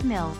Mill.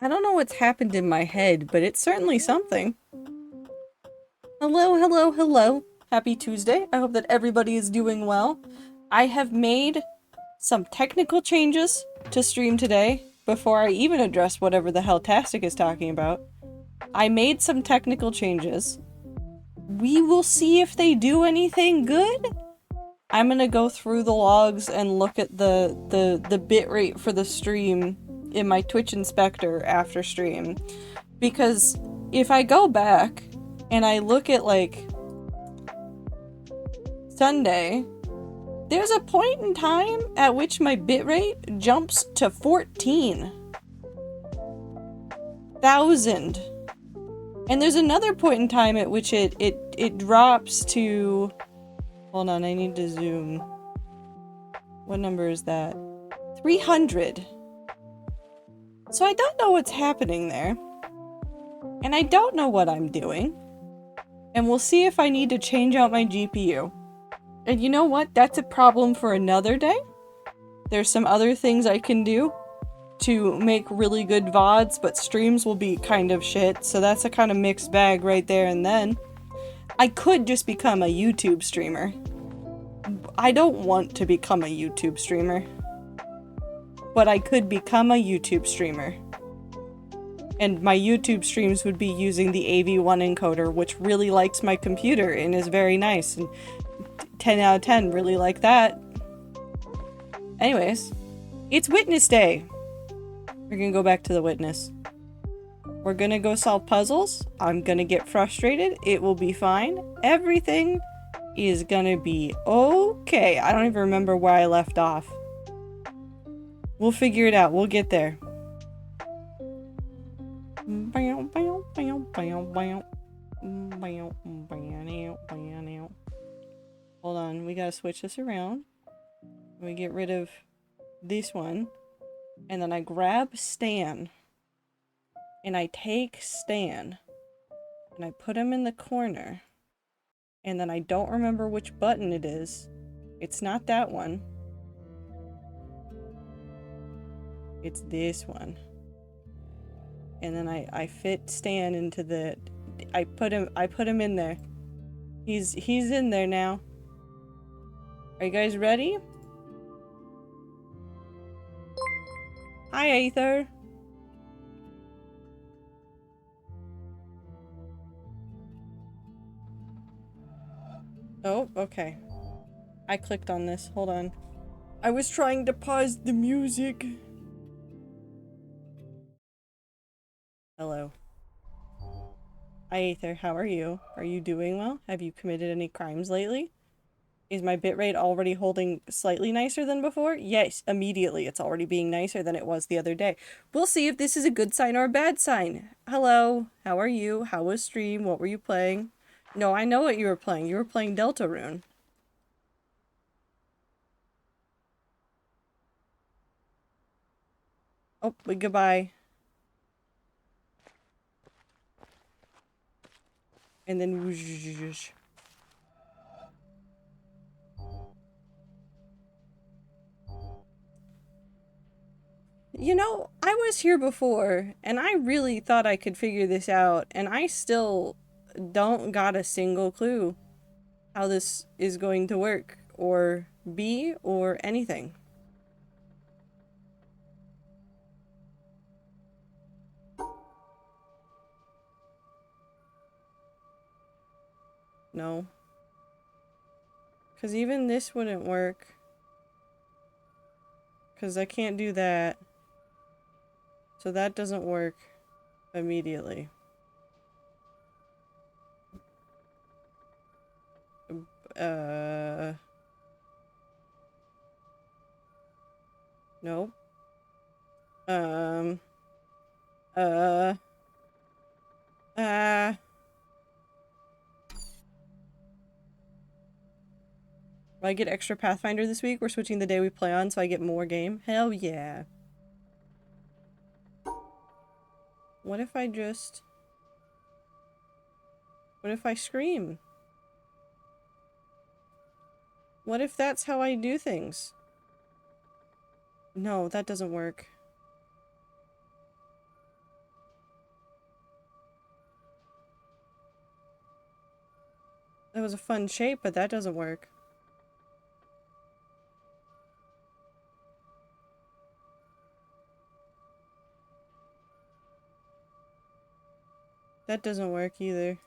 I don't know what's happened in my head, but it's certainly something. Hello, hello, hello. Happy Tuesday. I hope that everybody is doing well. I have made some technical changes to stream today before I even address whatever the hell Tastic is talking about. I made some technical changes. We will see if they do anything good. I'm gonna go through the logs and look at the bitrate for the stream in my Twitch inspector after stream. Because if I go back and I look at, like, Sunday, there's a point in time at which my bitrate jumps to 14,000. And there's another point in time at which it drops to... Hold on, I need to zoom. What number is that? 300. So I don't know what's happening there. And I don't know what I'm doing. And we'll see if I need to change out my GPU. And you know what? That's a problem for another day. There's some other things I can do to make really good VODs, but streams will be kind of shit, so that's a kind of mixed bag right there and then. I could just become a YouTube streamer. I don't want to become a YouTube streamer. But I could become a YouTube streamer. And my YouTube streams would be using the AV1 encoder, which really likes my computer and is very nice. And 10 out of 10 really like that. Anyways, it's Witness Day. We're gonna go back to the witness. We're gonna go solve puzzles. I'm gonna get frustrated. It will be fine. Everything is gonna be okay. I don't even remember where I left off. We'll figure it out. We'll get there. Hold on, we gotta switch this around. We get rid of this one. And then I grab Stan. And I take Stan. And I put him in the corner. And then I don't remember which button it is. It's not that one. It's this one. And then I fit Stan into the... I put him in there. He's in there now. Are you guys ready? Hi, Aether. Oh, okay. I clicked on this. Hold on. I was trying to pause the music. Hello. Hi, Aether. How are you? Are you doing well? Have you committed any crimes lately? Is my bitrate already holding slightly nicer than before? Yes, immediately. It's already being nicer than it was the other day. We'll see if this is a good sign or a bad sign. Hello, how are you? How was stream? What were you playing? No, I know what you were playing. You were playing Deltarune. Oh, goodbye. And then... You know, I was here before, and I really thought I could figure this out, and I still don't got a single clue how this is going to work, or be, or anything. No. Because even this wouldn't work. Because I can't do that. So that doesn't work immediately. Nope. Will I get extra Pathfinder this week? We're switching the day we play on so I get more game. Hell yeah. What if I just... What if I scream? What if that's how I do things? No, that doesn't work. That was a fun shape, but that doesn't work. That doesn't work either.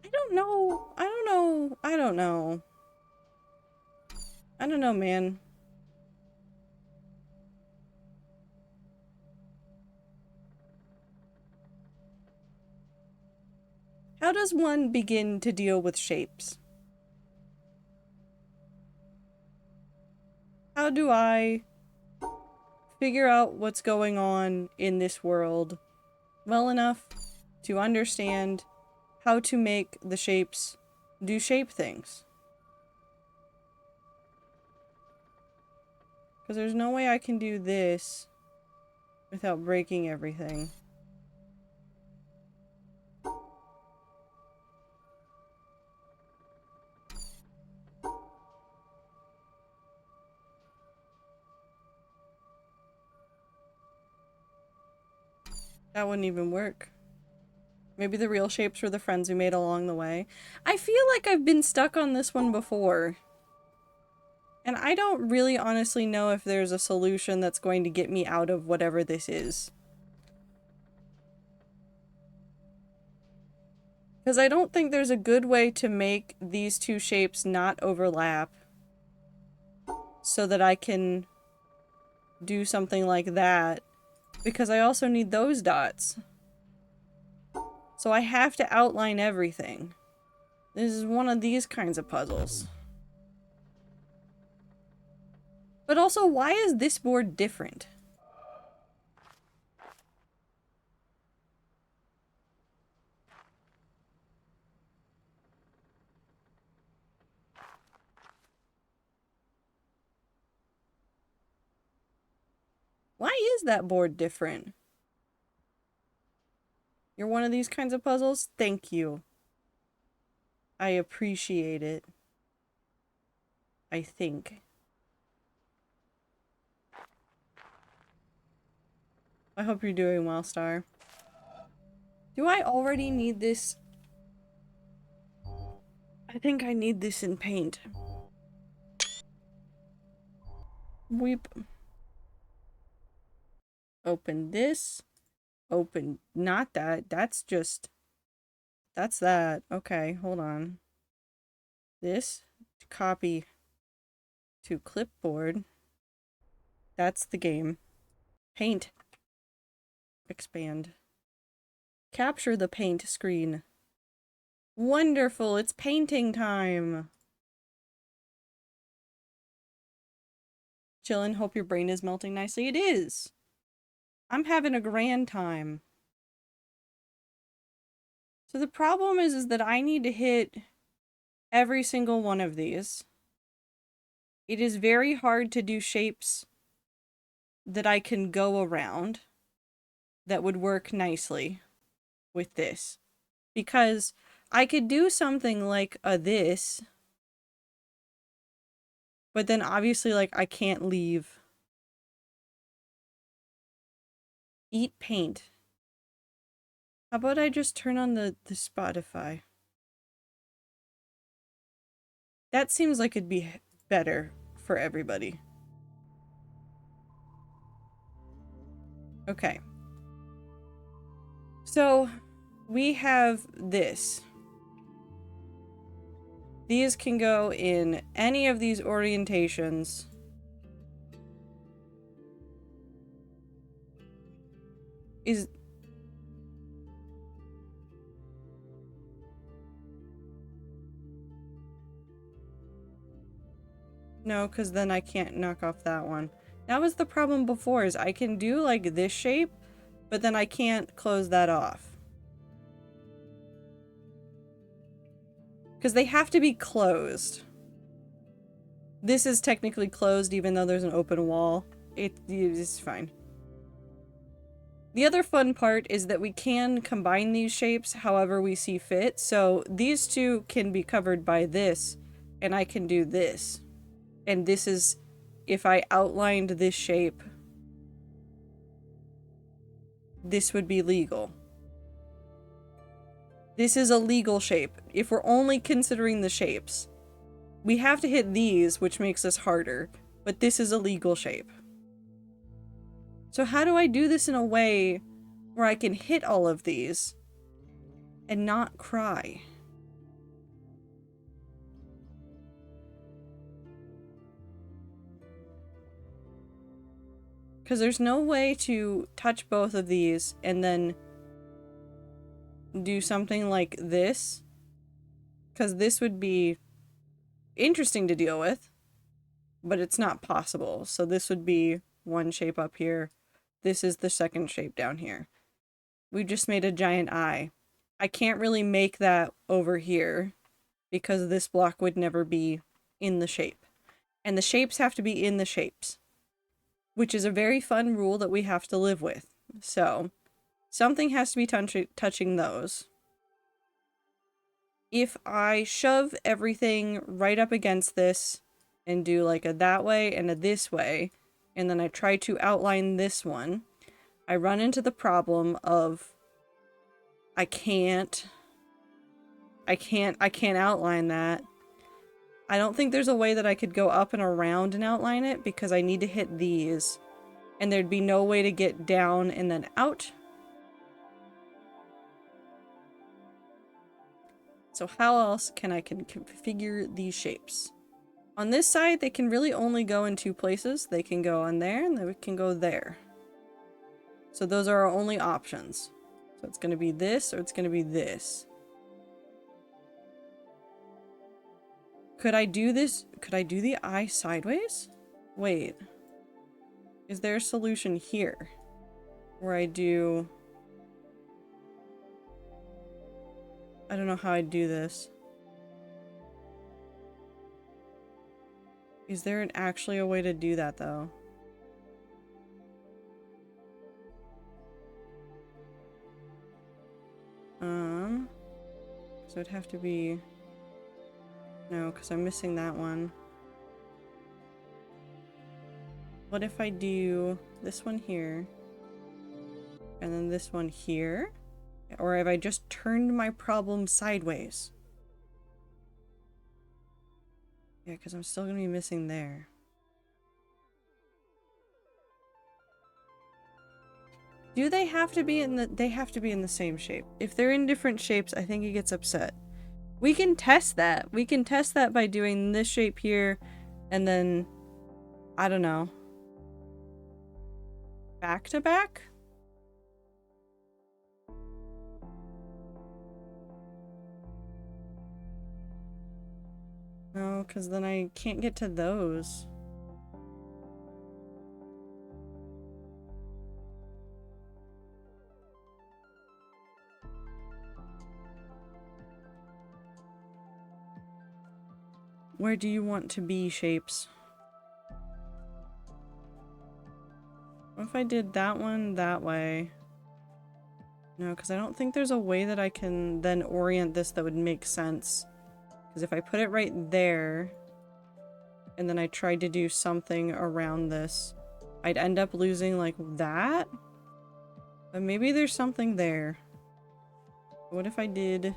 I don't know. I don't know. I don't know. I don't know, man. How does one begin to deal with shapes? How do I figure out what's going on in this world well enough to understand how to make the shapes do shape things? Because there's no way I can do this without breaking everything. That wouldn't even work. Maybe the real shapes were the friends we made along the way. I feel like I've been stuck on this one before. And I don't really honestly know if there's a solution that's going to get me out of whatever this is. Because I don't think there's a good way to make these two shapes not overlap so that I can do something like that. Because I also need those dots. So I have to outline everything. This is one of these kinds of puzzles. But also, why is this board different? Why is that board different? You're one of these kinds of puzzles? Thank you. I appreciate it. I think. I hope you're doing well, Star. Do I already need this? I think I need this in paint. Weep. Open this. Open. Not that. That's just... That's that. Okay, hold on. This. Copy to clipboard. That's the game. Paint. Expand. Capture the paint screen. Wonderful, it's painting time! Chillin', hope your brain is melting nicely. It is! I'm having a grand time. So the problem is that I need to hit every single one of these. It is very hard to do shapes that I can go around that would work nicely with this. Because I could do something like a this, but then obviously, like, I can't leave. Eat paint. How about I just turn on the Spotify? That seems like it'd be better for everybody. Okay. So, we have this. These can go in any of these orientations. Is... No, because then I can't knock off that one. That was the problem before, is I can do, like, this shape, but then I can't close that off. Because they have to be closed. This is technically closed, even though there's an open wall. It's fine. The other fun part is that we can combine these shapes however we see fit. So these two can be covered by this, and I can do this. And this is if I outlined this shape. This would be legal. This is a legal shape. If we're only considering the shapes. We have to hit these, which makes this harder. But this is a legal shape. So how do I do this in a way where I can hit all of these and not cry? Because there's no way to touch both of these and then do something like this. Because this would be interesting to deal with, but it's not possible. So this would be one shape up here. This is the second shape down here. We just made a giant eye. I can't really make that over here because this block would never be in the shape. And the shapes have to be in the shapes, which is a very fun rule that we have to live with. So something has to be touching those. If I shove everything right up against this and do like a that way and a this way, and then I try to outline this one, I run into the problem of I can't outline that. I don't think there's a way that I could go up and around and outline it because I need to hit these, and there'd be no way to get down and then out. So how else can I configure these shapes? On this side, they can really only go in two places. They can go on there and they can go there. So those are our only options. So it's going to be this or it's going to be this. Could I do this? Could I do the eye sideways? Wait. Is there a solution here? Where I do... I don't know how I'd do this. Is there actually a way to do that, though? So it'd have to be... No, because I'm missing that one. What if I do this one here? And then this one here? Or have I just turned my problem sideways? Yeah, because I'm still going to be missing there. Do they have to be in the... They have to be in the same shape. If they're in different shapes, I think it gets upset. We can test that. We can test that by doing this shape here, and then... I don't know. Back to back? No, because then I can't get to those. Where do you want to be, shapes? What if I did that one that way? No, because I don't think there's a way that I can then orient this that would make sense. Because if I put it right there, and then I tried to do something around this, I'd end up losing like that? But maybe there's something there. What if I did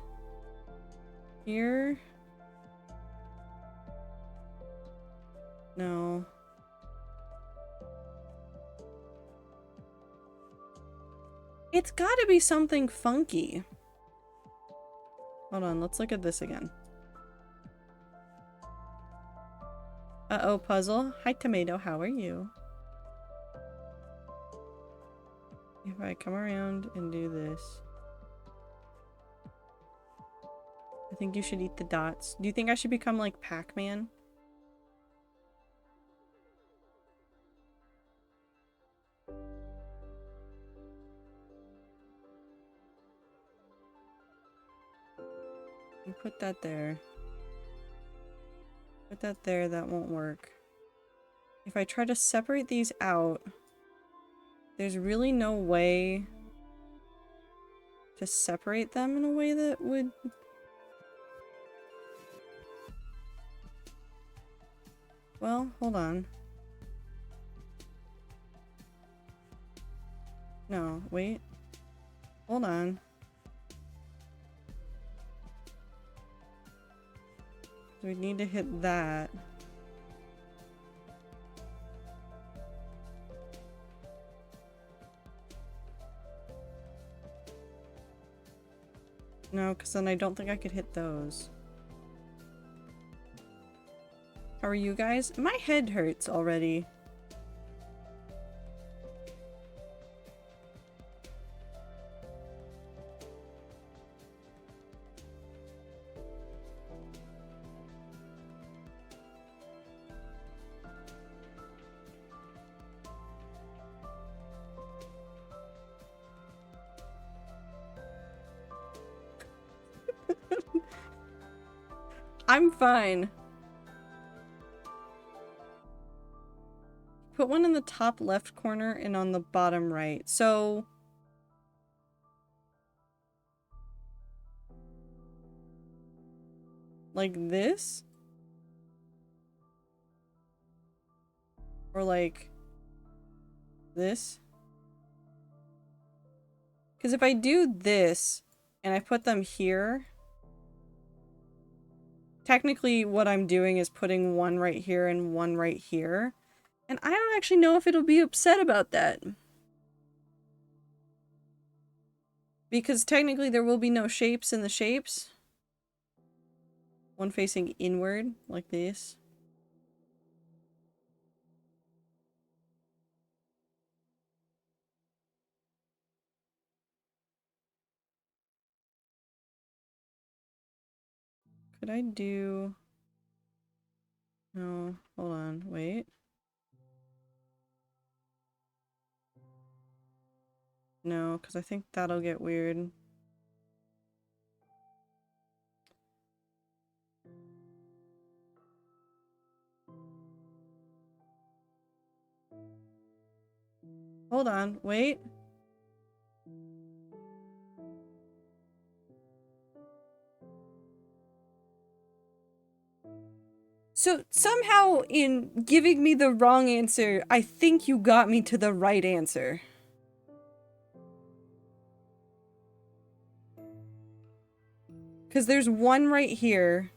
here? No. It's gotta be something funky. Hold on, let's look at this again. Uh-oh, puzzle. Hi, tomato, how are you? If I come around and do this... I think you should eat the dots. Do you think I should become like Pac-Man? And put that there. Put that there, that won't work. If I try to separate these out, there's really no way to separate them in a way that would... Well, hold on. No, wait. Hold on. We need to hit that. No, because then I don't think I could hit those. How are you guys? My head hurts already. I'm fine. Put one in the top left corner and on the bottom right. So... like this? Or like... this? Because if I do this, and I put them here... technically what I'm doing is putting one right here and one right here. And I don't actually know if it'll be upset about that. Because technically there will be no shapes in the shapes. One facing inward, like this. Could I do... no, hold on, wait. No, because I think that'll get weird. Hold on, wait. So somehow in giving me the wrong answer, I think you got me to the right answer. Because there's one right here,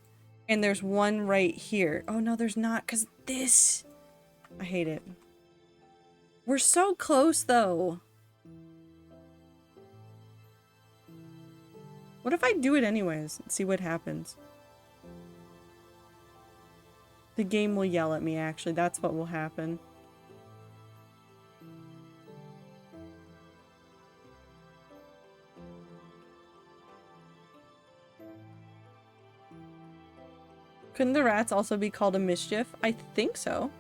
and there's one right here. Oh no, there's not, because this... I hate it. We're so close, though. What if I do it anyways and see what happens? The game will yell at me, actually. That's what will happen. Couldn't the rats also be called a mischief? I think so.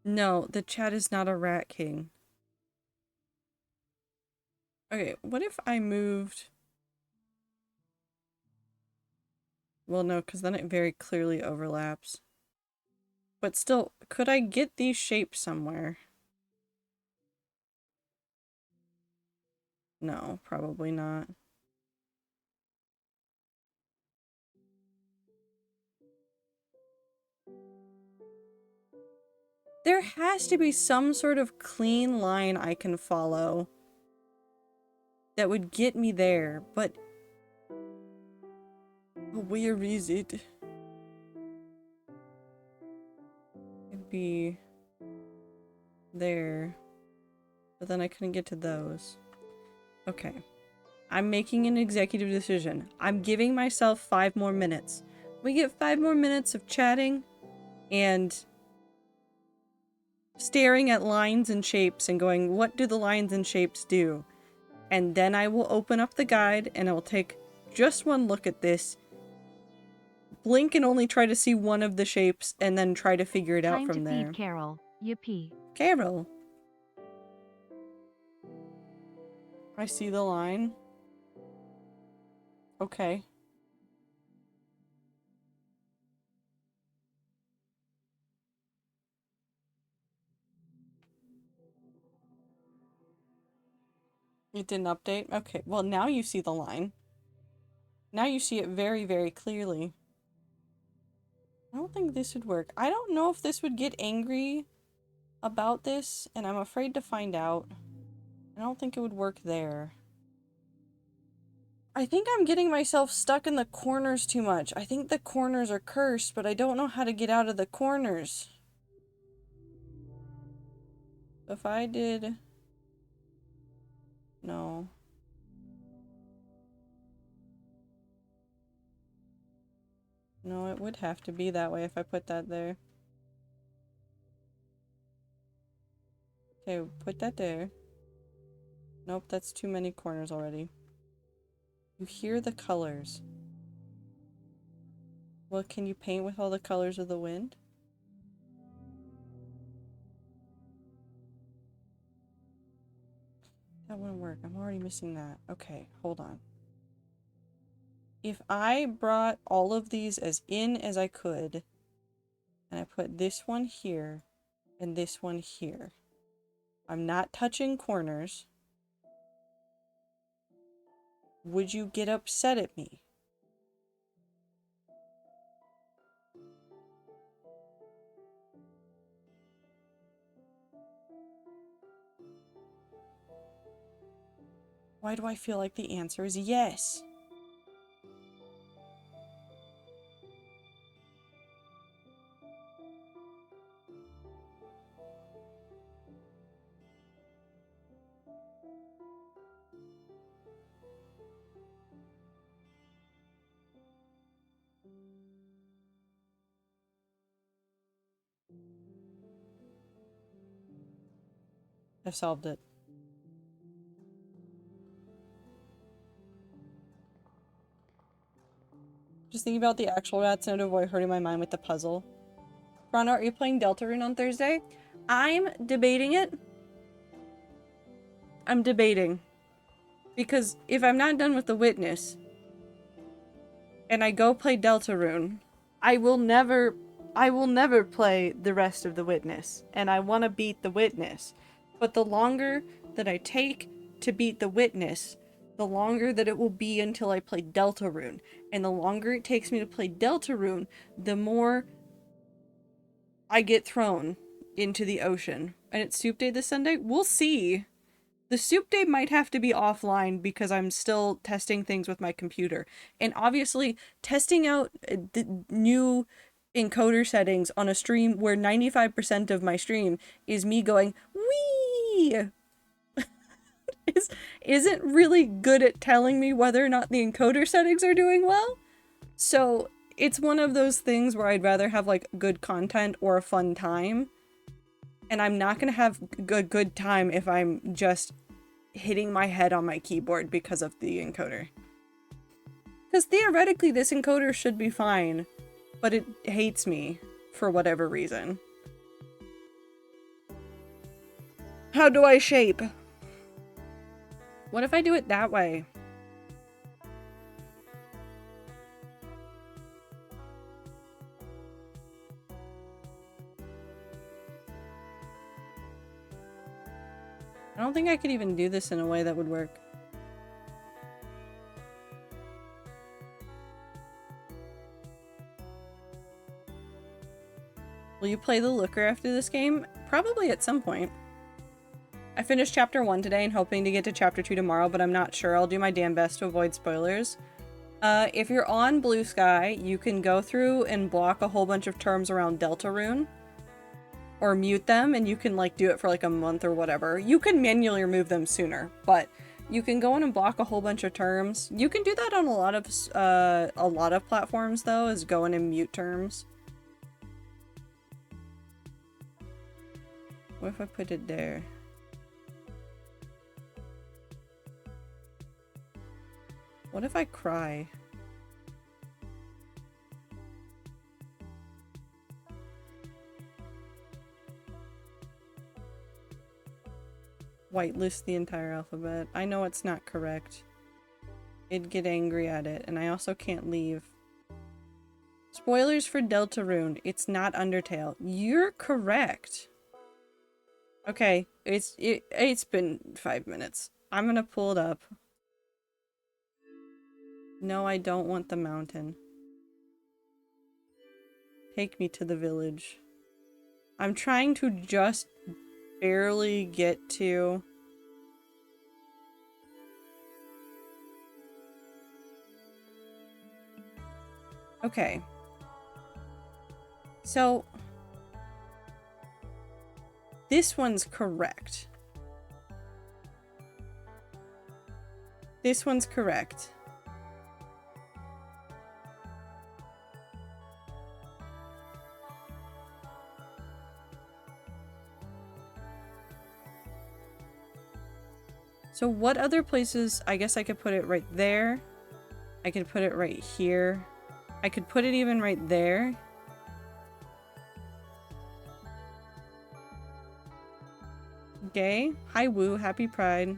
No, the chat is not a rat king. Okay, what if I moved... well, no, because then it very clearly overlaps. But still, could I get these shapes somewhere? No, probably not. There has to be some sort of clean line I can follow that would get me there, but where is it? It'd be there, but then I couldn't get to those. Okay. I'm making an executive decision. I'm giving myself 5 more minutes. We get 5 more minutes of chatting and staring at lines and shapes and going, what do the lines and shapes do? And then I will open up the guide and I will take just one look at this, blink and only try to see one of the shapes, and then try to figure it out from there. Time to feed Carol. Yippee. Carol. I see the line. Okay. It didn't update? Okay, well now you see the line. Now you see it very, very clearly. I don't think this would work. I don't know if this would get angry about this, and I'm afraid to find out. I don't think it would work there. I think I'm getting myself stuck in the corners too much. I think the corners are cursed, but I don't know how to get out of the corners. If I did... No. No, it would have to be that way if I put that there. Okay, put that there. Nope, that's too many corners already. You hear the colors. Well, can you paint with all the colors of the wind? That wouldn't work. I'm already missing that. Okay, hold on. If I brought all of these as in as I could, and I put this one here, and this one here. I'm not touching corners. Would you get upset at me? Why do I feel like the answer is yes? I've solved it. Just thinking about the actual rats and to avoid hurting my mind with the puzzle. Rana, are you playing Deltarune on Thursday? I'm debating it. I'm debating. Because if I'm not done with The Witness, and I go play Deltarune, I will never play the rest of The Witness. And I want to beat The Witness. But the longer that I take to beat The Witness, the longer that it will be until I play Deltarune. And the longer it takes me to play Deltarune, the more I get thrown into the ocean. And it's soup day this Sunday? We'll see. The soup day might have to be offline because I'm still testing things with my computer. And obviously, testing out the new encoder settings on a stream where 95% of my stream is me going, wee! Isn't really good at telling me whether or not the encoder settings are doing well. So it's one of those things where I'd rather have like good content or a fun time. And I'm not gonna have a good time if I'm just hitting my head on my keyboard because of the encoder. Because theoretically this encoder should be fine, but it hates me for whatever reason. How do I shape? What if I do it that way? I don't think I could even do this in a way that would work. Will you play the Looker after this game? Probably at some point. I finished chapter 1 today and hoping to get to chapter 2 tomorrow, but I'm not sure. I'll do my damn best to avoid spoilers. If you're on Blue Sky, you can go through and block a whole bunch of terms around Deltarune. Or mute them, and you can like do it for like a month or whatever. You can manually remove them sooner, but you can go in and block a whole bunch of terms. You can do that on a lot of platforms though, is go in and mute terms. What if I put it there? What if I cry? Whitelist the entire alphabet. I know it's not correct. It'd get angry at it, and I also can't leave. Spoilers for Deltarune. It's not Undertale. You're correct. Okay, it's been 5 minutes. I'm gonna pull it up. No, I don't want the mountain. Take me to the village. I'm trying to just barely get to... Okay. So... this one's correct. This one's correct. So what other places? I guess I could put it right there. I could put it right here. I could put it even right there. Okay. Hi Woo, happy Pride.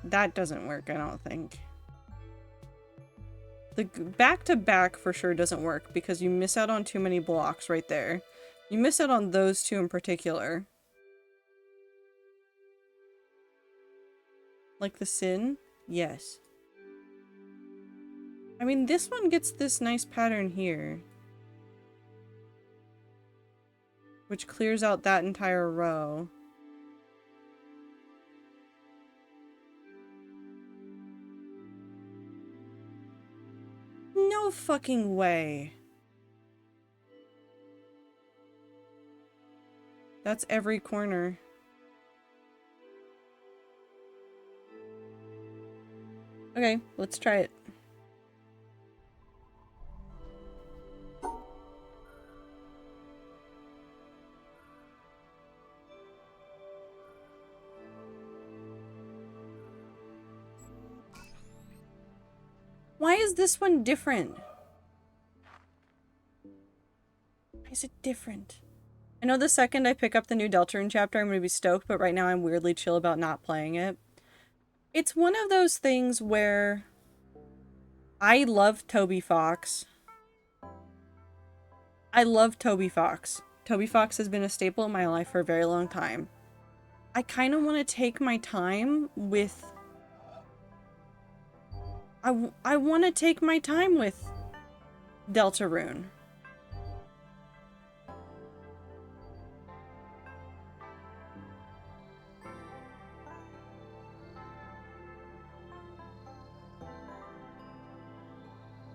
That doesn't work, I don't think. The back to back for sure doesn't work because you miss out on too many blocks right there. You miss out on those two in particular. Like the Sin? Yes. I mean, this one gets this nice pattern here. Which clears out that entire row. No fucking way. That's every corner. Okay, let's try it. Why is this one different? Why is it different? I know the second I pick up the new Deltarune chapter, I'm gonna be stoked, but right now I'm weirdly chill about not playing it. It's one of those things where I love Toby Fox. I love Toby Fox. Toby Fox has been a staple in my life for a very long time. I kind of want to take my time with... I want to take my time with Deltarune.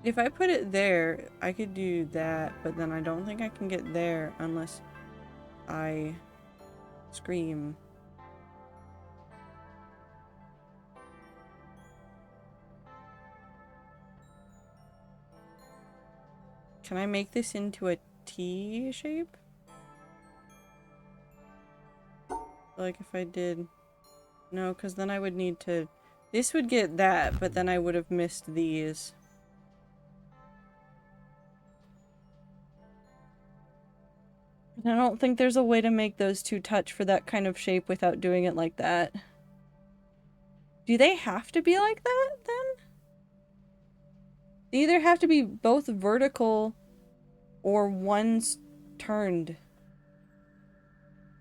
If I put it there, I could do that, but then I don't think I can get there unless I scream. Can I make this into a T shape? Like if I did... No, because then I would need to... This would get that, but then I would have missed these. I don't think there's a way to make those two touch for that kind of shape without doing it like that. Do they have to be like that, then? They either have to be both vertical or one's turned.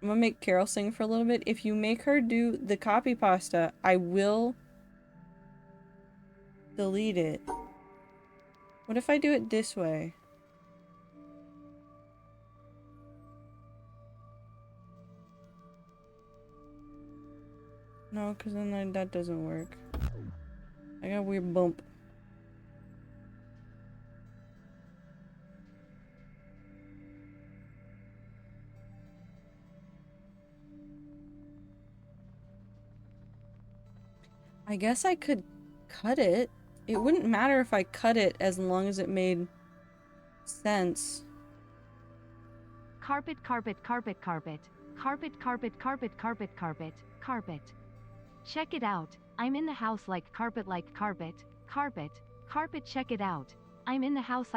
I'm gonna make Carol sing for a little bit. If you make her do the copy pasta, I will delete it. What if I do it this way? No, because then that doesn't work. I got a weird bump. I guess I could cut it. It wouldn't matter if I cut it as long as it made sense. Carpet, carpet, carpet, carpet. Carpet, carpet, carpet, carpet, carpet, carpet. Check it out. I'm in the house like carpet, carpet, carpet, check it out. I'm in the house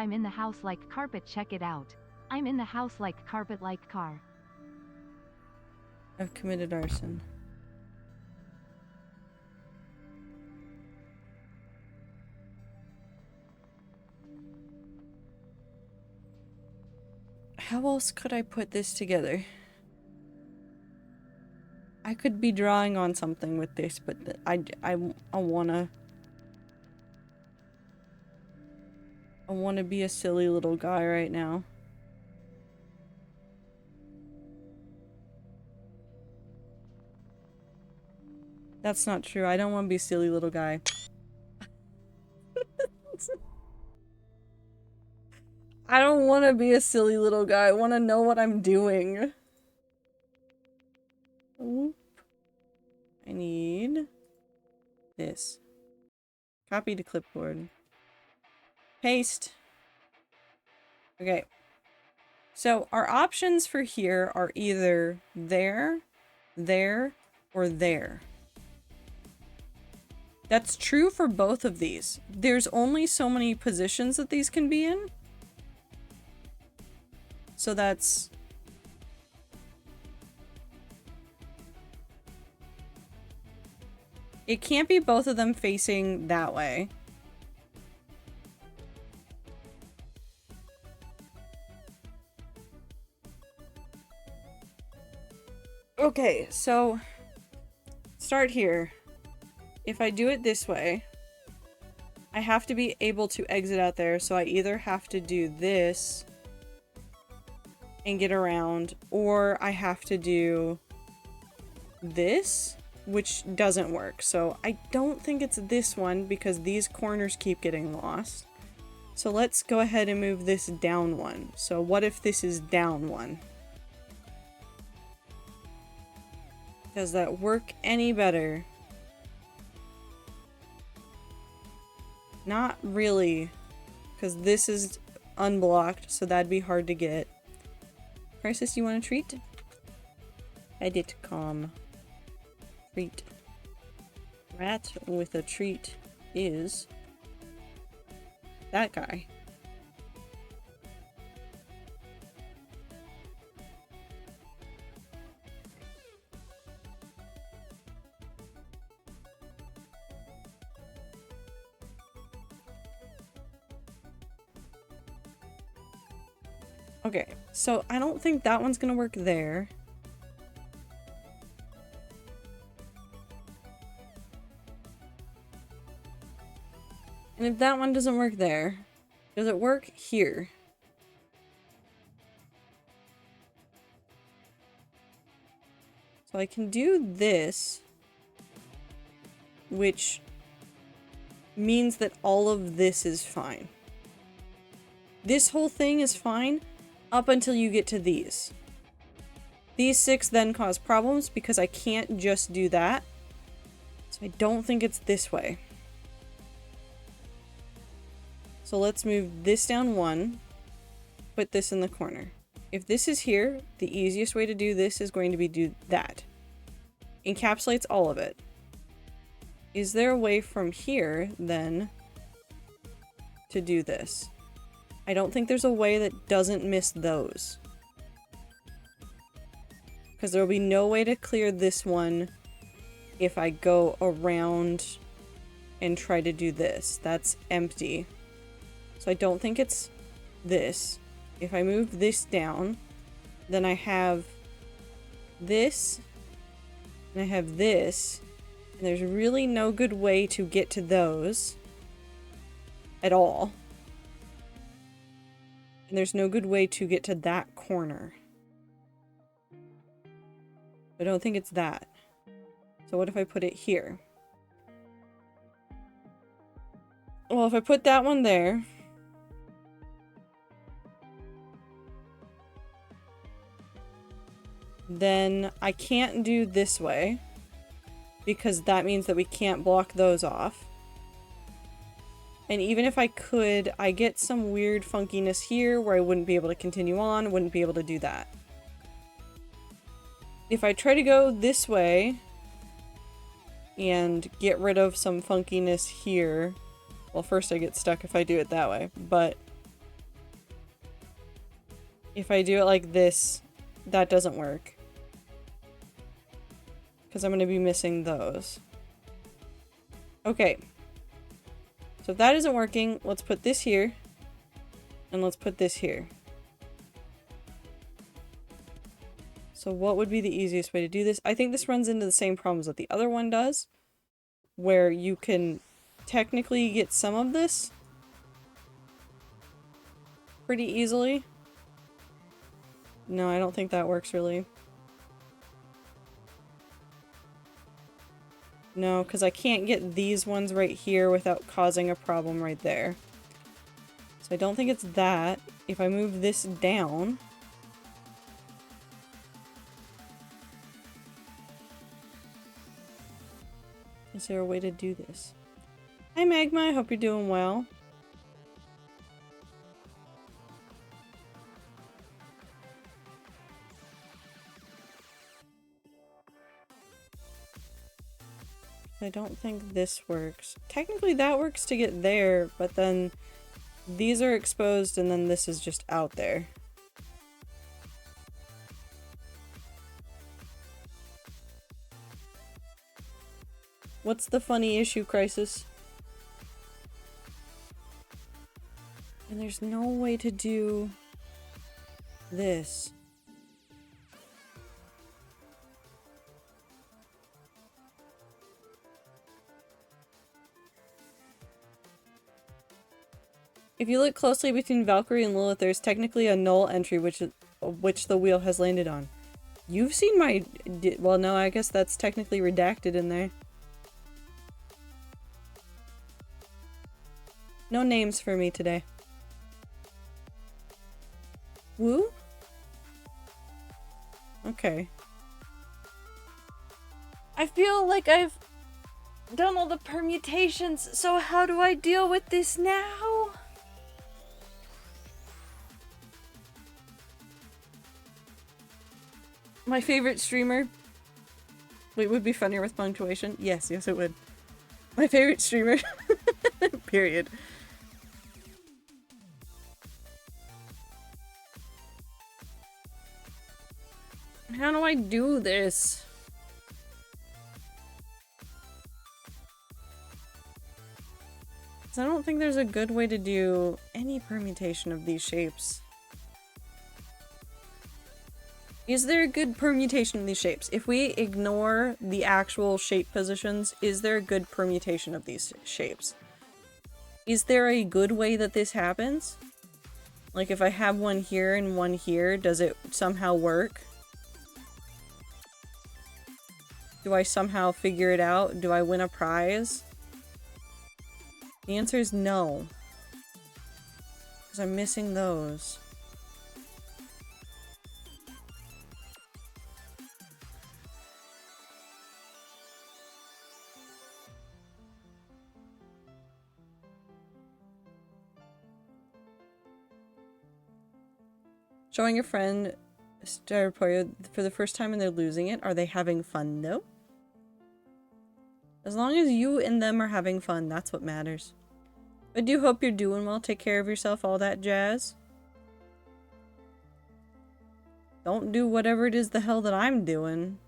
like carpet, check it out. I'm in the house like carpet, like car. I've committed arson. How else could I put this together? I could be drawing on something with this, but I wanna be a silly little guy right now. That's not true. I don't want to be a silly little guy. I don't want to be a silly little guy. I want to know what I'm doing. Oop. I need this. Copy to clipboard. Paste. Okay. So our options for here are either there, there, or there. That's true for both of these. There's only so many positions that these can be in. So that's... It can't be both of them facing that way. Okay, so start here. If I do it this way, I have to be able to exit out there, so I either have to do this and get around, or I have to do this, which doesn't work. So I don't think it's this one because these corners keep getting lost. So let's go ahead and move this down one. So what if this is down one? Does that work any better? Not really, because this is unblocked, so that'd be hard to get. Crisis, you want a treat? Edit com. Treat. Rat with a treat is that guy. Okay, so I don't think that one's gonna work there. And if that one doesn't work there, does it work here? So I can do this, which means that all of this is fine. This whole thing is fine up until you get to these. These 6 then cause problems because I can't just do that. So I don't think it's this way. So let's move this down 1, put this in the corner. If this is here, the easiest way to do this is going to be do that. Encapsulates all of it. Is there a way from here, then, to do this? I don't think there's a way that doesn't miss those. Because there will be no way to clear this one if I go around and try to do this. That's empty. So I don't think it's this. If I move this down, then I have this, and I have this, and there's really no good way to get to those at all. And there's no good way to get to that corner. I don't think it's that. So what if I put it here? Well, if I put that one there, then I can't do this way, because that means that we can't block those off. And even if I could, I get some weird funkiness here where I wouldn't be able to continue on, wouldn't be able to do that. If I try to go this way and get rid of some funkiness here, well, first I get stuck if I do it that way, but if I do it like this, that doesn't work. Because I'm going to be missing those. Okay. So if that isn't working, let's put this here. And let's put this here. So what would be the easiest way to do this? I think this runs into the same problems that the other one does, where you can technically get some of this pretty easily. No, I don't think that works really. No, because I can't get these ones right here without causing a problem right there. So I don't think it's that. If I move this down... Is there a way to do this? Hi Magma, I hope you're doing well. I don't think this works. Technically that works to get there, but then these are exposed and then this is just out there. What's the funny issue, Crisis? And there's no way to do this. If you look closely between Valkyrie and Lilith, there's technically a null entry which the wheel has landed on. You've seen my... Well, no, I guess that's technically redacted in there. No names for me today. Woo? Okay. I feel like I've done all the permutations, so how do I deal with this now? My favorite streamer. Wait, would be funnier with punctuation? Yes, yes it would. My favorite streamer. Period. How do I do this? I don't think there's a good way to do any permutation of these shapes. Is there a good permutation of these shapes? If we ignore the actual shape positions, is there a good permutation of these shapes? Is there a good way that this happens? Like if I have one here and one here, does it somehow work? Do I somehow figure it out? Do I win a prize? The answer is no. Because I'm missing those. Showing your friend Starpoyo for the first time and they're losing it. Are they having fun though? As long as you and them are having fun, that's what matters. I do hope you're doing well. Take care of yourself, all that jazz. Don't do whatever it is the hell that I'm doing.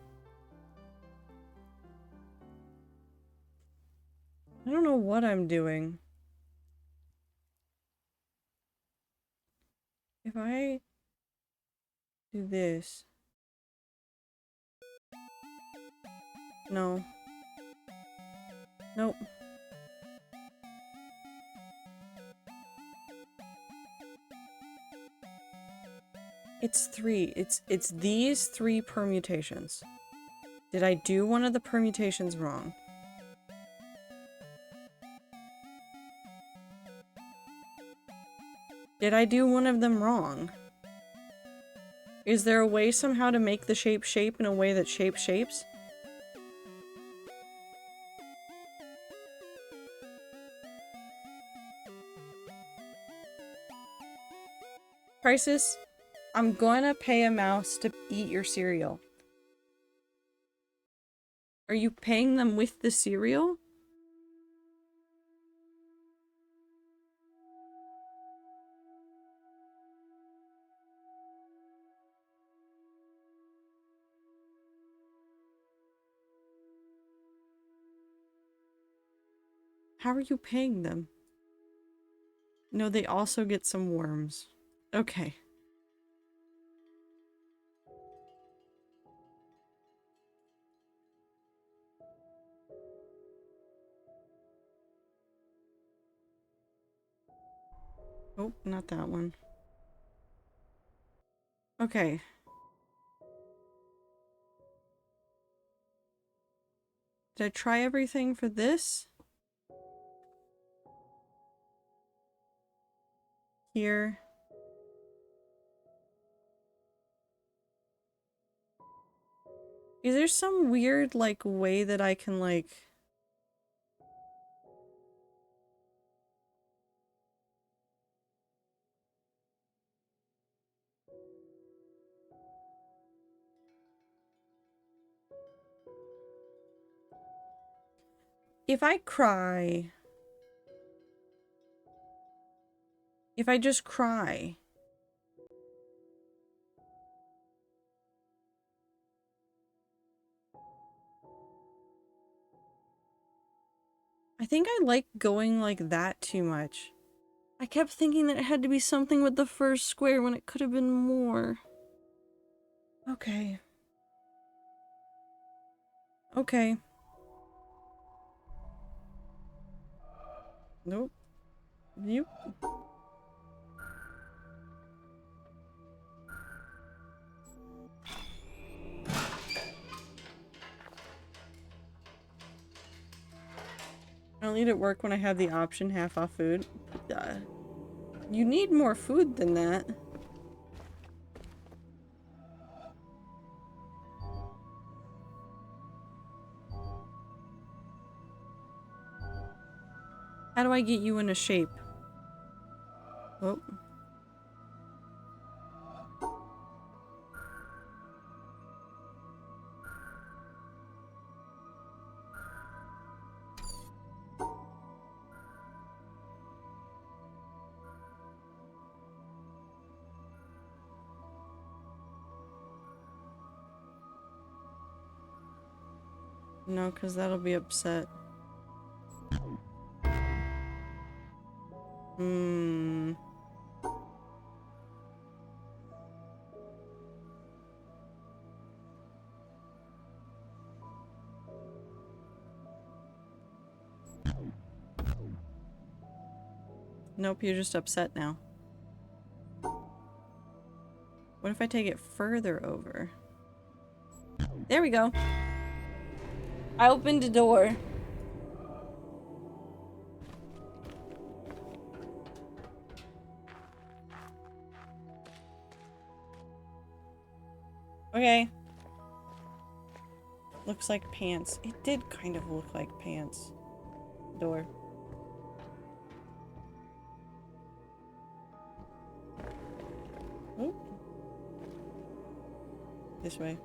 I don't know what I'm doing. If I do this. No. Nope. It's three. It's these three permutations. Did I do one of the permutations wrong? Did I do one of them wrong? Is there a way somehow to make the shape shape in a way that shape shapes? Crisis, I'm gonna pay a mouse to eat your cereal. Are you paying them with the cereal? How are you paying them? No, they also get some worms. Okay. Oh, not that one. Okay. Did I try everything for this? Here. Is there some weird, like, way that I can, like... If I cry... If I just cry... I think I like going like that too much. I kept thinking that it had to be something with the first square when it could have been more. Okay. Okay. Nope. Yep. I'll eat at work when I have the option, half off food. You need more food than that. How do I get you in a shape? Oh. No, because that'll be upset. Hmm. Nope, you're just upset now. What if I take it further over? There we go. I opened the door. Okay. Looks like pants. It did kind of look like pants. Door. Oop. This way.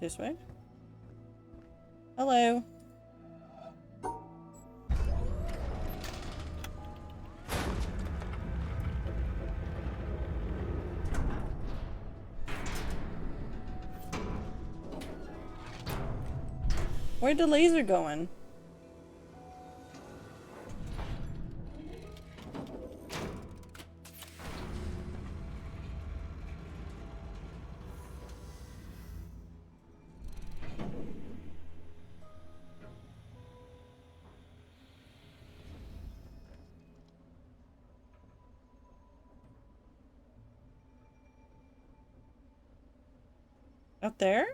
This way. Hello. Where'd the laser going? Up there?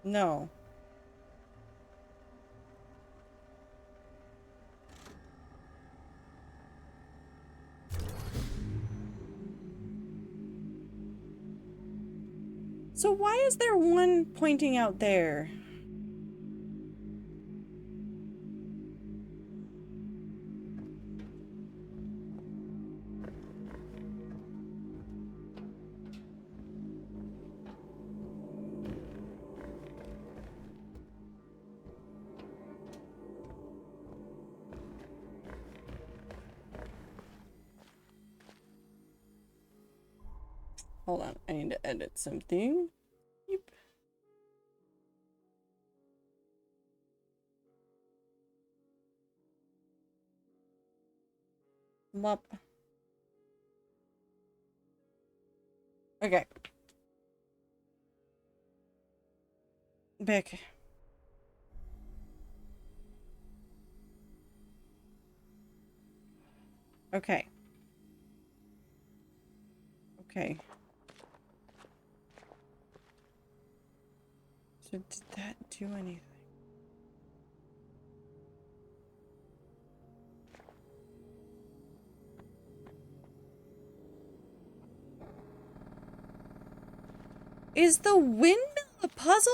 No. So why is there one pointing out there? Hold on, I need to edit something. Yep. Mop. Okay. Back. Okay. Okay. So did that do anything? Is the windmill a puzzle?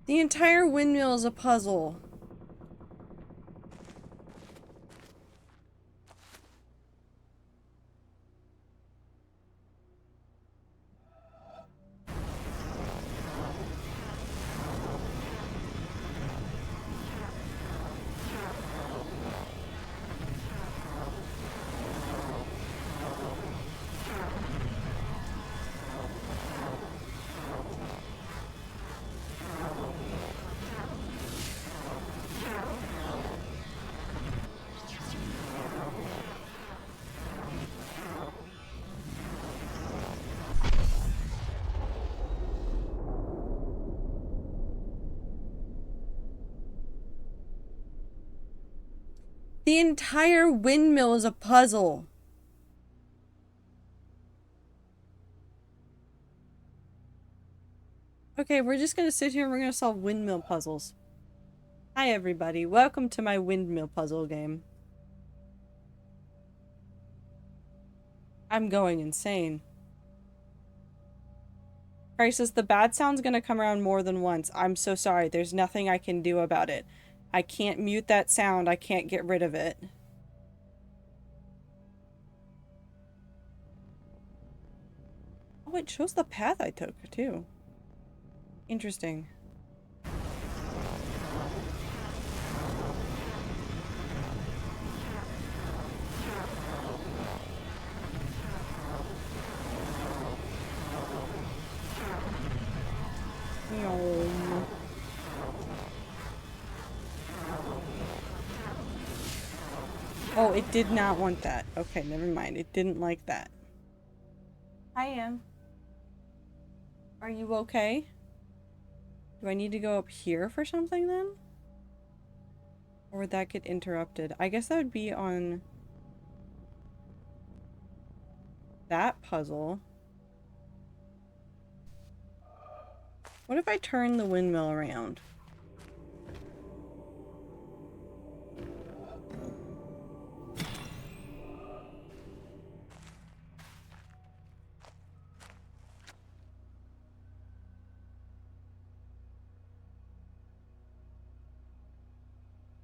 The entire windmill is a puzzle. The entire windmill is a puzzle. Okay, we're just gonna sit here and we're gonna solve windmill puzzles. Hi everybody, welcome to my windmill puzzle game. I'm going insane. Crisis, the bad sound's gonna come around more than once. I'm so sorry, there's nothing I can do about it. I can't mute that sound, I can't get rid of it. Oh, it shows the path I took, too. Interesting. Yum. Oh, it did not want that. Okay, never mind. It didn't like that. I am. Are you okay? Do I need to go up here for something then? Or would that get interrupted? I guess that would be on that puzzle. What if I turn the windmill around?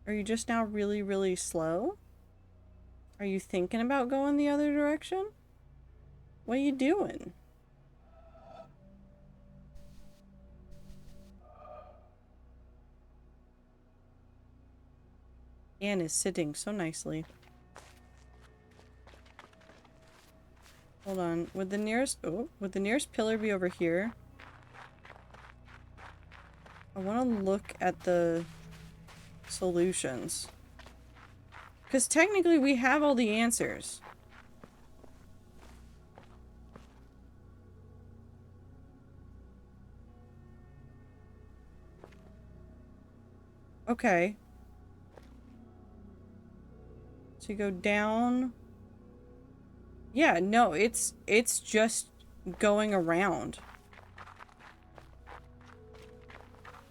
Are you just now really, really slow? Are you thinking about going the other direction? What are you doing? Anne is sitting so nicely. Hold on. Would the nearest pillar be over here? I want to look at the solutions. Because technically we have all the answers. Okay. So you go down. Yeah, no, it's just going around.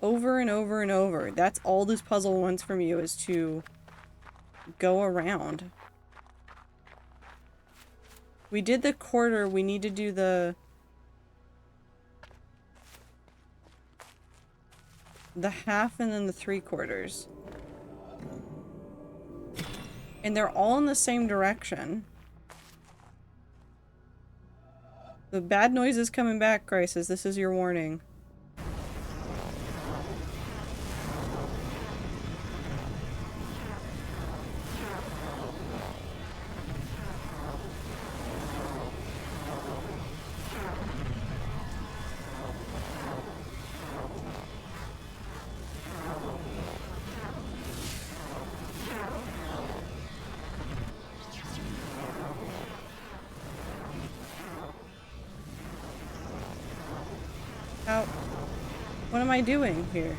Over and over and over. That's all this puzzle wants from you, is to go around. We did the quarter, we need to do the... the half and then the 3/4. And they're all in the same direction. The bad noise is coming back, Crisis. This is your warning. What am I doing here?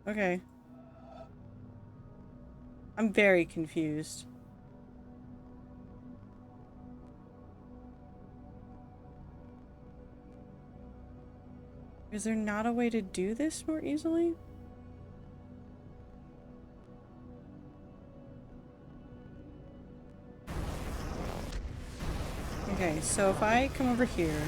Okay. I'm very confused. Is there not a way to do this more easily? Okay, so if I come over here...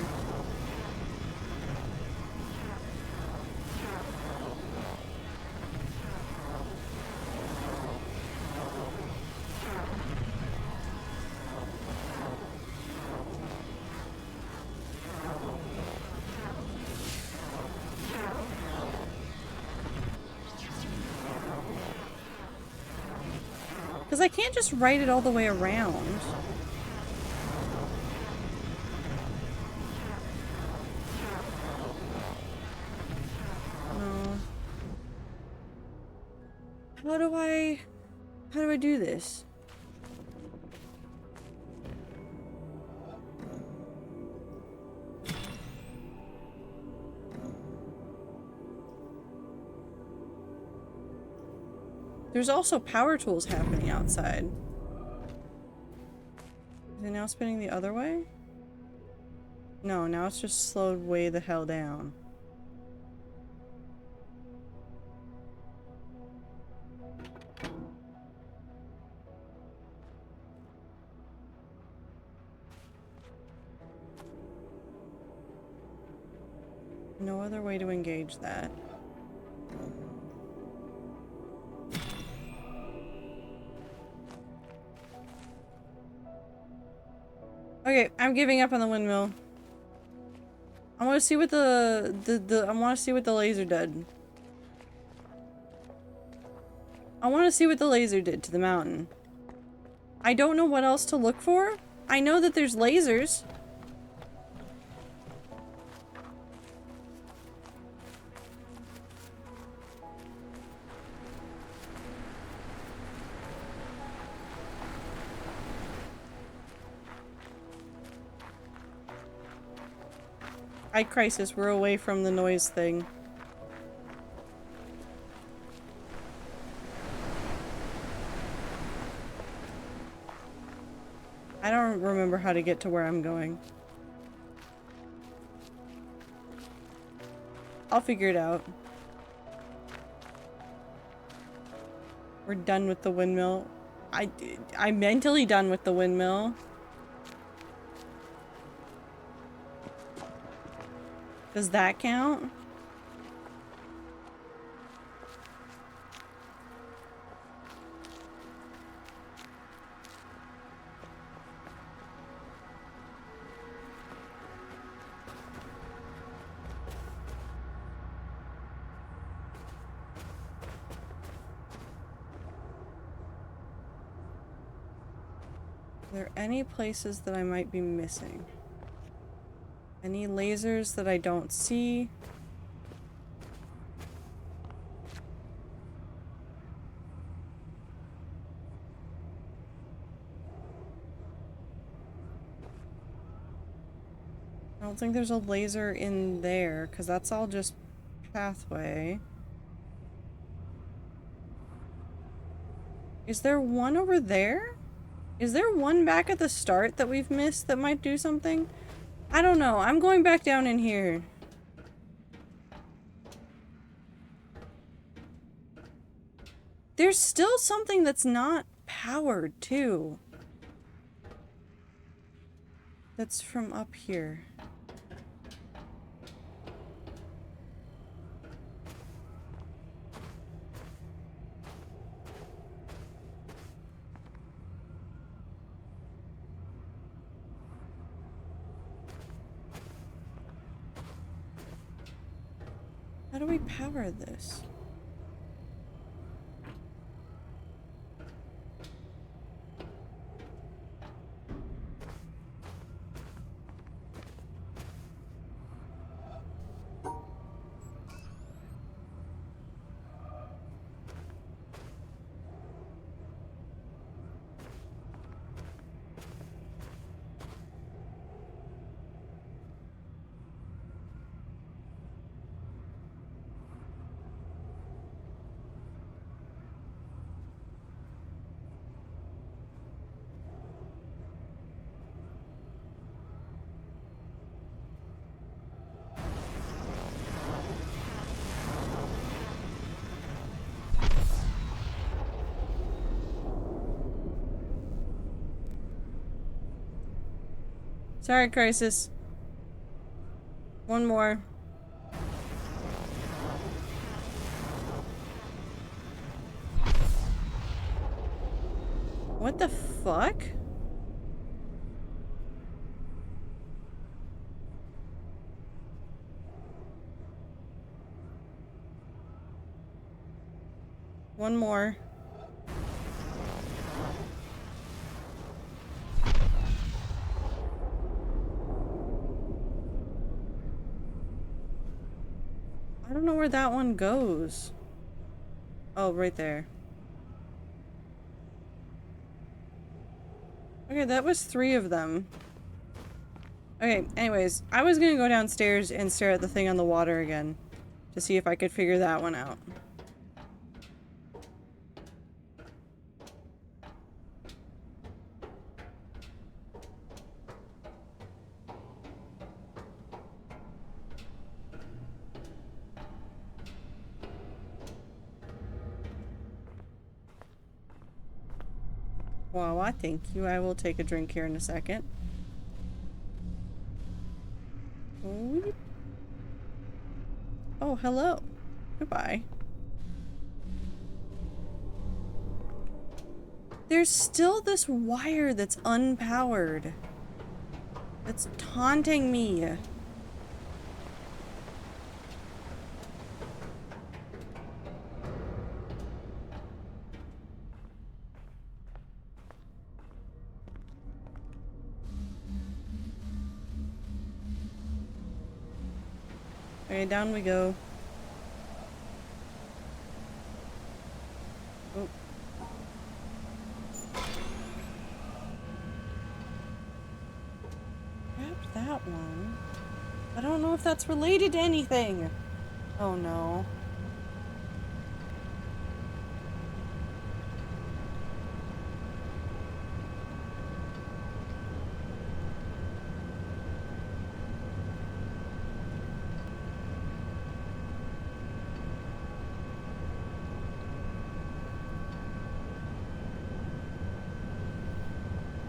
Because I can't just write it all the way around. No. How do I do this? There's also power tools happening outside. Is it now spinning the other way? No, now it's just slowed way the hell down. No other way to engage that. Okay, I'm giving up on the windmill. I want to see what I want to see what the laser did. I want to see what the laser did to the mountain. I don't know what else to look for. I know that there's lasers. Crisis, we're away from the noise thing. I don't remember how to get to where I'm going. I'll figure it out. We're done with the windmill. I'm mentally done with the windmill. Does that count? Are there any places that I might be missing? Any lasers that I don't see? I don't think there's a laser in there, because that's all just pathway. Is there one over there? Is there one back at the start that we've missed that might do something? I don't know. I'm going back down in here. There's still something that's not powered, too. That's from up here. How do we power this? Sorry, Crisis. One more. What the fuck? One more. I don't know where that one goes. Oh, right there. Okay, that was 3 of them. Okay, anyways, I was gonna go downstairs and stare at the thing on the water again to see if I could figure that one out. Wow, I thank you. I will take a drink here in a second. Oh, hello. Goodbye. There's still this wire that's unpowered. That's taunting me. Okay, down we go. Oh. Grab that one. I don't know if that's related to anything. Oh no.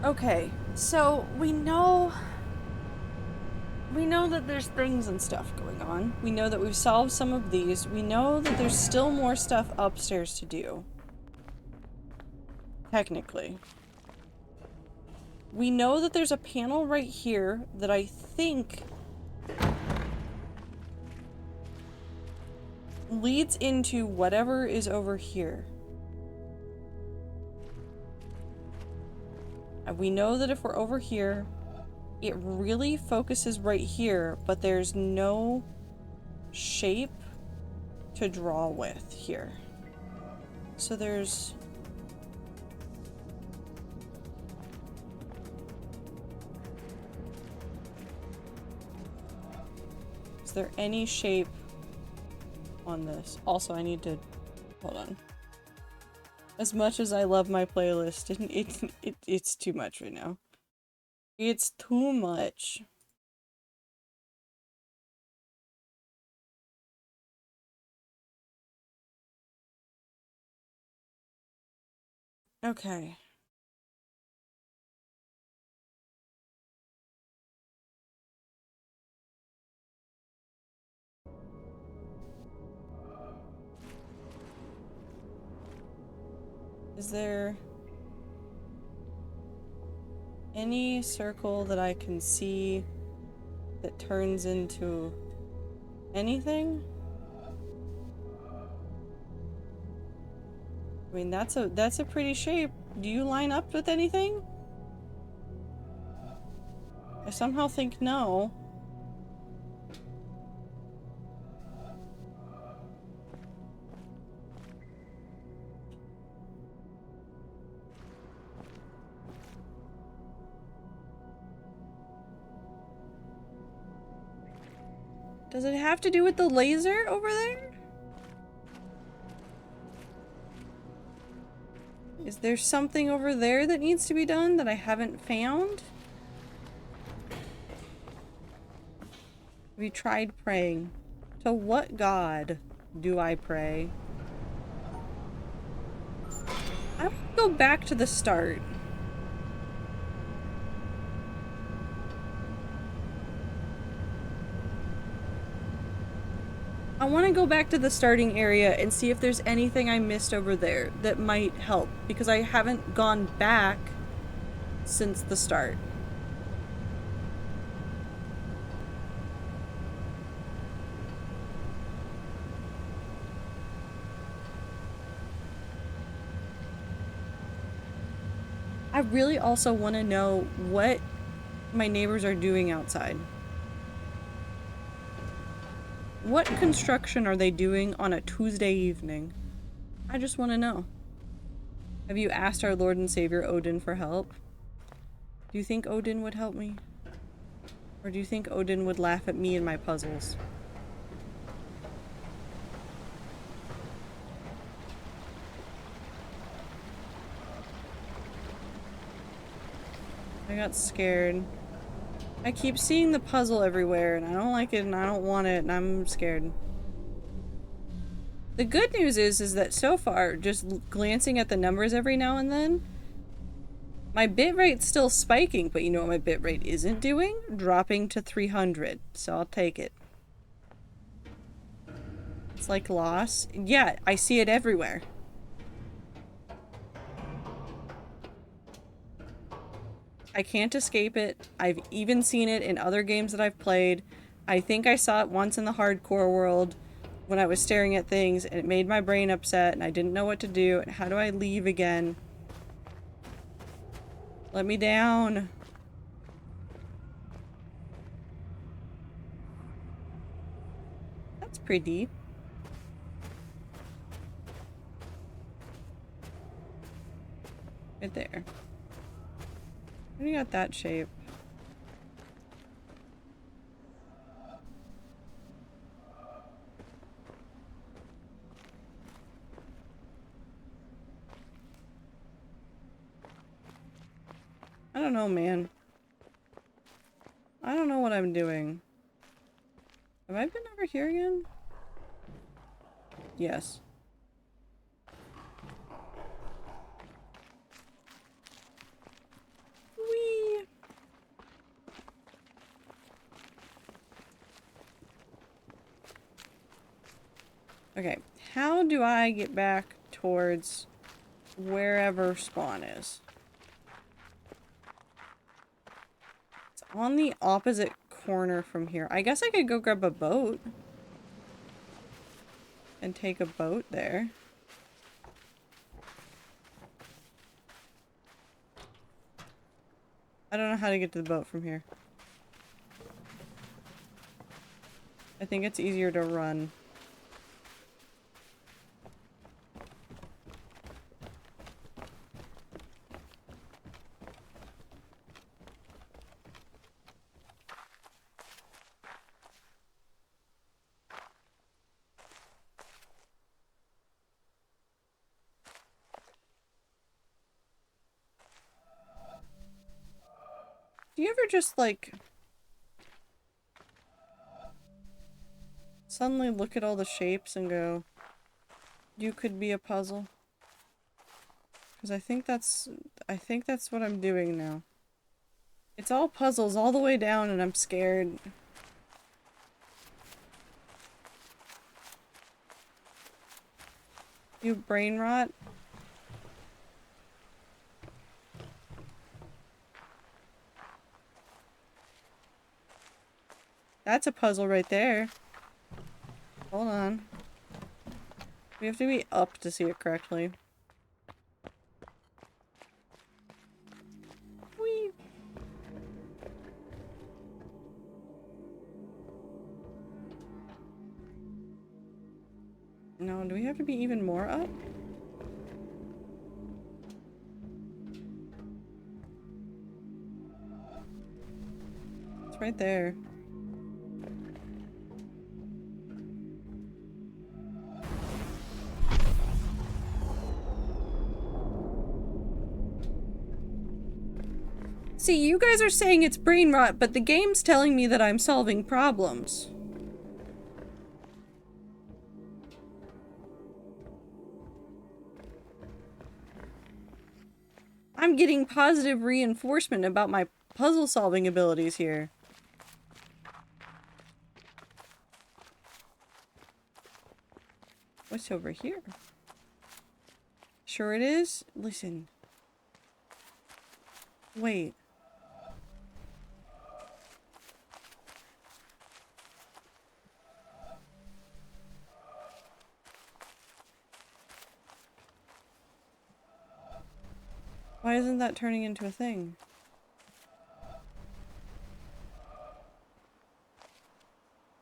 Okay, so we know that there's things and stuff going on. We know that we've solved some of these. We know that there's still more stuff upstairs to do. Technically. We know that there's a panel right here that I think leads into whatever is over here. And we know that if we're over here, it really focuses right here, but there's no shape to draw with here. So there's... Is there any shape on this? Also, I need to... Hold on. As much as I love my playlist, it's too much right now. It's too much. Okay. Is there any circle that I can see that turns into anything? I mean, that's a pretty shape. Do you line up with anything? I somehow think no. Does it have to do with the laser over there? Is there something over there that needs to be done that I haven't found? Have you tried praying? To what god do I pray? I want to go back to the start. I want to go back to the starting area and see if there's anything I missed over there that might help, because I haven't gone back since the start. I really also want to know what my neighbors are doing outside. What construction are they doing on a Tuesday evening? I just want to know. Have you asked our Lord and Savior Odin for help? Do you think Odin would help me? Or do you think Odin would laugh at me and my puzzles? I got scared. I keep seeing the puzzle everywhere and I don't like it and I don't want it and I'm scared. The good news is that so far, just glancing at the numbers every now and then, my bitrate's still spiking, but you know what my bitrate isn't doing? Dropping to 300, so I'll take it. It's like loss. Yeah, I see it everywhere. I can't escape it. I've even seen it in other games that I've played. I think I saw it once in the hardcore world when I was staring at things and it made my brain upset and I didn't know what to do. And how do I leave again? Let me down. That's pretty deep. Right there. When you got that shape. I don't know, man. I don't know what I'm doing. Have I been over here again? Yes. Whee! Okay, how do I get back towards wherever spawn is? It's on the opposite corner from here. I guess I could go grab a boat and take a boat there. I don't know how to get to the boat from here. I think it's easier to run. Do you ever just, like, suddenly look at all the shapes and go, you could be a puzzle? Because I think that's what I'm doing now. It's all puzzles all the way down and I'm scared. You brain rot? That's a puzzle right there. Hold on. We have to be up to see it correctly. No, do we have to be even more up? It's right there. See, you guys are saying it's brain rot, but the game's telling me that I'm solving problems. I'm getting positive reinforcement about my puzzle solving abilities here. What's over here? Sure it is? Listen. Wait. Why isn't that turning into a thing?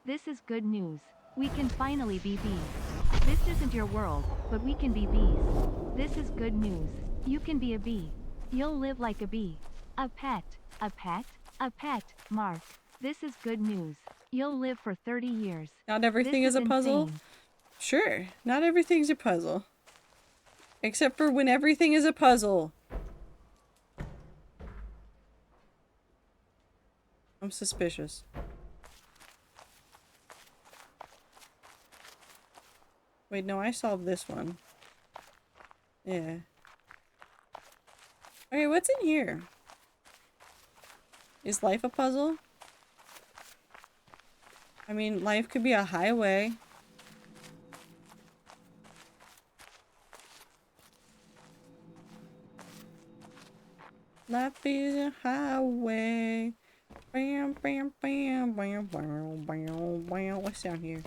This is good news. We can finally be bees. This isn't your world, but we can be bees. This is good news. You can be a bee. You'll live like a bee. A pet. A pet? A pet, Mark. This is good news. You'll live for 30 years. Not everything This is a puzzle? insane. Sure, not everything's a puzzle. Except for when everything is a puzzle. I'm suspicious. Wait, no, I solved this one. Yeah. Okay, what's in here? Is life a puzzle? I mean, life could be a highway. Life is a highway. Bam, bam, bam, bam, bam, bam, bam. What's down here?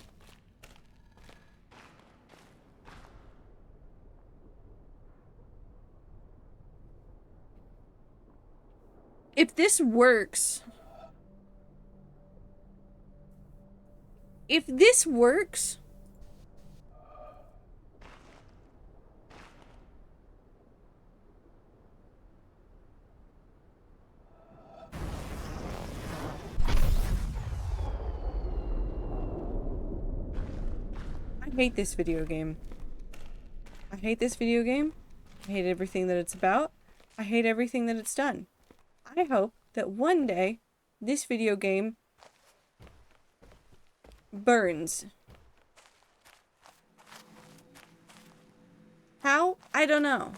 If this works... If this works... I hate this video game. I hate this video game. I hate everything that it's about. I hate everything that it's done. I hope that one day this video game burns. How? I don't know.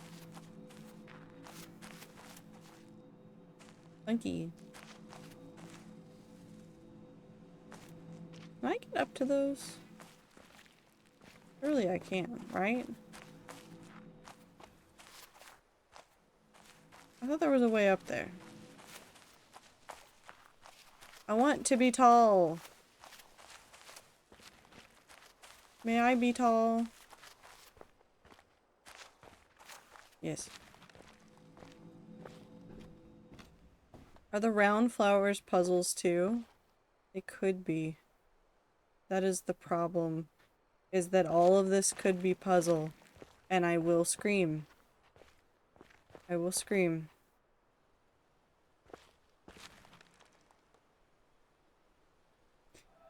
Funky. Can I get up to those? Surely I can, right? I thought there was a way up there. I want to be tall. May I be tall? Yes. Are the round flowers puzzles too? They could be. That is the problem. Is that all of this could be puzzle. And I will scream. I will scream.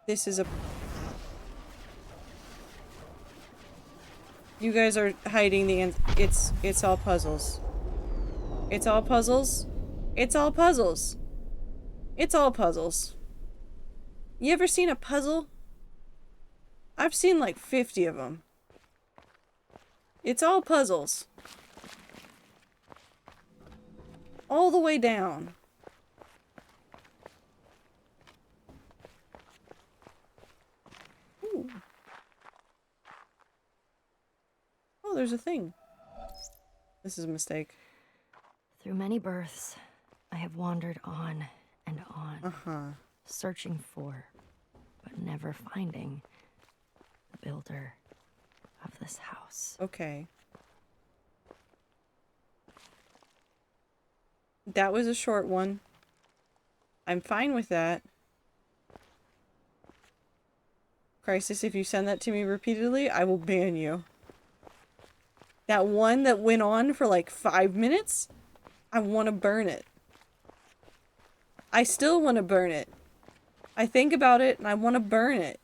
This is a... You guys are hiding the it's all puzzles. It's all puzzles. It's all puzzles. It's all puzzles. You ever seen a puzzle? I've seen like 50 of them. It's all puzzles. All the way down. Ooh. Oh, there's a thing. This is a mistake. Through many births, I have wandered on and on, searching for, but never finding, the builder of this house. Okay. That was a short one. I'm fine with that. Crisis, if you send that to me repeatedly, I will ban you. That one that went on for like 5 minutes, I want to burn it. I still want to burn it. I think about it and I want to burn it.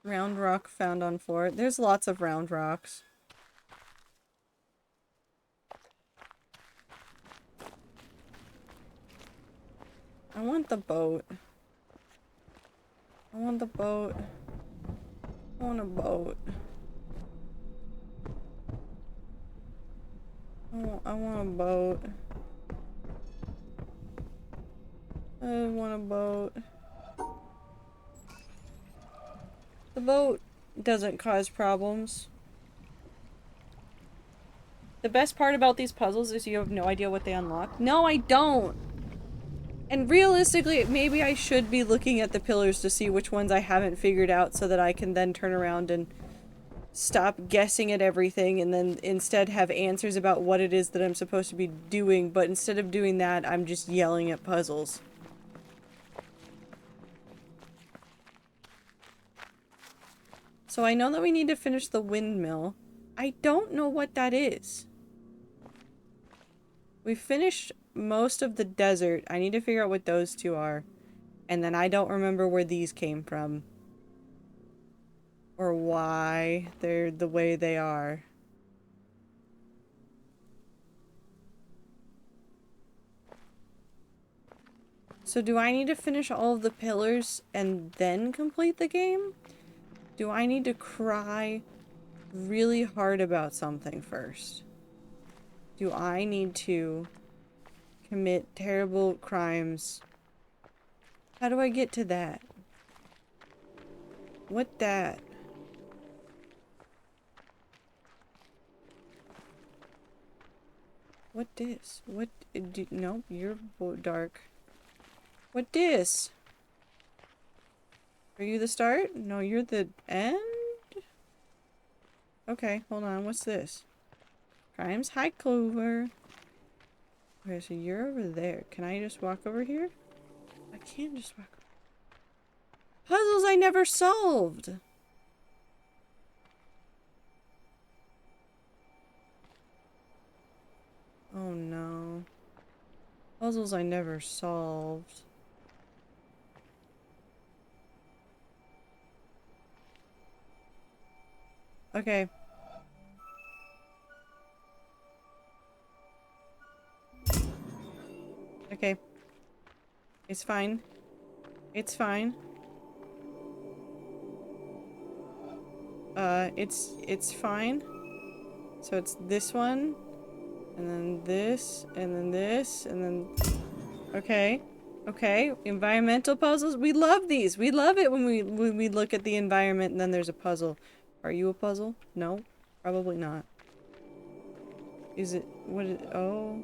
Round rock found on floor. There's lots of round rocks. I want the boat. I want the boat. I want a boat. I want a boat. I want a boat. The boat doesn't cause problems. The best part about these puzzles is you have no idea what they unlock. No, I don't! And realistically, maybe I should be looking at the pillars to see which ones I haven't figured out so that I can then turn around and stop guessing at everything and then instead have answers about what it is that I'm supposed to be doing, but instead of doing that, I'm just yelling at puzzles. So I know that we need to finish the windmill. I don't know what that is. We finished most of the desert. I need to figure out what those two are. And then I don't remember where these came from. Or why they're the way they are. So do I need to finish all of the pillars and then complete the game? Do I need to cry really hard about something first? Do I need to commit terrible crimes? How do I get to that? What that? What this? What? Nope, you're dark. What this? Are you the start? No, you're the end? Okay, hold on. What's this? Crimes High Clover. Okay, so you're over there. Can I just walk over here? I can't just walk. Puzzles I never solved! Oh no. Puzzles I never solved. Okay. Okay. It's fine. It's fine. It's fine. So it's this one, and then this, and then this, and then... Okay. Okay. Environmental puzzles. We love these. We love it when we look at the environment and then there's a puzzle. Are you a puzzle? No? Probably not. Is it... What is... Oh...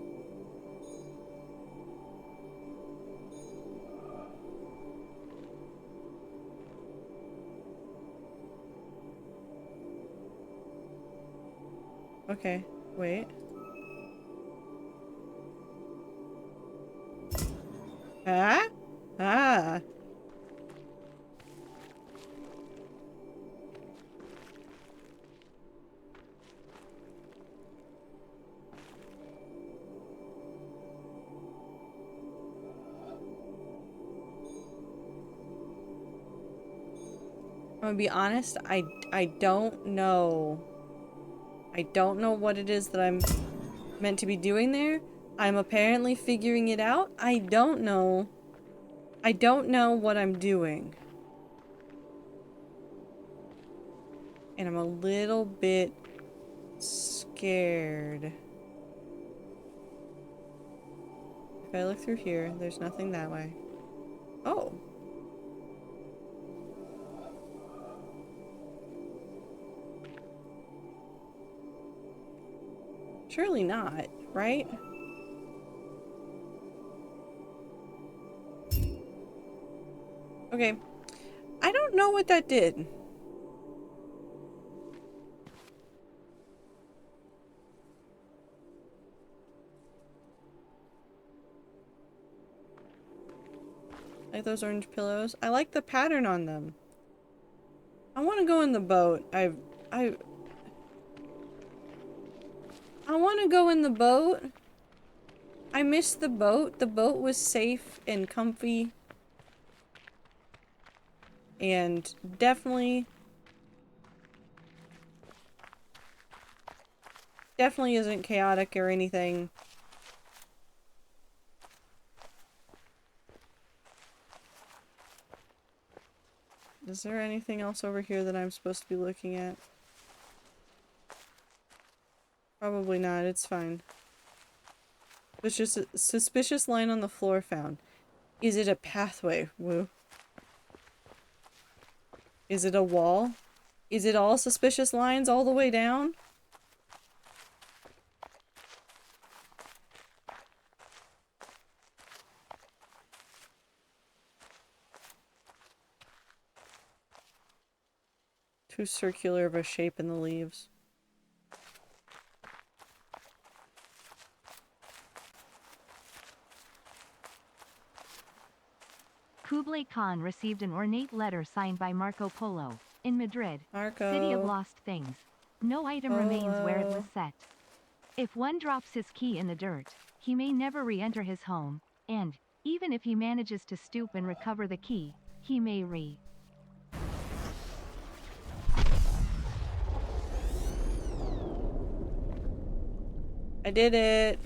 Okay, wait. Ah? Ah. I'm gonna be honest, I don't know. I don't know what it is that I'm meant to be doing there. I'm apparently figuring it out. I don't know. I don't know what I'm doing. And I'm a little bit scared. If I look through here, there's nothing that way. Oh. Surely not, right? Okay. I don't know what that did. Like those orange pillows. I like the pattern on them. I want to go in the boat. I want to go in the boat. I missed the boat. The boat was safe and comfy. And definitely isn't chaotic or anything. Is there anything else over here that I'm supposed to be looking at? Probably not, it's fine. There's just a suspicious line on the floor found. Is it a pathway? Woo. Is it a wall? Is it all suspicious lines all the way down? Too circular of a shape in the leaves. Kublai Khan received an ornate letter signed by Marco Polo, in Madrid, Marco. city of lost things. No item remains where it was set. If one drops his key in the dirt, he may never re-enter his home, and, even if he manages to stoop and recover the key, he may I did it.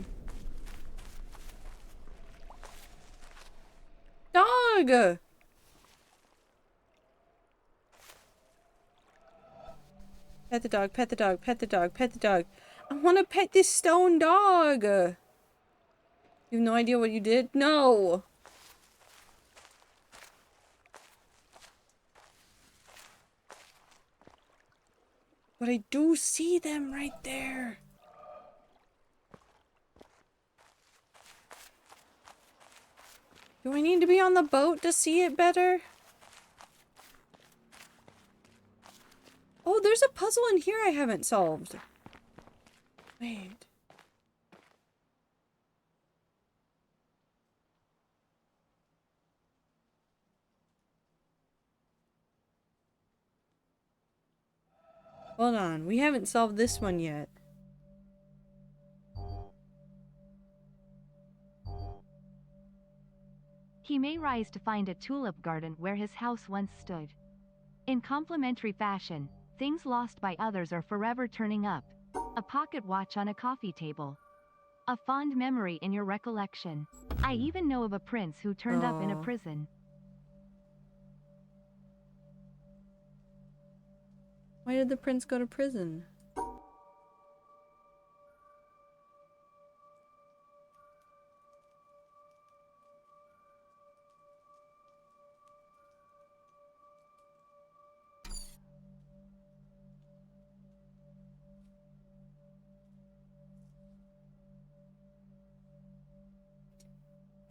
Dog! Pet the dog, pet the dog, pet the dog, pet the dog. I want to pet this stone dog! You have no idea what you did? No! But I do see them right there. Do I need to be on the boat to see it better? Oh, there's a puzzle in here I haven't solved. Wait. Hold on, we haven't solved this one yet. He may rise to find a tulip garden where his house once stood. In complementary fashion, things lost by others are forever turning up. A pocket watch on a coffee table. A fond memory in your recollection. I even know of a prince who turned up in a Aw. prison. Why did the prince go to prison?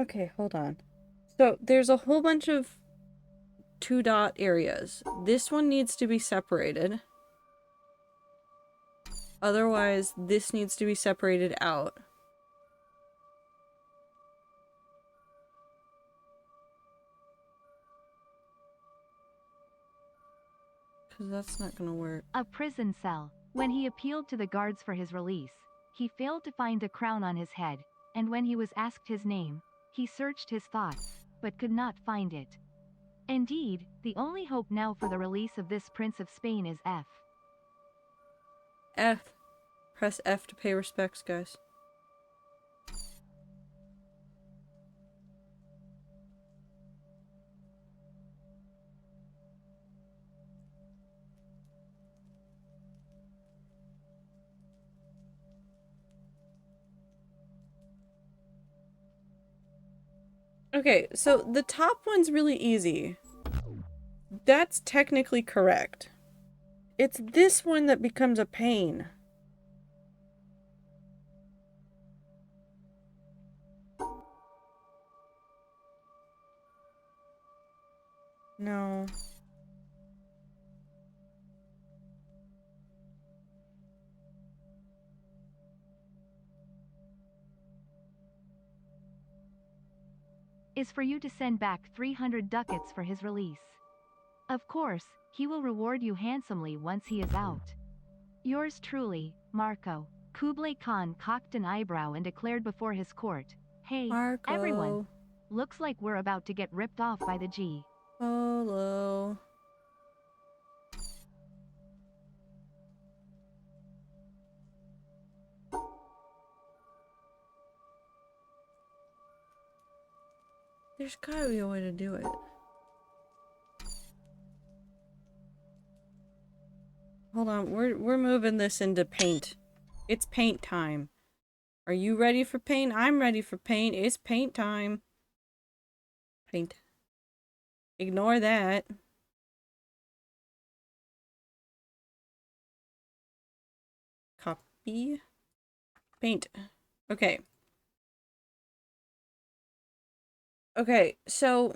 Okay, hold on. So there's a whole bunch of 2-dot areas. This one needs to be separated. Otherwise, this needs to be separated out. Because that's not gonna work. A prison cell. When he appealed to the guards for his release, he failed to find a crown on his head, and when he was asked his name, he searched his thoughts, but could not find it. Indeed, the only hope now for the release of this Prince of Spain is F. F. Press F to pay respects, guys. Okay, so the top one's really easy. That's technically correct. It's this one that becomes a pain. No. is for you to send back 300 ducats for his release. Of course, he will reward you handsomely once he is out. Yours truly, Marco. Kublai Khan cocked an eyebrow and declared before his court, "Hey, Marco. everyone. Looks like we're about to get ripped off by the G." Polo. There's gotta be a way to do it. Hold on, we're moving this into paint. It's paint time. Are you ready for paint? I'm ready for paint. It's paint time. Paint. Ignore that. Copy. Paint. Okay. Okay, so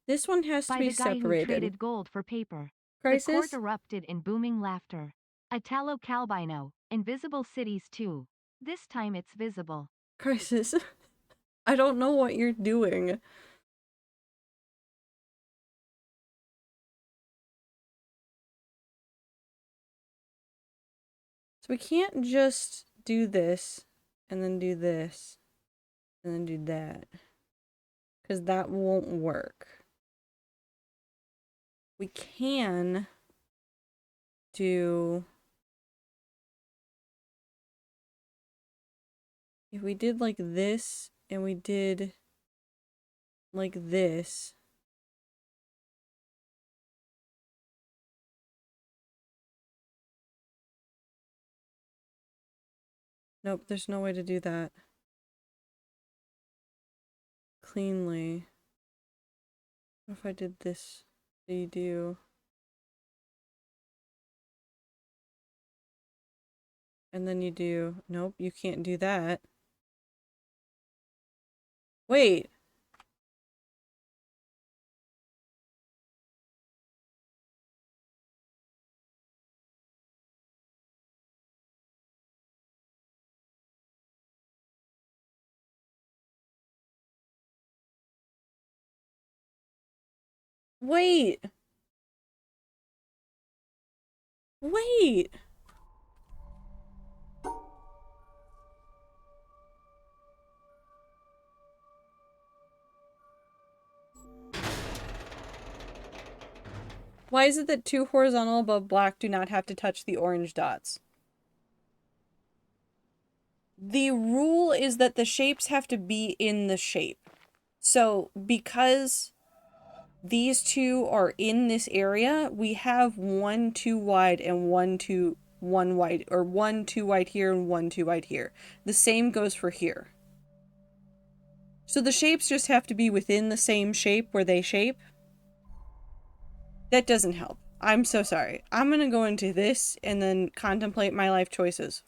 this one has to By be the guy who separated. traded gold for paper. The Crisis? court erupted in booming laughter. Italo Calvino, Invisible Cities 2. This time it's visible. Crisis. I don't know what you're doing. So we can't just do this, and then do this, and then do that. Because that won't work. We can do... If we did like this, and we did like this... Nope, there's no way to do that cleanly. What if I did this? Redo. And then you do... Nope, you can't do that. Wait! Wait! Wait! Why is it that two horizontal above black do not have to touch the orange dots? The rule is that the shapes have to be in the shape. So, because these two are in this area, we have 1 2 wide and 1 wide, or 1 2 wide here and 1 2 wide here. The same goes for here. So the shapes just have to be within the same shape where they shape. That doesn't help. I'm so sorry. I'm gonna go into this and then contemplate my life choices.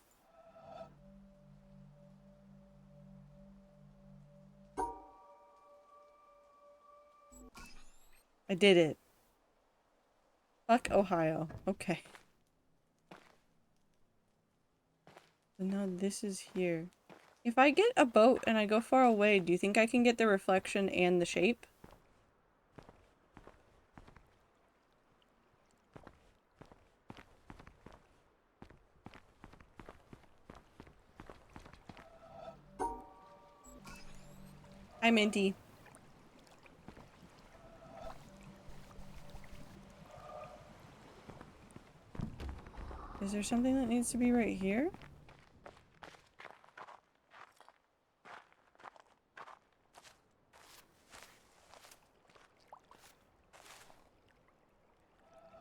I did it. Fuck Ohio. Okay. So now this is here. If I get a boat and I go far away, do you think I can get the reflection and the shape? Hi, Minty. Is there something that needs to be right here?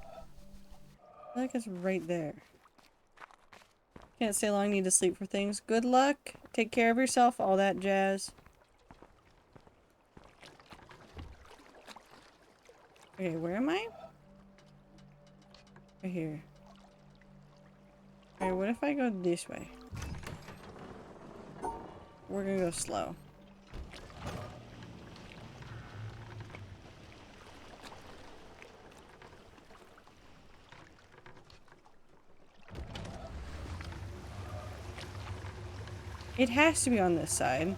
I feel like it's right there. Can't stay long, need to sleep for things. Good luck. Take care of yourself, all that jazz. Okay, where am I? Right here. Okay, what if I go this way? We're gonna go slow. It has to be on this side.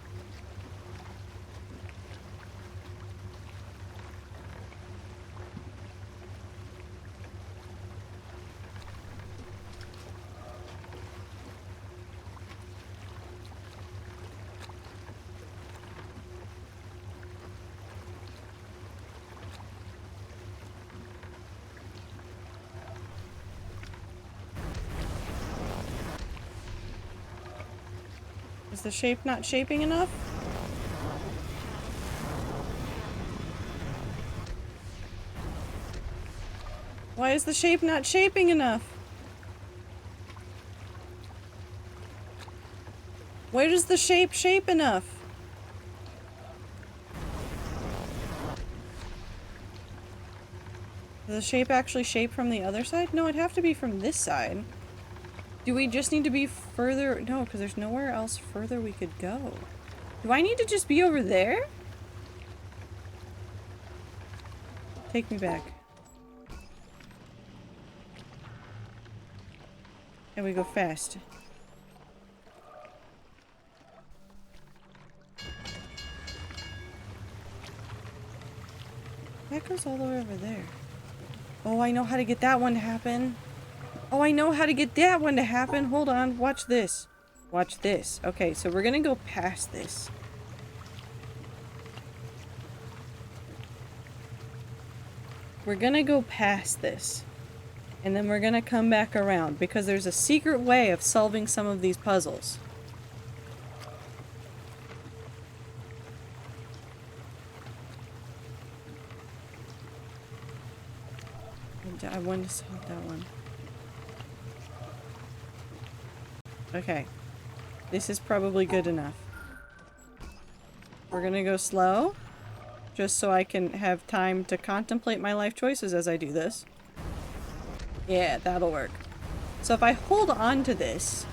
Is the shape not shaping enough? Why is the shape not shaping enough? Where does the shape shape enough? Does the shape actually shape from the other side? No, it'd have to be from this side. Do we just need to be further? No, because there's nowhere else further we could go. Do I need to just be over there? Take me back. And we go fast. That goes all the way over there. Oh, I know how to get that one to happen. Oh, I know how to get that one to happen. Hold on. Watch this. Watch this. Okay, so we're gonna go past this. We're gonna go past this. And then we're gonna come back around because there's a secret way of solving some of these puzzles. And I wanted to solve that one. Okay. This is probably good enough. We're gonna go slow. Just so I can have time to contemplate my life choices as I do this. Yeah, that'll work. So if I hold on to this...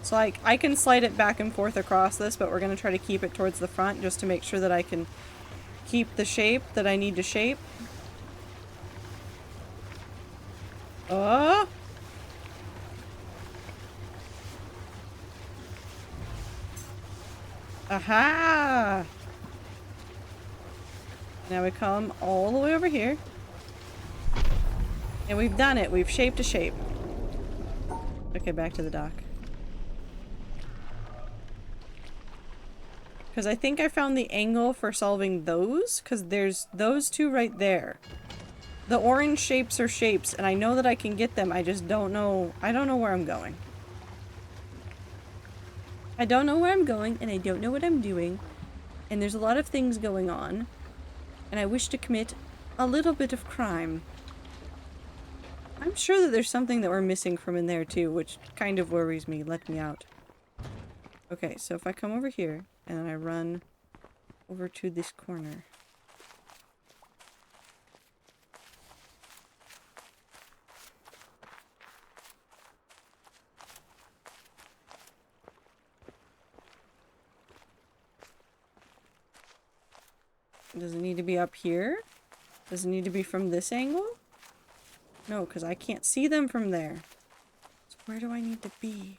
So like, I can slide it back and forth across this, but we're going to try to keep it towards the front just to make sure that I can keep the shape that I need to shape. Oh! Aha! Now we come all the way over here. And we've done it. We've shaped a shape. Okay, back to the dock. Because I think I found the angle for solving those, because there's those two right there. The orange shapes are shapes, and I know that I can get them, I just don't know. I don't know where I'm going. I don't know where I'm going, and I don't know what I'm doing. And there's a lot of things going on. And I wish to commit a little bit of crime. I'm sure that there's something that we're missing from in there too, which kind of worries me. Let me out. Okay, so if I come over here, and then I run over to this corner. Does it need to be up here? Does it need to be from this angle? No, because I can't see them from there. So where do I need to be?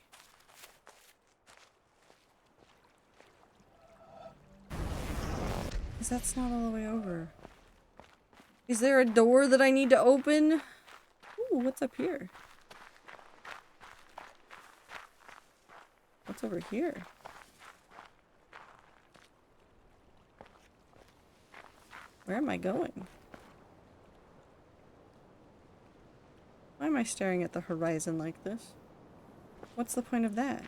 Because that's not all the way over. Is there a door that I need to open? Ooh, what's up here? What's over here? Where am I going? Why am I staring at the horizon like this? What's the point of that?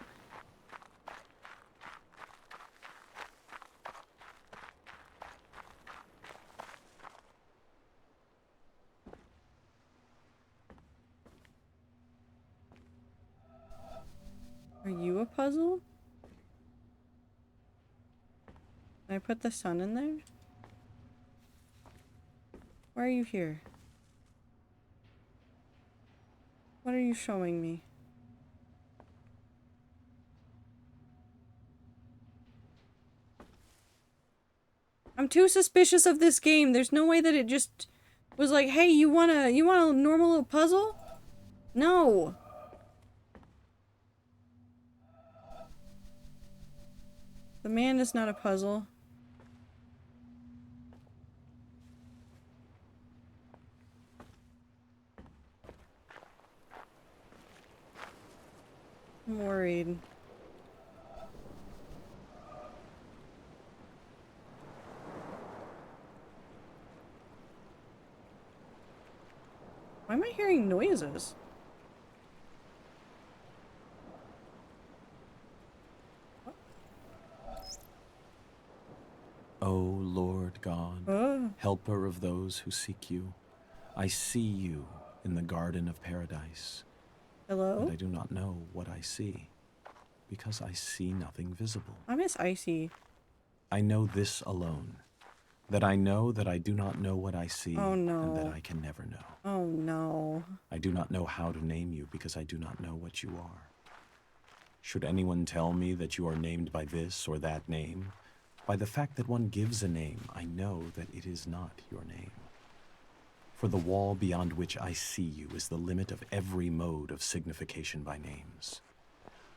Are you a puzzle? Can I put the sun in there? Why are you here? What are you showing me? I'm too suspicious of this game. There's no way that it just was like, hey, you want a normal little puzzle? No. The man is not a puzzle. I'm worried. Why am I hearing noises? O Lord God, helper of those who seek you, I see you in the garden of paradise. Hello? And I do not know what I see, because I see nothing visible. I miss Icy. I know this alone, that I know that I do not know what I see, Oh, no. and that I can never know. Oh no. I do not know how to name you, because I do not know what you are. Should anyone tell me that you are named by this or that name, by the fact that one gives a name, I know that it is not your name. For the wall beyond which I see you is the limit of every mode of signification by names.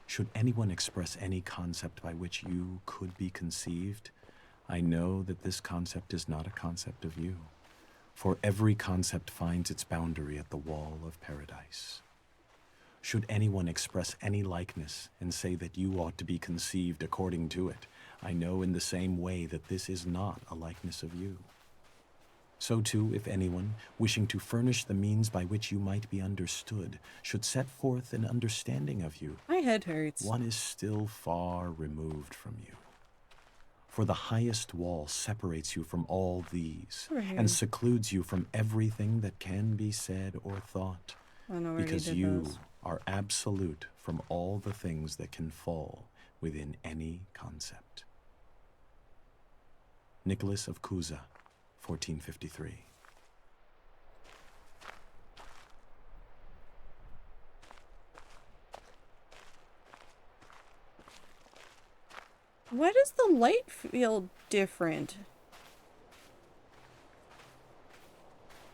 Should anyone express any concept by which you could be conceived, I know that this concept is not a concept of you, for every concept finds its boundary at the wall of paradise. Should anyone express any likeness and say that you ought to be conceived according to it, I know in the same way that this is not a likeness of you. So too, if anyone, wishing to furnish the means by which you might be understood, should set forth an understanding of you, My head hurts. one is still far removed from you. For the highest wall separates you from all these, Over here. and secludes you from everything that can be said or thought, I don't know where because he did you those. are absolute from all the things that can fall within any concept. Nicholas of Cusa, 1453. Why does the light feel different?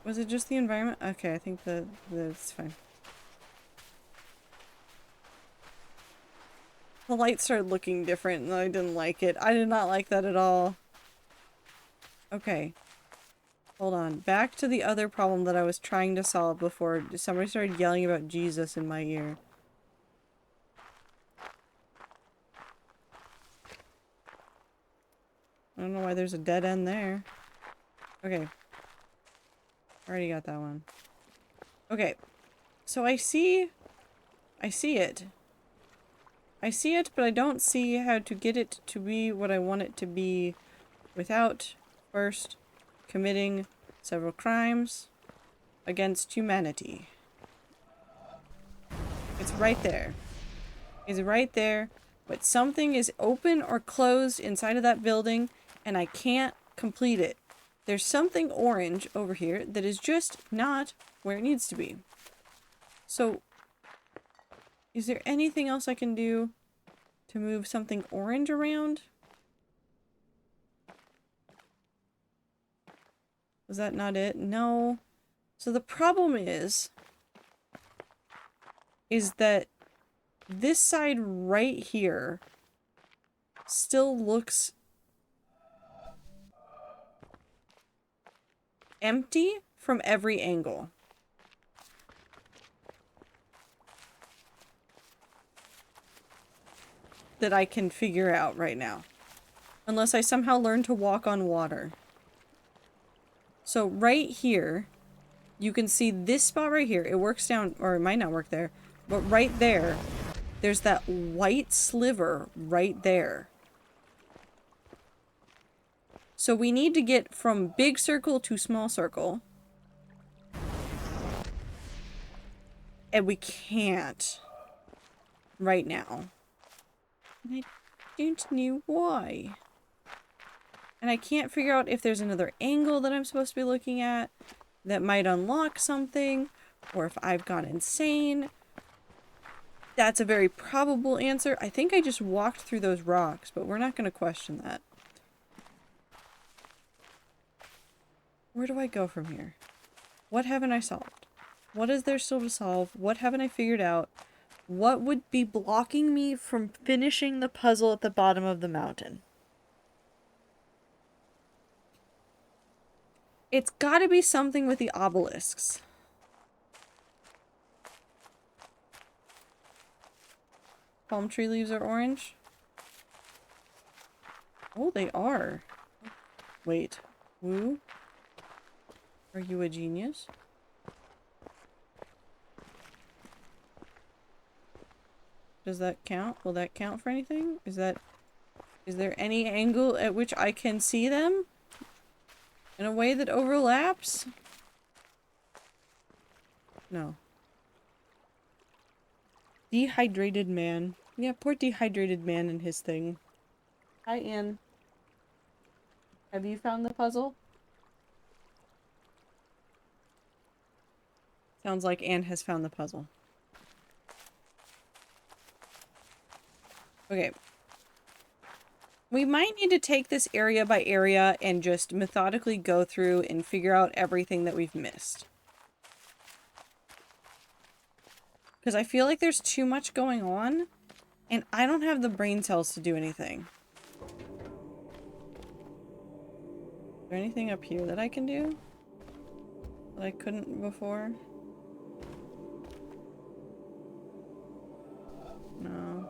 Was it just the environment? Okay, I think that's fine. The light started looking different and I didn't like it. I did not like that at all. Okay. Hold on. Back to the other problem that I was trying to solve before somebody started yelling about Jesus in my ear. I don't know why there's a dead end there. Okay. Already got that one. Okay. So I see it. I see it, but I don't see how to get it to be what I want it to be without first committing several crimes against humanity. It's right there. It's right there, but something is open or closed inside of that building, and I can't complete it. There's something orange over here that is just not where it needs to be. So, is there anything else I can do to move something orange around? Was that not it? No. So the problem is that this side right here still looks empty from every angle. That I can figure out right now. Unless I somehow learn to walk on water. So right here, you can see this spot right here. It works down, or it might not work there. But right there, there's that white sliver right there. So we need to get from big circle to small circle. And we can't right now. And I don't know why. And I can't figure out if there's another angle that I'm supposed to be looking at that might unlock something, or if I've gone insane. That's a very probable answer. I think I just walked through those rocks, but we're not going to question that. Where do I go from here? What haven't I solved? What is there still to solve? What haven't I figured out? What would be blocking me from finishing the puzzle at the bottom of the mountain? It's gotta be something with the obelisks. Palm tree leaves are orange? Oh, they are. Wait. Woo? Are you a genius? Does that count? Will that count for anything? Is there any angle at which I can see them? In a way that overlaps? No. Dehydrated man. Yeah, poor dehydrated man and his thing. Hi, Anne. Have you found the puzzle? Sounds like Anne has found the puzzle. Okay. We might need to take this area by area and just methodically go through and figure out everything that we've missed. Because I feel like there's too much going on, and I don't have the brain cells to do anything. Is there anything up here that I can do? That I couldn't before? No.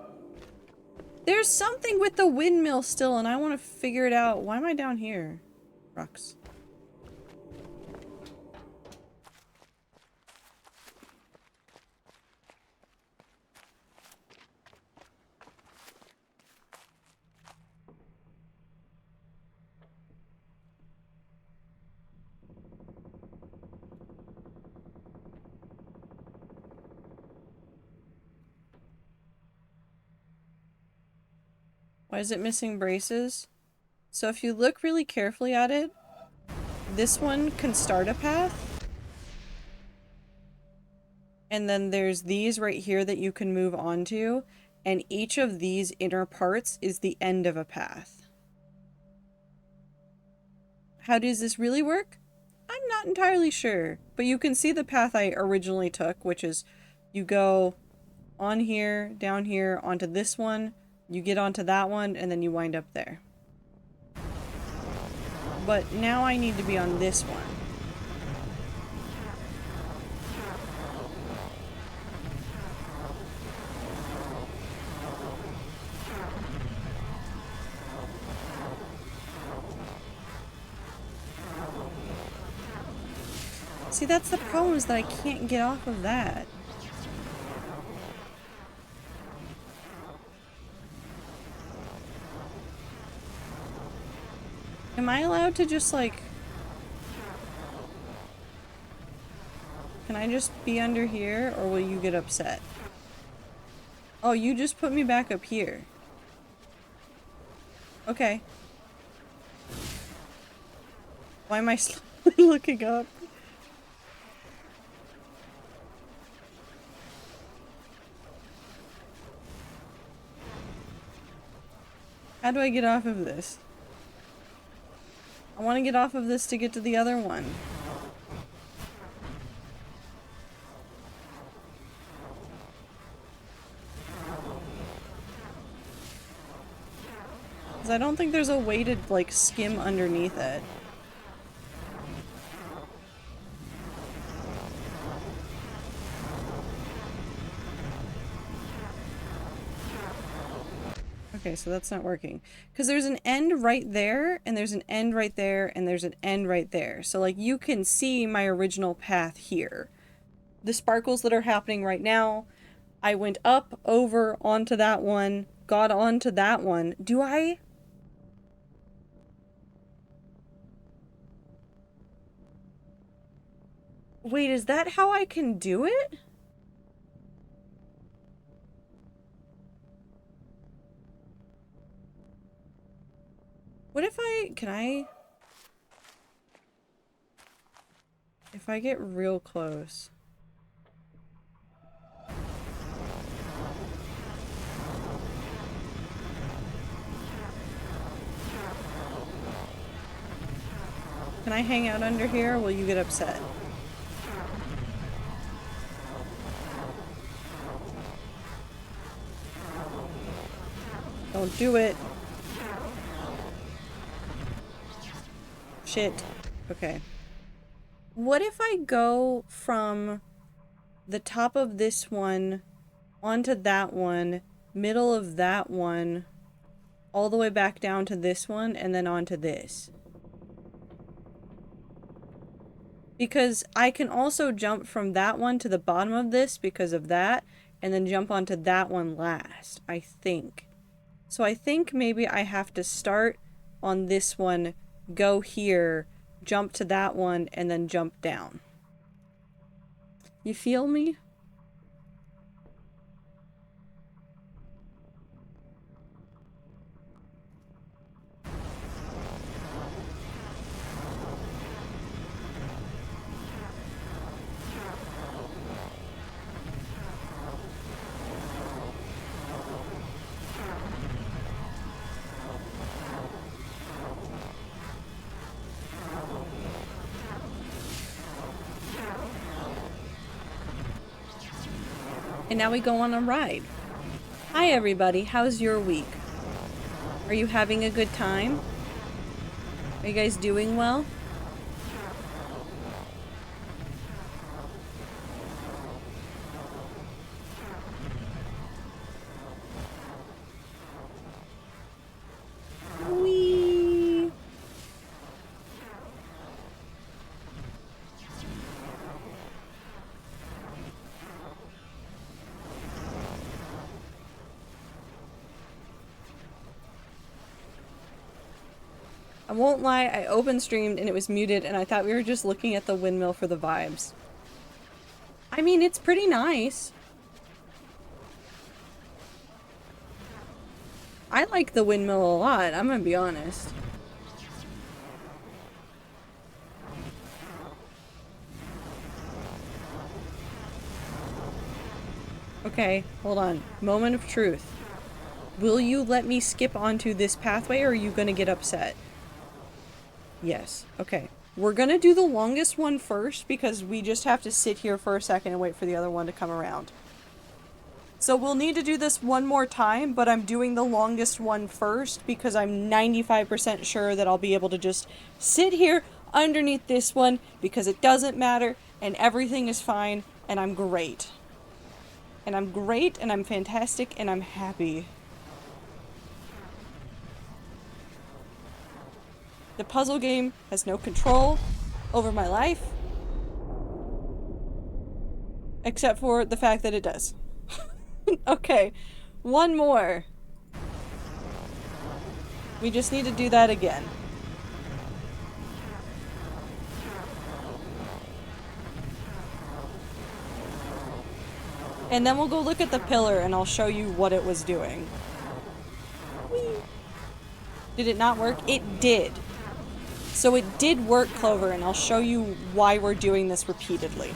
There's something with the windmill still, and I want to figure it out. Why am I down here? Rocks. Why is it missing braces? So if you look really carefully at it, this one can start a path. And then there's these right here that you can move on to. And each of these inner parts is the end of a path. How does this really work? I'm not entirely sure. But you can see the path I originally took, which is you go on here, down here, onto this one. You get onto that one, and then you wind up there. But now I need to be on this one. See, that's the problem, is that I can't get off of that. Am I allowed to just, like... Can I just be under here, or will you get upset? Oh, you just put me back up here. Okay. Why am I slowly looking up? How do I get off of this? I want to get off of this to get to the other one. Because I don't think there's a way to, like, skim underneath it. Okay, so that's not working. Because there's an end right there, and there's an end right there, and there's an end right there. So, like, you can see my original path here. The sparkles that are happening right now, I went up, over, onto that one, got onto that one. Do I... Wait, is that how I can do it? What if can I... If I get real close... Can I hang out under here or will you get upset? Don't do it. Shit. Okay. What if I go from the top of this one onto that one, middle of that one, all the way back down to this one, and then onto this? Because I can also jump from that one to the bottom of this because of that, and then jump onto that one last, I think. So I think maybe I have to start on this one, go here, jump to that one, and then jump down. You feel me? And now we go on a ride. Hi everybody, how's your week? Are you having a good time? Are you guys doing well? Whee! I won't lie, I open streamed and it was muted and I thought we were just looking at the windmill for the vibes. I mean, it's pretty nice. I like the windmill a lot, I'm gonna be honest. Okay, hold on. Moment of truth. Will you let me skip onto this pathway or are you gonna get upset? Yes. Okay. We're gonna do the longest one first because we just have to sit here for a second and wait for the other one to come around. So we'll need to do this one more time, but I'm doing the longest one first because I'm 95% sure that I'll be able to just sit here underneath this one because it doesn't matter and everything is fine and I'm great. And I'm great and I'm fantastic and I'm happy. The puzzle game has no control over my life. Except for the fact that it does. Okay, one more. We just need to do that again. And then we'll go look at the pillar and I'll show you what it was doing. Whee! Did it not work? It did. So it did work, Clover, and I'll show you why we're doing this repeatedly.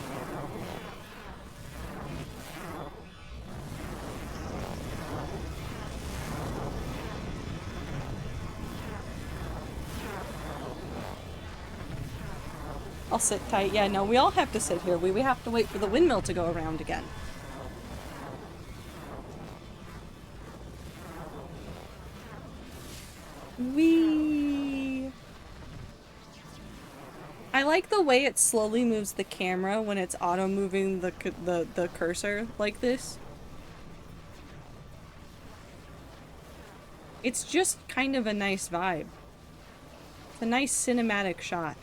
I'll sit tight. Yeah, no, we all have to sit here. We have to wait for the windmill to go around again. Whee! I like the way it slowly moves the camera when it's auto-moving the cursor like this. It's just kind of a nice vibe. It's a nice cinematic shot.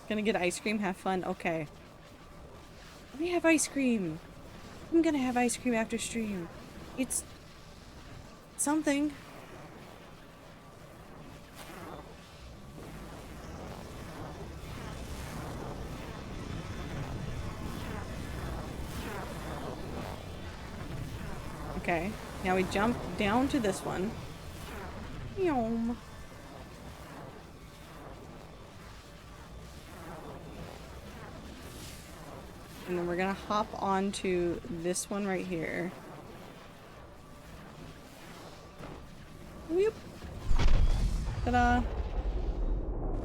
Gonna get ice cream, have fun? Okay. Let me have ice cream. I'm gonna have ice cream after stream. It's something. Okay, now we jump down to this one. Yum. And then we're gonna hop onto this one right here. Whoop. Ta-da.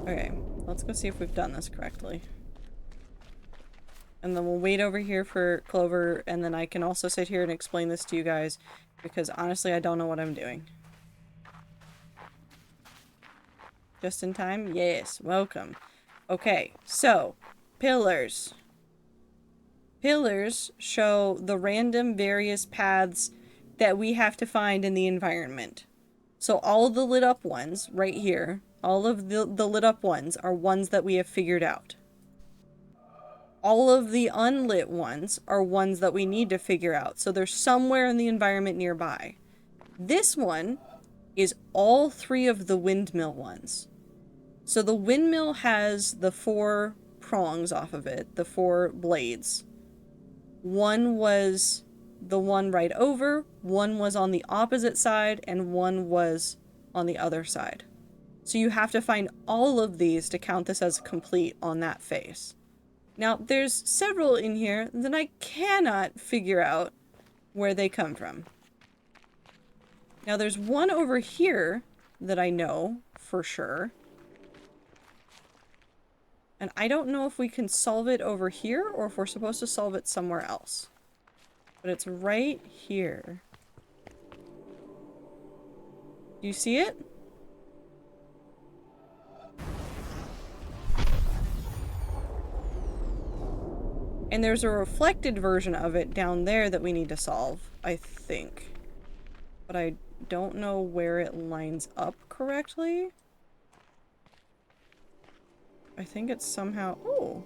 Okay, let's go see if we've done this correctly. And then we'll wait over here for Clover, and then I can also sit here and explain this to you guys, because honestly, I don't know what I'm doing. Just in time? Yes, welcome. Okay, so, pillars. Pillars show the random various paths that we have to find in the environment. So all of the lit up ones, right here, all of the lit up ones are ones that we have figured out. All of the unlit ones are ones that we need to figure out. So they're somewhere in the environment nearby. This one is all 3 of the windmill ones. So the windmill has the 4 prongs off of it, the 4 blades. One was the one right over, one was on the opposite side, and one was on the other side. So you have to find all of these to count this as complete on that face. Now, there's several in here that I cannot figure out where they come from. Now, there's one over here that I know for sure. And I don't know if we can solve it over here or if we're supposed to solve it somewhere else. But it's right here. Do you see it? And there's a reflected version of it down there that we need to solve, I think. But I don't know where it lines up correctly. I think it's somehow... Oh!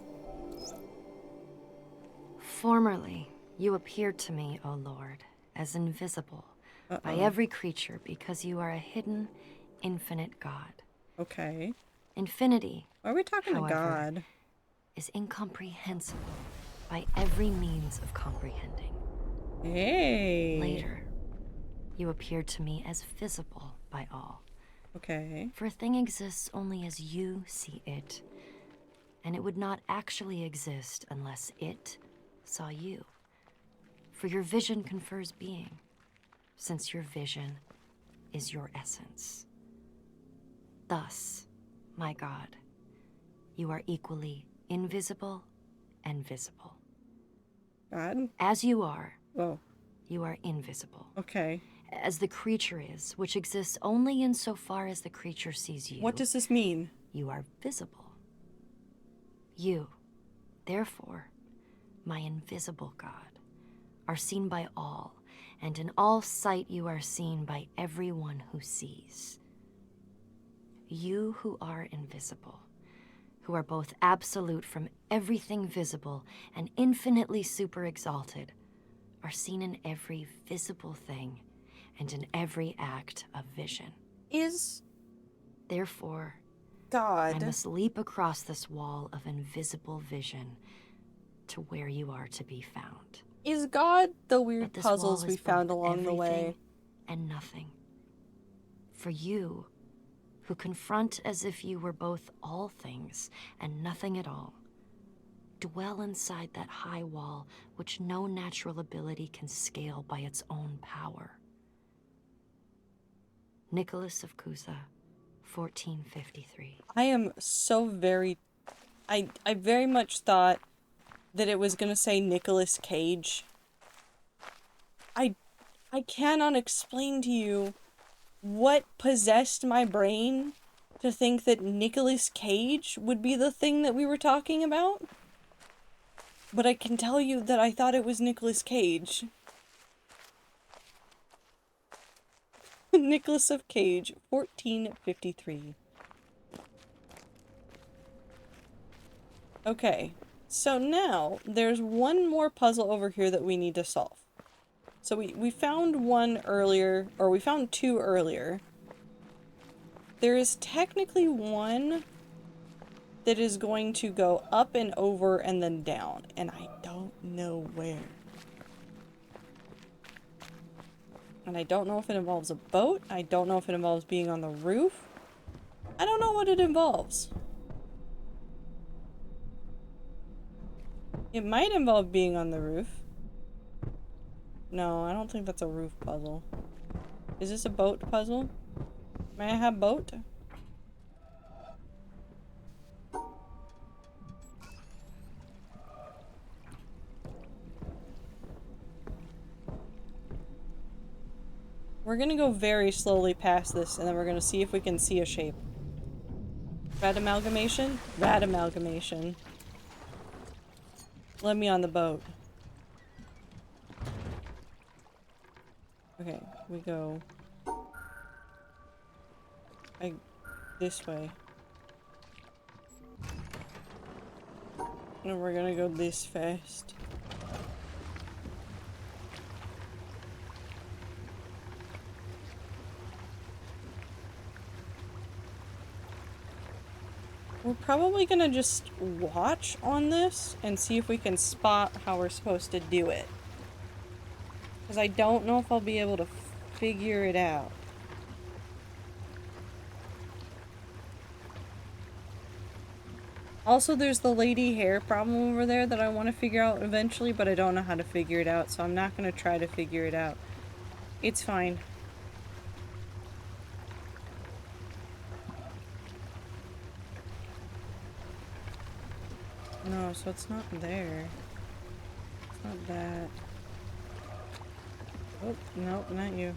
Formerly, you appeared to me, O Lord, as invisible by every creature because you are a hidden, infinite God. Okay. Infinity, Why are we talking however, to God? is incomprehensible by every means of comprehending. Hey! Later, you appeared to me as visible by all. Okay. For a thing exists only as you see it, and it would not actually exist unless it saw you. For your vision confers being, since your vision is your essence. Thus, my God, you are equally invisible and visible. God? As you are, Whoa. you are invisible. Okay. As the creature is, which exists only insofar as the creature sees you. What does this mean? You are visible. You, therefore, my invisible God, are seen by all, and in all sight you are seen by everyone who sees. You who are invisible, who are both absolute from everything visible and infinitely super exalted, are seen in every visible thing and in every act of vision. Is Therefore, God... I must leap across this wall of invisible vision to where you are to be found. Is God the But weird this puzzles wall we is found both along the way? everything and nothing. For you, who confront as if you were both all things and nothing at all, dwell inside that high wall which no natural ability can scale by its own power. Nicholas of Cusa, 1453. I am so very... I very much thought that it was gonna say Nicolas Cage. I cannot explain to you what possessed my brain to think that Nicolas Cage would be the thing that we were talking about. But I can tell you that I thought it was Nicolas Cage. Nicholas of Cage, 1453. Okay, so now there's one more puzzle over here that we need to solve. So we found one earlier, or we found 2 earlier. There is technically one that is going to go up and over and then down, and I don't know where. And I don't know if it involves a boat. I don't know if it involves being on the roof. I don't know what it involves. It might involve being on the roof. No, I don't think that's a roof puzzle. Is this a boat puzzle? May I have boat? We're gonna go very slowly past this, and then we're gonna see if we can see a shape. Rat amalgamation? Rat amalgamation. Let me on the boat. Okay, we go... this way. And we're gonna go this fast. We're probably gonna just watch on this and see if we can spot how we're supposed to do it. Because I don't know if I'll be able to figure it out. Also, there's the lady hair problem over there that I want to figure out eventually, but I don't know how to figure it out, so I'm not going to try to figure it out. It's fine. No, so it's not there. It's not that. Oh, nope, not you.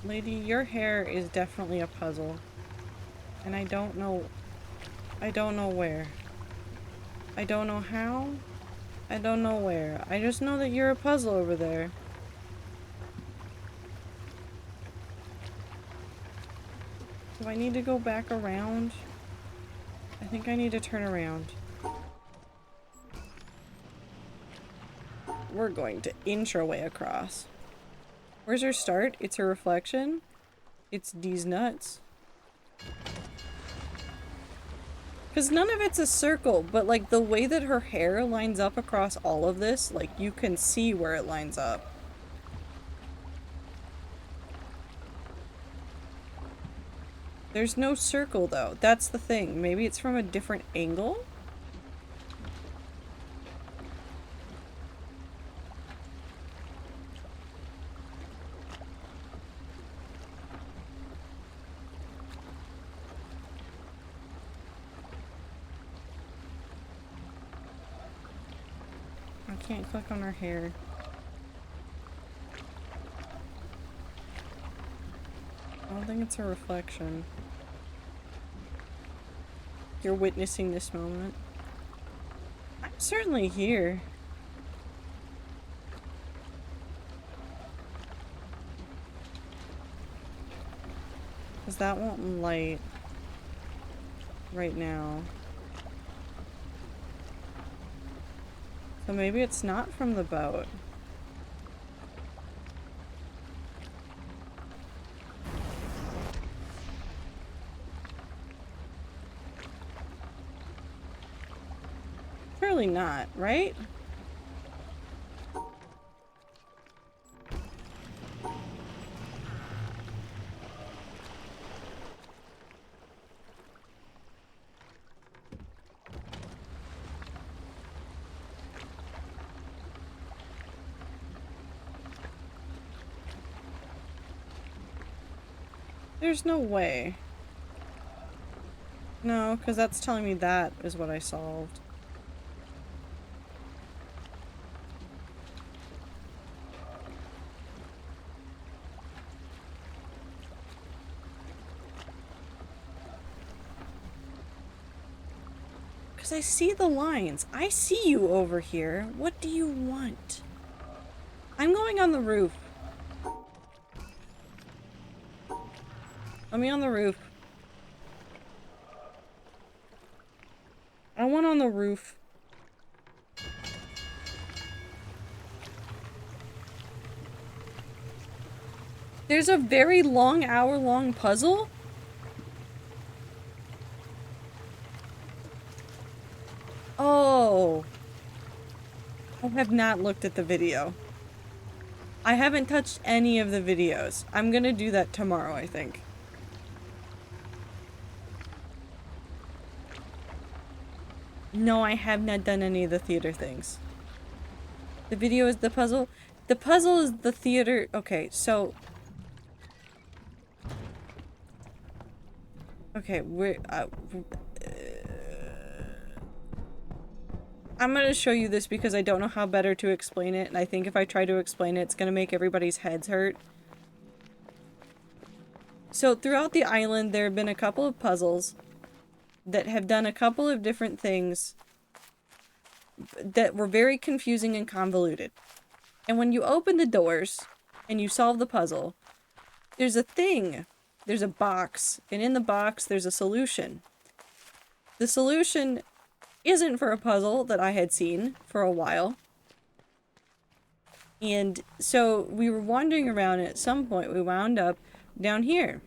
Lady, your hair is definitely a puzzle. And I don't know where. I don't know how. I don't know where. I just know that you're a puzzle over there. Do I need to go back around? I think I need to turn around. We're going to inch our way across. Where's her start? It's her reflection? It's these nuts. Because none of it's a circle, but like the way that her hair lines up across all of this, like you can see where it lines up. There's no circle though, that's the thing. Maybe it's from a different angle? I can't click on her hair. I don't think it's a reflection. You're witnessing this moment. I'm certainly here. Because that won't light right now. So maybe it's not from the boat. Surely not, right? There's no way. No, because that's telling me that is what I solved. Because I see the lines. I see you over here. What do you want? I'm going on the roof. Let me on the roof. I want on the roof. There's a very long, hour-long puzzle? Oh. I have not looked at the video. I haven't touched any of the videos. I'm gonna do that tomorrow, I think. No, I have not done any of the theater things. The video is the puzzle. The puzzle is the theater. Okay, so... Okay, I'm gonna show you this because I don't know how better to explain it, and I think if I try to explain it, it's gonna make everybody's heads hurt. So throughout the island, there have been a couple of puzzles that have done a couple of different things that were very confusing and convoluted. And when you open the doors and you solve the puzzle, there's a thing. There's a box, and in the box there's a solution. The solution isn't for a puzzle that I had seen for a while. And so we were wandering around, and at some point we wound up down here.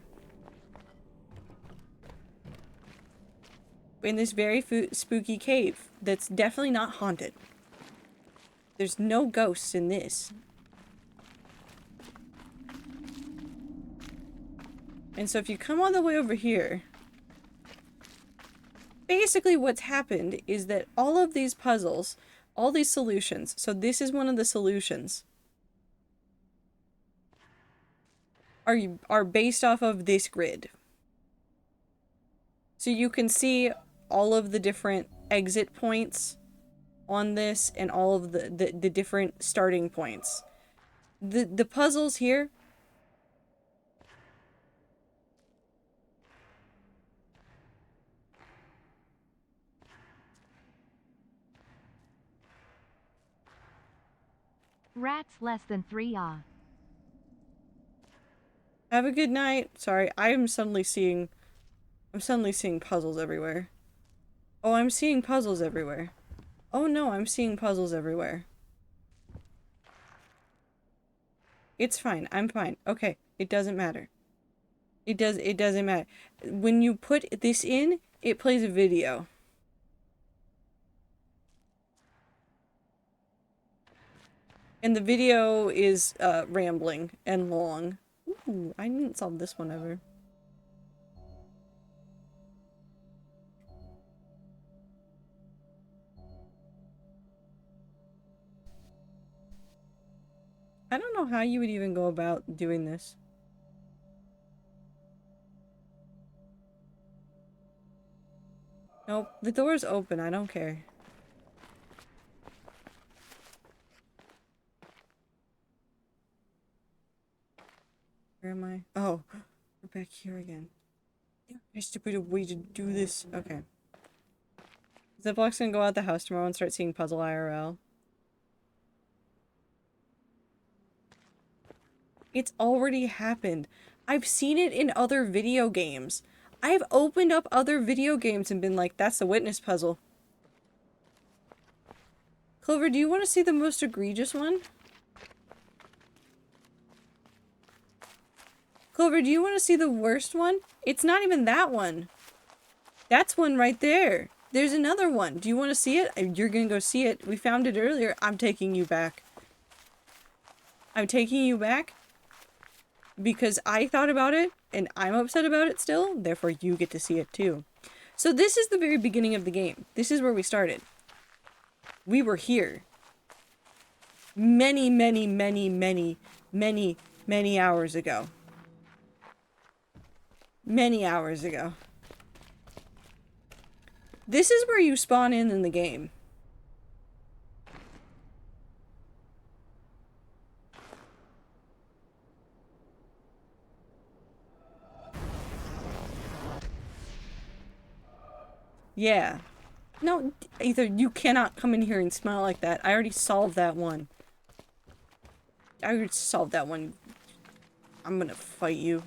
In this very spooky cave that's definitely not haunted. There's no ghosts in this. And so if you come all the way over here, basically what's happened is that all of these puzzles, all these solutions, so this is one of the solutions, are based off of this grid. So you can see all of the different exit points on this and all of the different starting points. The puzzles here, Rats less than 3 have a good night. Sorry, I'm suddenly seeing puzzles everywhere. Oh, I'm seeing puzzles everywhere. Oh no, I'm seeing puzzles everywhere. It's fine. I'm fine. Okay, it doesn't matter. It doesn't matter. When you put this in, it plays a video. And the video is rambling and long. Ooh, I didn't solve this one ever. I don't know how you would even go about doing this. Nope, the door's open, I don't care. Where am I? Oh, we're back here again. A stupid way to do this. Okay. Ziplock's gonna go out the house tomorrow and start seeing Puzzle IRL. It's already happened. I've seen it in other video games. I've opened up other video games and been like, that's the witness puzzle. Clover, do you want to see the most egregious one? Clover, do you want to see the worst one? It's not even that one. That's one right there. There's another one. Do you want to see it? You're gonna go see it. We found it earlier. I'm taking you back. I'm taking you back because I thought about it and I'm upset about it still. Therefore, you get to see it too. So this is the very beginning of the game. This is where we started. We were here. Many, many, many, many, many, many hours ago. Many hours ago. This is where you spawn in the game. Yeah. No, either you cannot come in here and smell like that. I already solved that one. I already solved that one. I'm gonna fight you.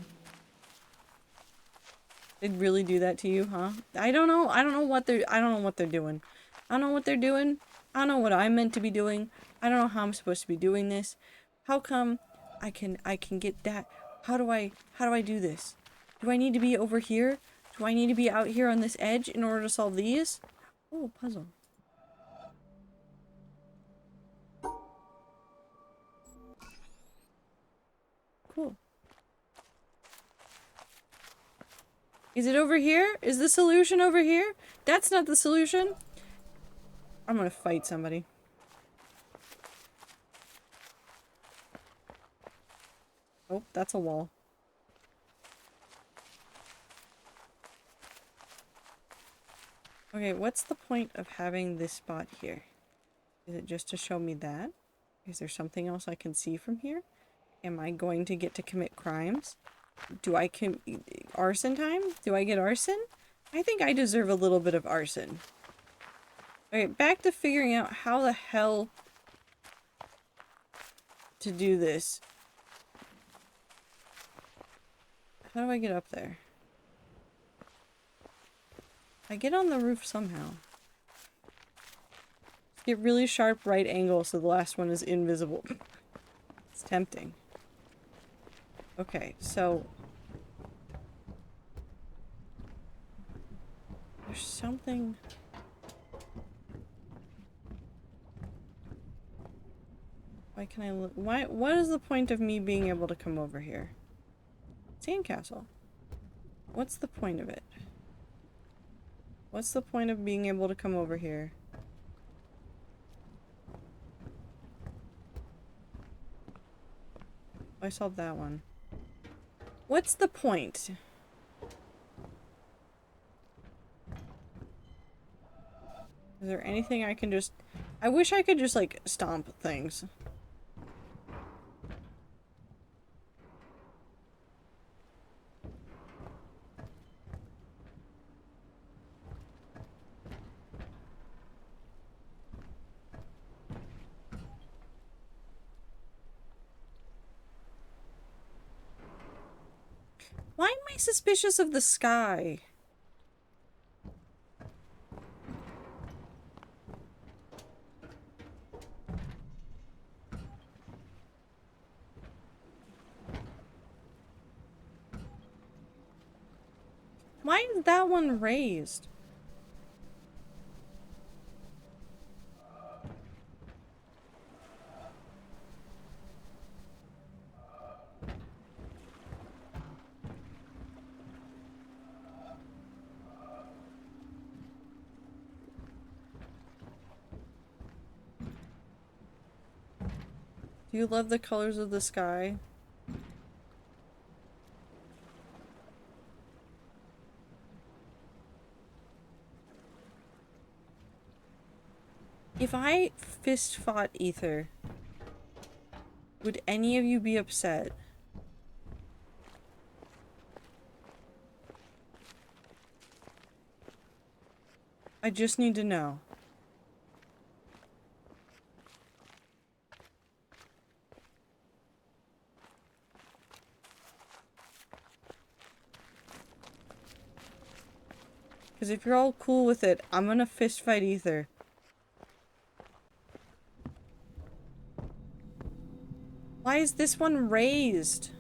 They'd really do that to you, huh? I don't know. I don't know what they're doing. I don't know what they're doing. I don't know what I'm meant to be doing. I don't know how I'm supposed to be doing this. How come I can get that? How do I do this? Do I need to be over here? Do I need to be out here on this edge in order to solve these? Oh, puzzle. Cool. Is it over here? Is the solution over here? That's not the solution. I'm gonna fight somebody. Oh, that's a wall. Okay, what's the point of having this spot here? Is it just to show me that? Is there something else I can see from here? Am I going to get to commit crimes? Do I arson time? Do I get arson? I think I deserve a little bit of arson. Alright, back to figuring out how the hell to do this. How do I get up there? I get on the roof somehow. Get really sharp right angle so the last one is invisible. It's tempting. Okay, so there's something. Why can I look? What is the point of me being able to come over here? Sandcastle. What's the point of it? What's the point of being able to come over here? I solved that one. What's the point? Is there anything I can just... I wish I could just, like, stomp things. Why am I suspicious of the sky? Why is that one raised? Do you love the colors of the sky? If I fist fought Ether, would any of you be upset? I just need to know. Because if you're all cool with it, I'm gonna fist fight Ether. Why is this one raised?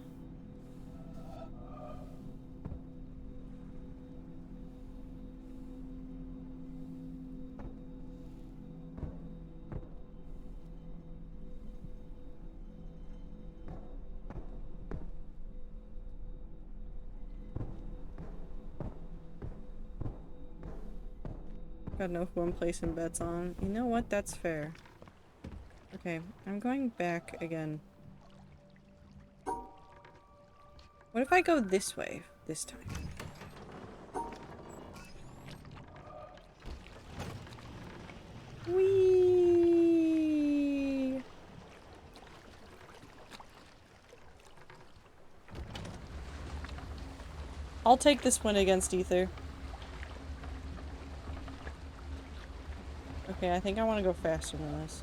Gotta know who I'm placing bets on. You know what? That's fair. Okay, I'm going back again. What if I go this way this time? Whee! I'll take this win against Ether. Okay, I think I want to go faster than this.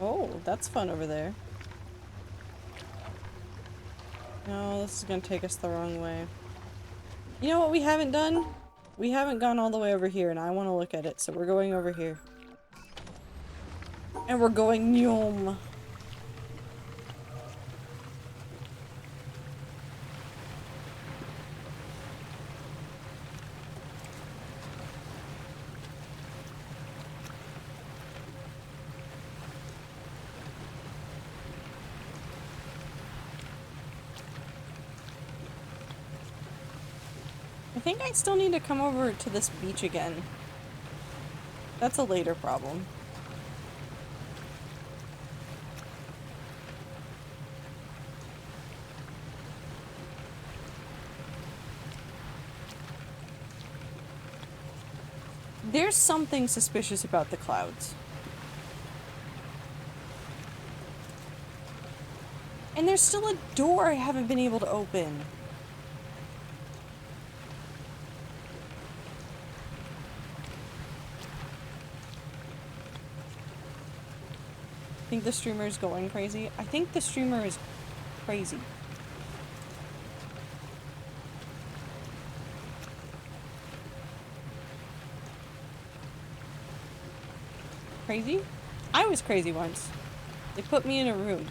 Oh, that's fun over there. No, this is gonna take us the wrong way. You know what we haven't done? We haven't gone all the way over here, and I want to look at it, so we're going over here. And we're going Nyom. I I think I still need to come over to this beach again. That's a later problem. There's something suspicious about the clouds. And there's still a door I haven't been able to open. Think the streamer is going crazy? I think the streamer is crazy. Crazy? I was crazy once. They put me in a room.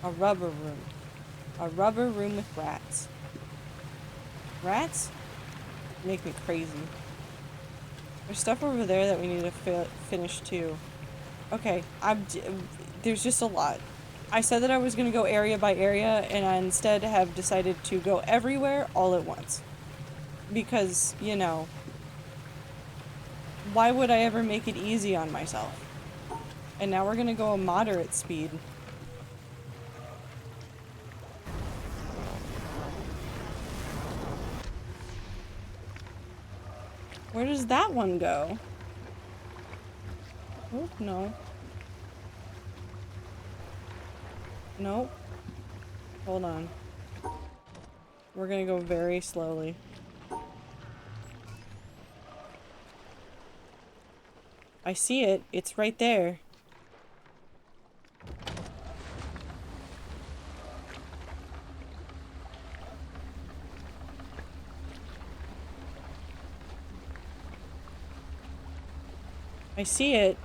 A rubber room. A rubber room with rats. Rats make me crazy. There's stuff over there that we need to finish too. Okay, there's just a lot. I said that I was going to go area by area, and I instead have decided to go everywhere all at once. Because, you know, why would I ever make it easy on myself? And now we're going to go a moderate speed. Where does that one go? Oh, no. Nope. Hold on. We're gonna go very slowly. I see it. It's right there. I see it.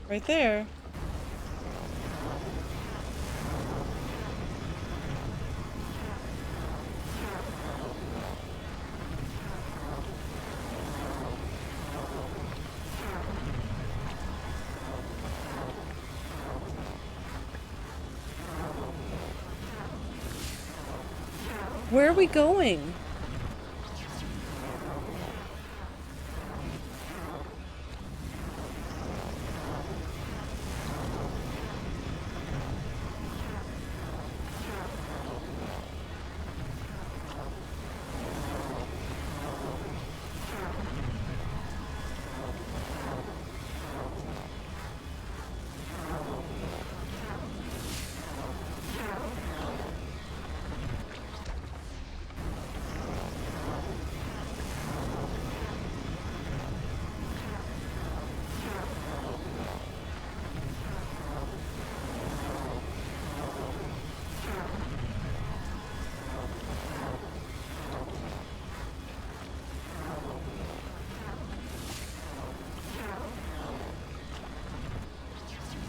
Right there. Where are we going?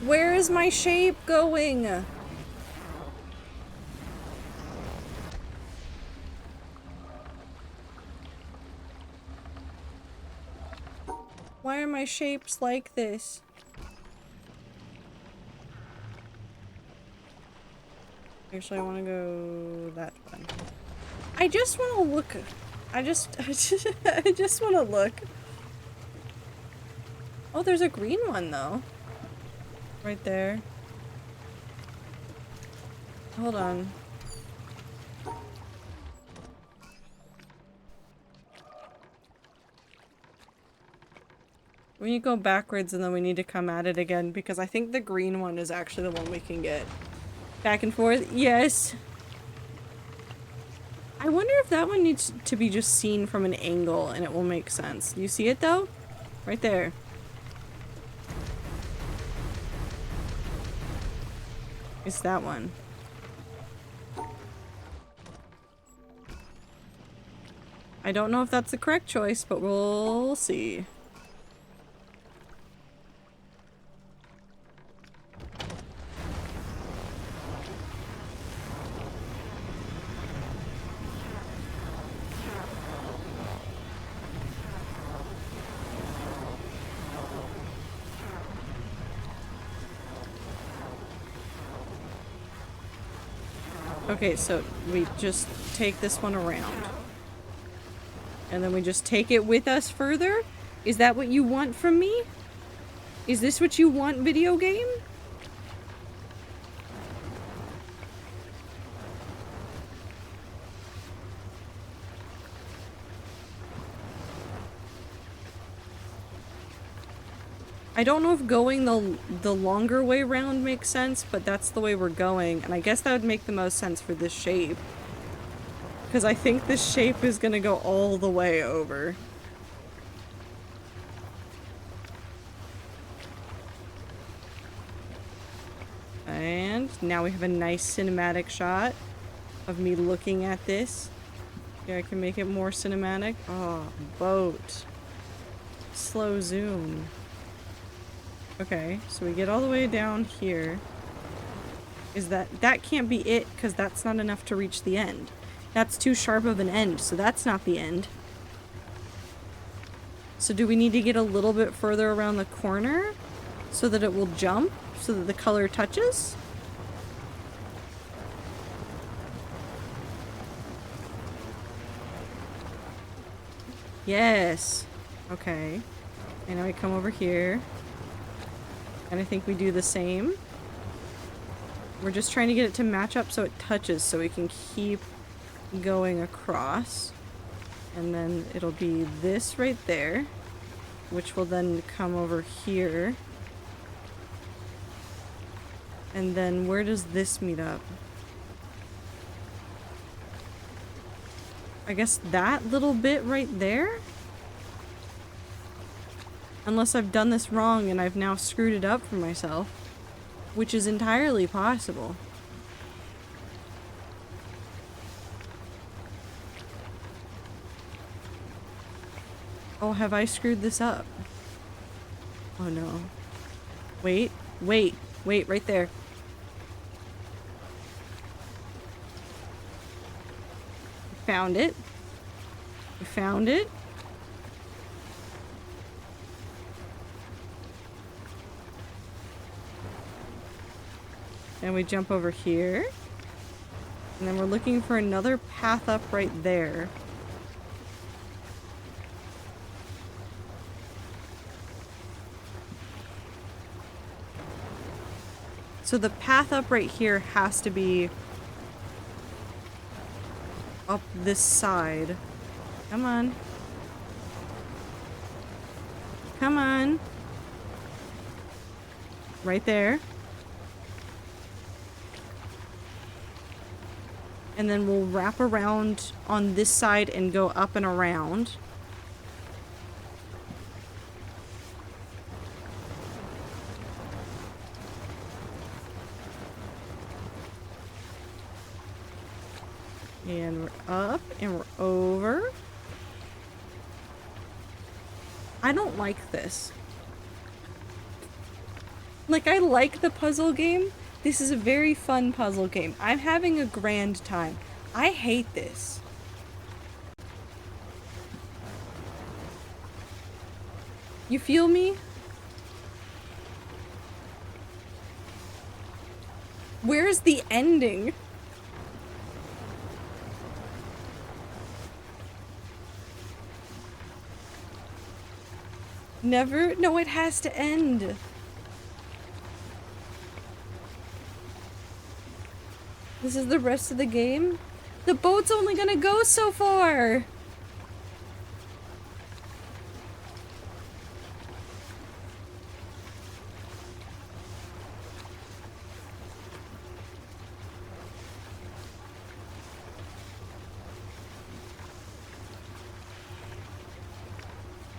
Where is my shape going? Why are my shapes like this? Actually, I want to go that way. I just want to look. I just want to look. Oh, there's a green one though. Right there. Hold on. We need to go backwards and then we need to come at it again because I think the green one is actually the one we can get. Back and forth. Yes. I wonder if that one needs to be just seen from an angle and it will make sense. You see it though? Right there. It's that one. I don't know if that's the correct choice, but we'll see. Okay, so we just take this one around. And then we just take it with us further? Is that what you want from me? Is this what you want, video game? I don't know if going the longer way round makes sense, but that's the way we're going, and I guess that would make the most sense for this shape. Because I think this shape is gonna go all the way over. And now we have a nice cinematic shot of me looking at this. Yeah, I can make it more cinematic. Oh, boat. Slow zoom. Okay, so we get all the way down here. Is that can't be it, because that's not enough to reach the end. That's too sharp of an end, so that's not the end. So do we need to get a little bit further around the corner so that it will jump, so that the color touches? Yes. Okay. And now we come over here. And I think we do the same. We're just trying to get it to match up so it touches, so we can keep going across. And then it'll be this right there, which will then come over here. And then where does this meet up? I guess that little bit right there? Unless I've done this wrong and I've now screwed it up for myself. Which is entirely possible. Oh, have I screwed this up? Oh no. Wait, wait, wait, right there. Found it. We found it. And we jump over here. And then we're looking for another path up right there. So the path up right here has to be up this side. Come on. Come on. Right there. And then we'll wrap around on this side and go up and around. And we're up and we're over. I don't like this. Like, I like the puzzle game. This is a very fun puzzle game. I'm having a grand time. I hate this. You feel me? Where's the ending? Never? No, it has to end. This is the rest of the game? The boat's only gonna go so far!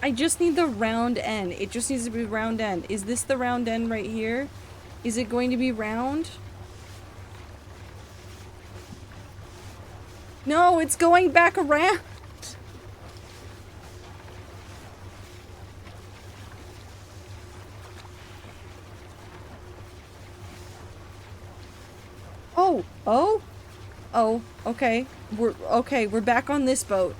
I just need the round end. It just needs to be round end. Is this the round end right here? Is it going to be round? No, it's going back around. Oh, oh, oh, okay. We're back on this boat.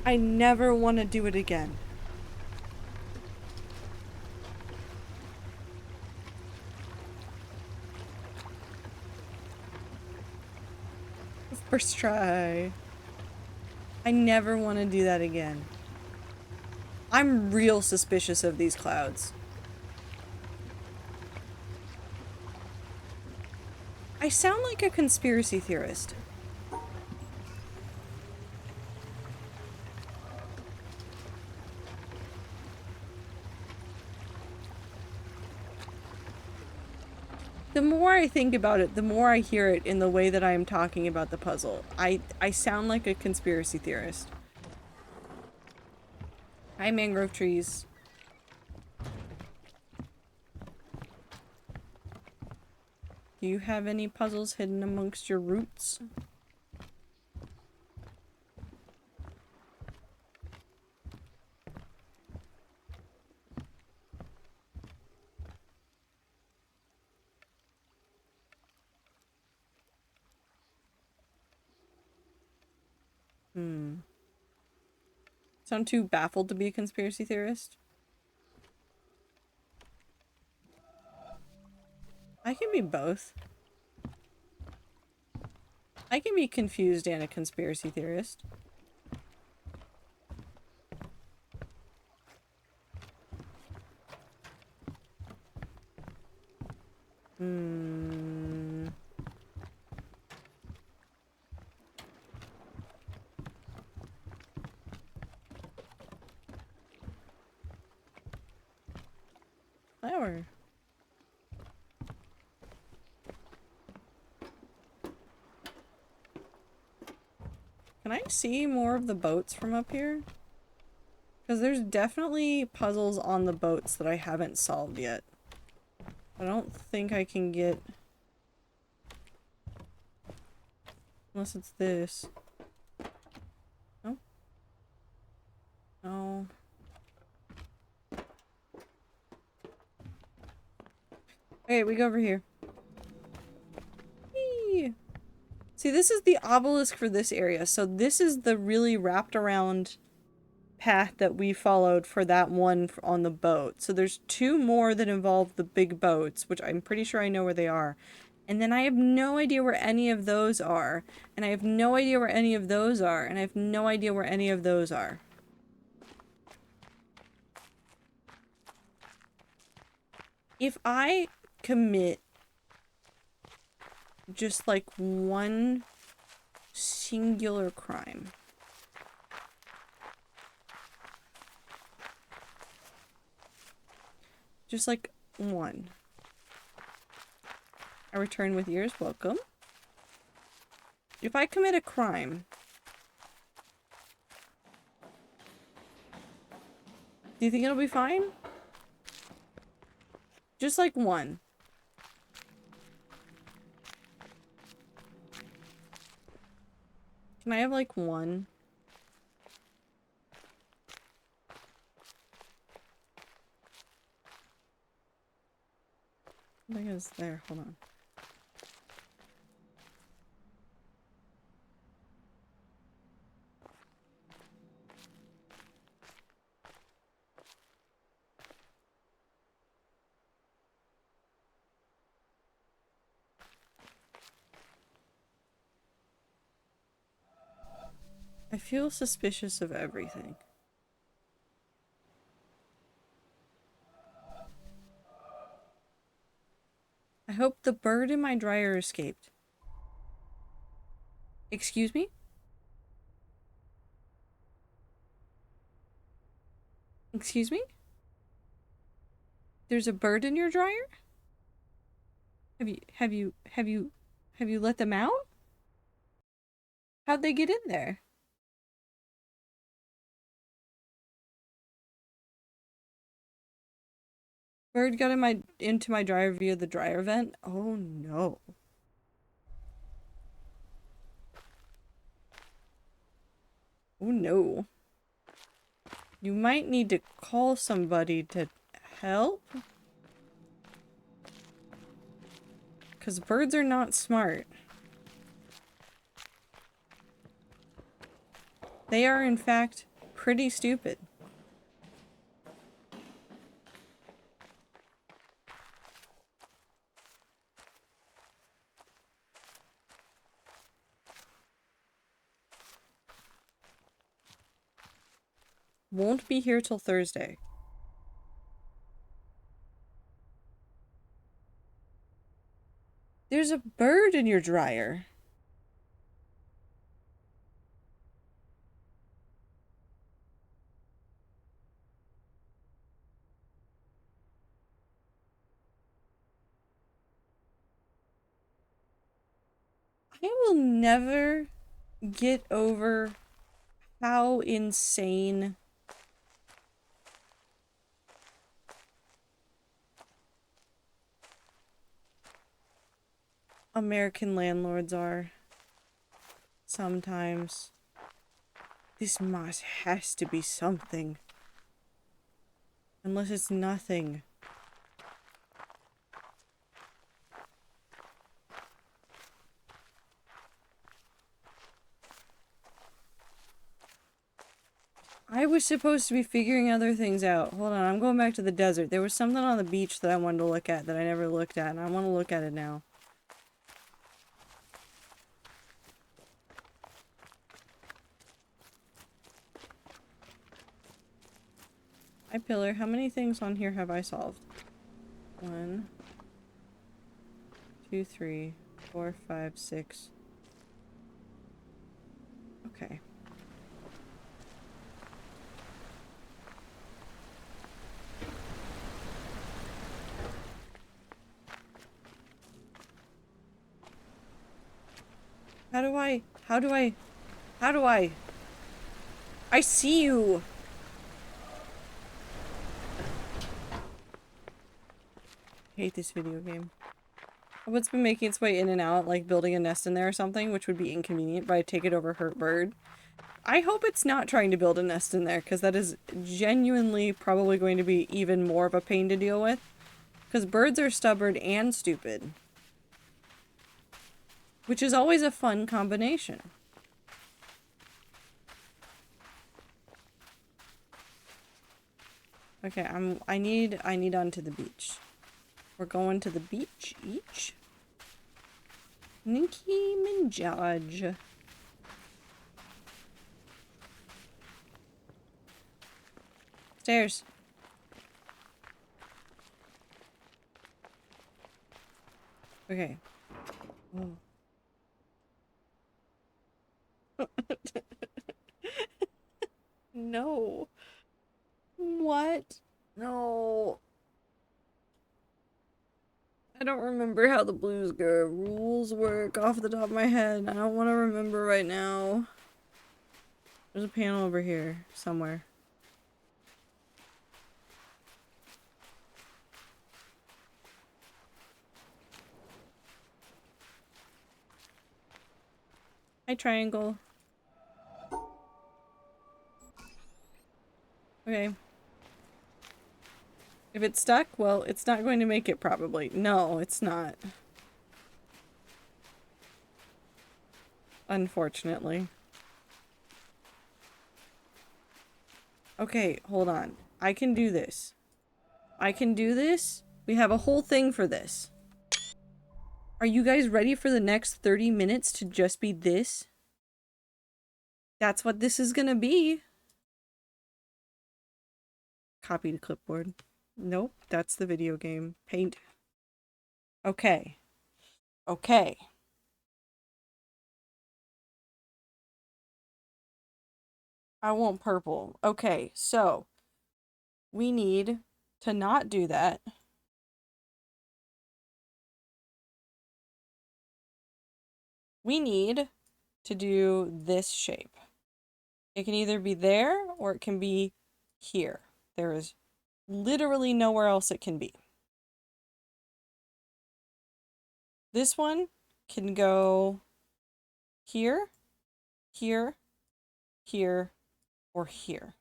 I never want to do it again. First try. I never want to do that again. I'm real suspicious of these clouds. I sound like a conspiracy theorist. The more I think about it, the more I hear it in the way that I am talking about the puzzle. I sound like a conspiracy theorist. Hi, mangrove trees. Do you have any puzzles hidden amongst your roots? Sound too baffled to be a conspiracy theorist? I can be both. I can be confused and a conspiracy theorist. Flower. Can I see more of the boats from up here? Because there's definitely puzzles on the boats that I haven't solved yet. I don't think I can get... Unless it's this. No? No. Okay, we go over here. Whee! See, this is the obelisk for this area. So this is the really wrapped around path that we followed for that one on the boat. So there's two more that involve the big boats, which I'm pretty sure I know where they are. And then I have no idea where any of those are. And I have no idea where any of those are. And I have no idea where any of those are. If I commit just like one singular crime, just like one, I return with yours welcome. If I commit a crime, do you think it'll be fine? Just like one. Can I have like one? I think it's there. Hold on. I feel suspicious of everything. I hope the bird in my dryer escaped. Excuse me? Excuse me? There's a bird in your dryer? Have you let them out? How'd they get in there? Bird got into my dryer via the dryer vent? Oh no. Oh no. You might need to call somebody to help. Because birds are not smart. They are, in fact, pretty stupid. Won't be here till Thursday. There's a bird in your dryer. I will never get over how insane American landlords are. Sometimes. This moss has to be something. Unless it's nothing. I was supposed to be figuring other things out. Hold on, I'm going back to the desert. There was something on the beach that I wanted to look at that I never looked at, and I want to look at it now. Hi, Pillar. How many things on here have I solved? 1, 2, 3, 4, 5, 6. Okay. How do I? I see you! I hate this video game. What's been making its way in and out, like building a nest in there or something, which would be inconvenient, but I take it over hurt bird. I hope it's not trying to build a nest in there, because that is genuinely probably going to be even more of a pain to deal with. Because birds are stubborn and stupid. Which is always a fun combination. Okay, I need onto the beach. We're going to the beach each. Nicki Minaj. Stairs. Okay. Oh. No. What? No. I don't remember how the Blues Girl rules work off the top of my head. I don't want to remember right now. There's a panel over here somewhere. Hi, triangle. Okay. If it's stuck, well, it's not going to make it probably. No, it's not. Unfortunately. Okay, hold on. I can do this. I can do this. We have a whole thing for this. Are you guys ready for the next 30 minutes to just be this? That's what this is gonna be. Copy to clipboard. Nope, that's the video game. Paint. Okay. Okay. I want purple. Okay, so we need to not do that. We need to do this shape. It can either be there or it can be here. There is literally nowhere else it can be. This one can go here, here, here, or here.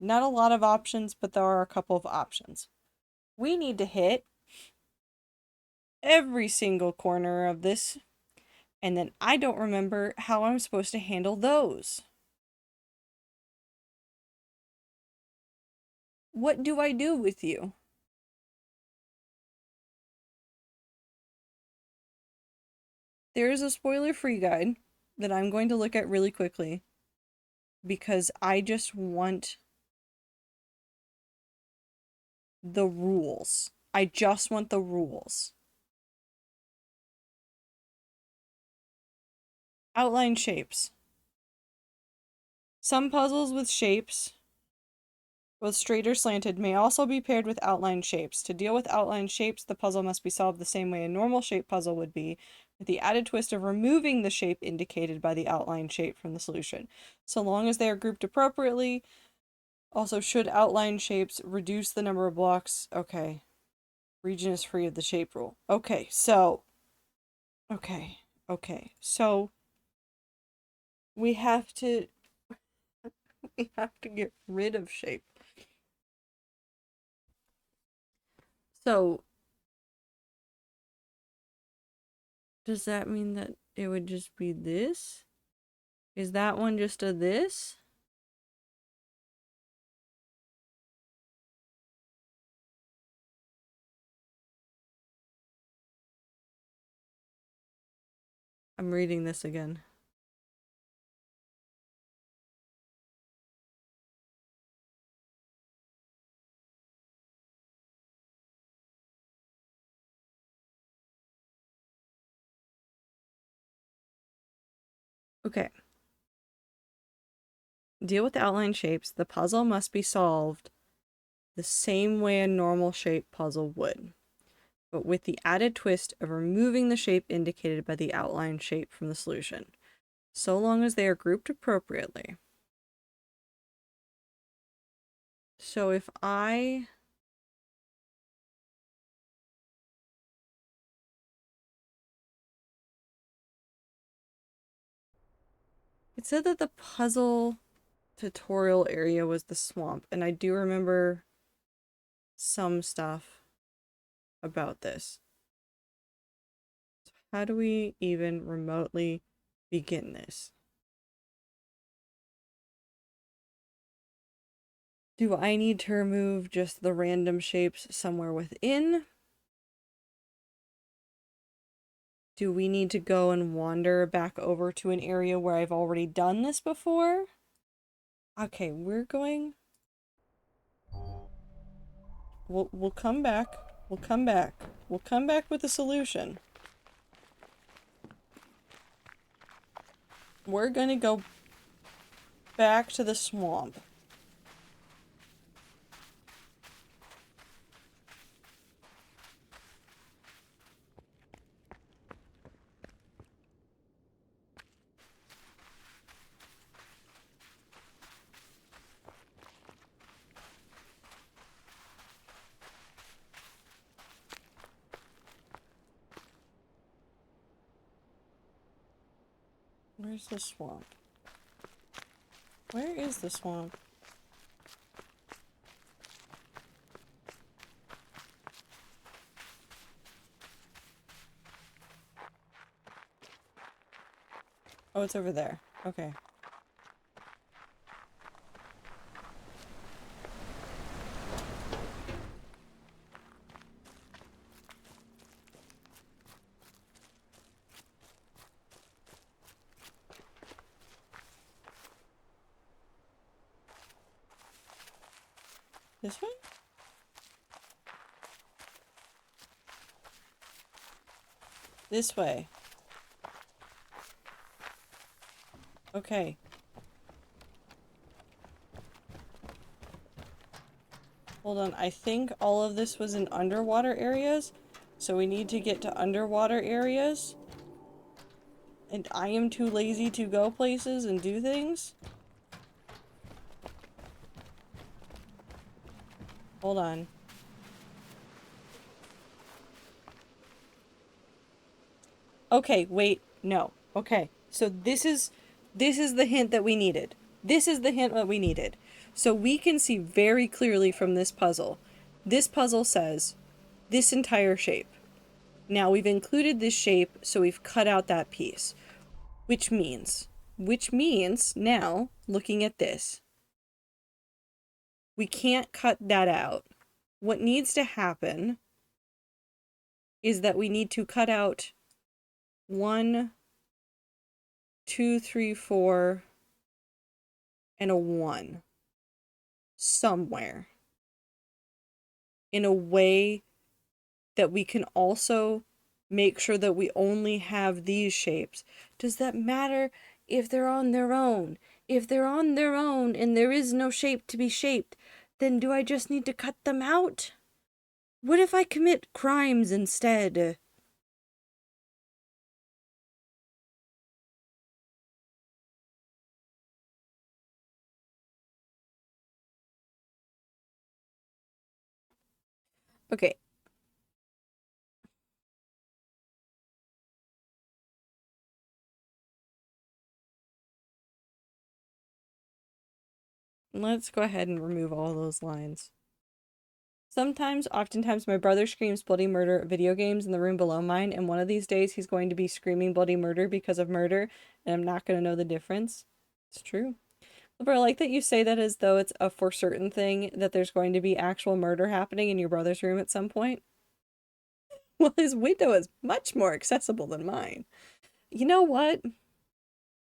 Not a lot of options, but there are a couple of options. We need to hit every single corner of this, and then I don't remember how I'm supposed to handle those. What do I do with you? There is a spoiler-free guide that I'm going to look at really quickly because I just want the rules. I just want the rules. Outline shapes. Some puzzles with shapes, both straight or slanted, may also be paired with outline shapes. To deal with outline shapes, the puzzle must be solved the same way a normal shape puzzle would be, with the added twist of removing the shape indicated by the outline shape from the solution. So long as they are grouped appropriately. Also, should outline shapes reduce the number of blocks? Okay. Region is free of the shape rule. Okay, so... Okay. So... We have to... We have to get rid of shape. So... Does that mean that it would just be this? Is that one just a this? I'm reading this again. Okay. Deal with outline shapes. The puzzle must be solved the same way a normal shape puzzle would, but with the added twist of removing the shape indicated by the outline shape from the solution, so long as they are grouped appropriately. So if I... It said that the puzzle tutorial area was the swamp, and I do remember some stuff about this. So how do we even remotely begin this? Do I need to remove just the random shapes somewhere within? Do we need to go and wander back over to an area where I've already done this before? Okay, we're going... We'll come back. We'll come back. We'll come back with a solution. We're gonna go back to the swamp. Where's the swamp? Where is the swamp? Oh, it's over there. Okay. This way? This way. Okay. Hold on, I think all of this was in underwater areas, so we need to get to underwater areas. And I am too lazy to go places and do things. Hold on. Okay, wait, no. Okay, so this is the hint that we needed. This is the hint that we needed. So we can see very clearly from this puzzle. This puzzle says this entire shape. Now we've included this shape, so we've cut out that piece. Which means now, looking at this, We can't cut that out. What needs to happen is that we need to cut out 1, 2, 3, 4, and a 1 somewhere in a way that we can also make sure that we only have these shapes. Does that matter if they're on their own? If they're on their own and there is no shape to be shaped, then do I just need to cut them out? What if I commit crimes instead? Okay. Let's go ahead and remove all those lines. Oftentimes, my brother screams bloody murder at video games in the room below mine, and one of these days he's going to be screaming bloody murder because of murder, and I'm not going to know the difference. It's true. But I like that you say that as though it's a for certain thing that there's going to be actual murder happening in your brother's room at some point. Well, his window is much more accessible than mine. You know what?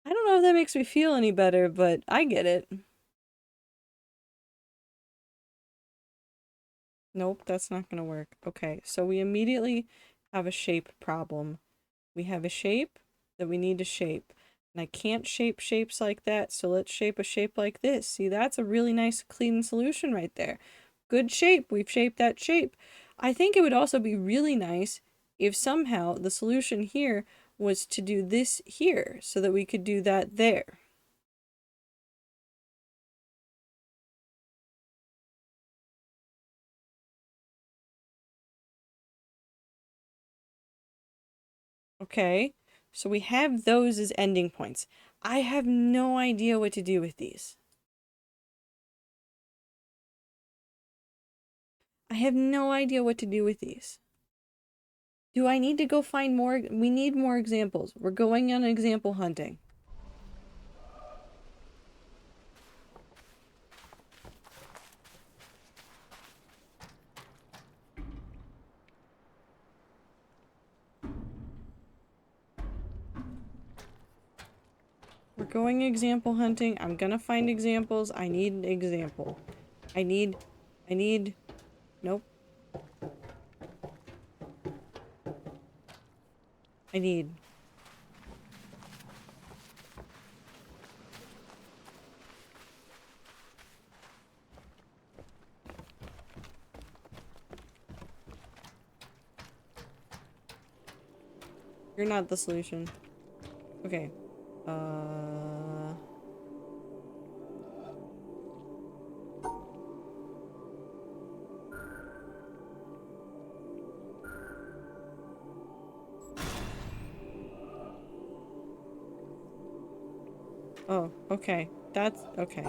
I don't know if that makes me feel any better, but I get it. Nope, that's not gonna work. Okay, so we immediately have a shape problem. We have a shape that we need to shape. And I can't shape shapes like that, so let's shape a shape like this. See, that's a really nice, clean solution right there. Good shape, we've shaped that shape. I think it would also be really nice if somehow the solution here was to do this here, so that we could do that there. Okay, so we have those as ending points. I have no idea what to do with these. I have no idea what to do with these. Do I need to go find more? We need more examples. We're going on example hunting. We're going example hunting. I'm gonna find examples. I need an example. I need, nope. I need. You're not the solution. Okay. Oh, okay. That's okay.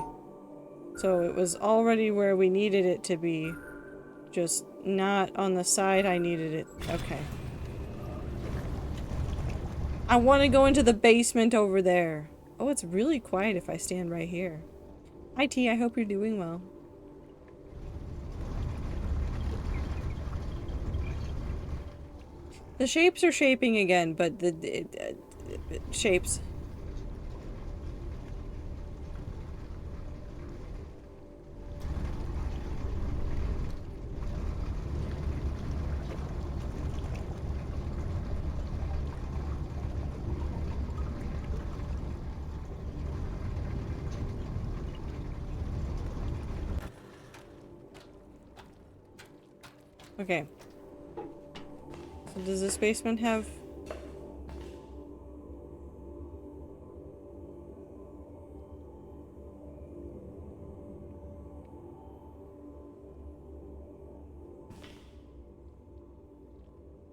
So it was already where we needed it to be, just not on the side I needed it. Okay. I want to go into the basement over there. Oh, it's really quiet if I stand right here. Hi, T. I hope you're doing well. The shapes are shaping again, but the shapes. Okay. So does this basement have...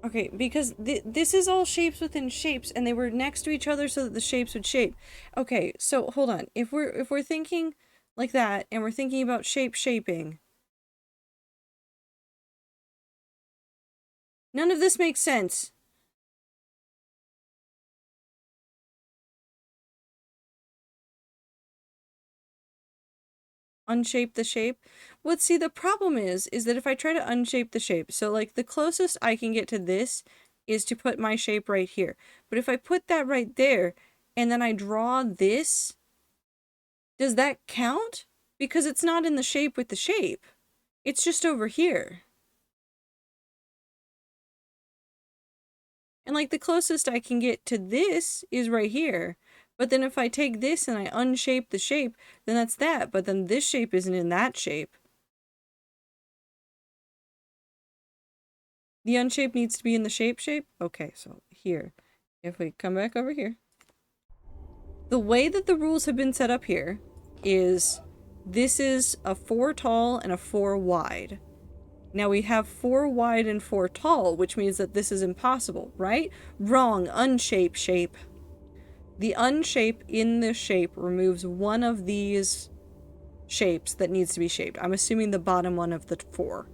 Okay, because this is all shapes within shapes, and they were next to each other so that the shapes would shape. Okay, so hold on. If we're thinking like that, and we're thinking about shaping, none of this makes sense. unshape the shape. Well, see, the problem is that if I try to unshape the shape, so like the closest I can get to this is to put my shape right here. But if I put that right there and then I draw this, does that count? Because it's not in the shape with the shape. It's just over here. And like the closest I can get to this is right here. But then if I take this and I unshape the shape, then that's that. But then this shape isn't in that shape. The unshape needs to be in the shape. Okay, so here. If we come back over here. The way that the rules have been set up here is this is a 4 tall and a 4 wide. Now we have 4 wide and 4 tall, which means that this is impossible, right? Wrong. Unshape shape. The unshape in this shape removes one of these shapes that needs to be shaped. I'm assuming the bottom one of the 4.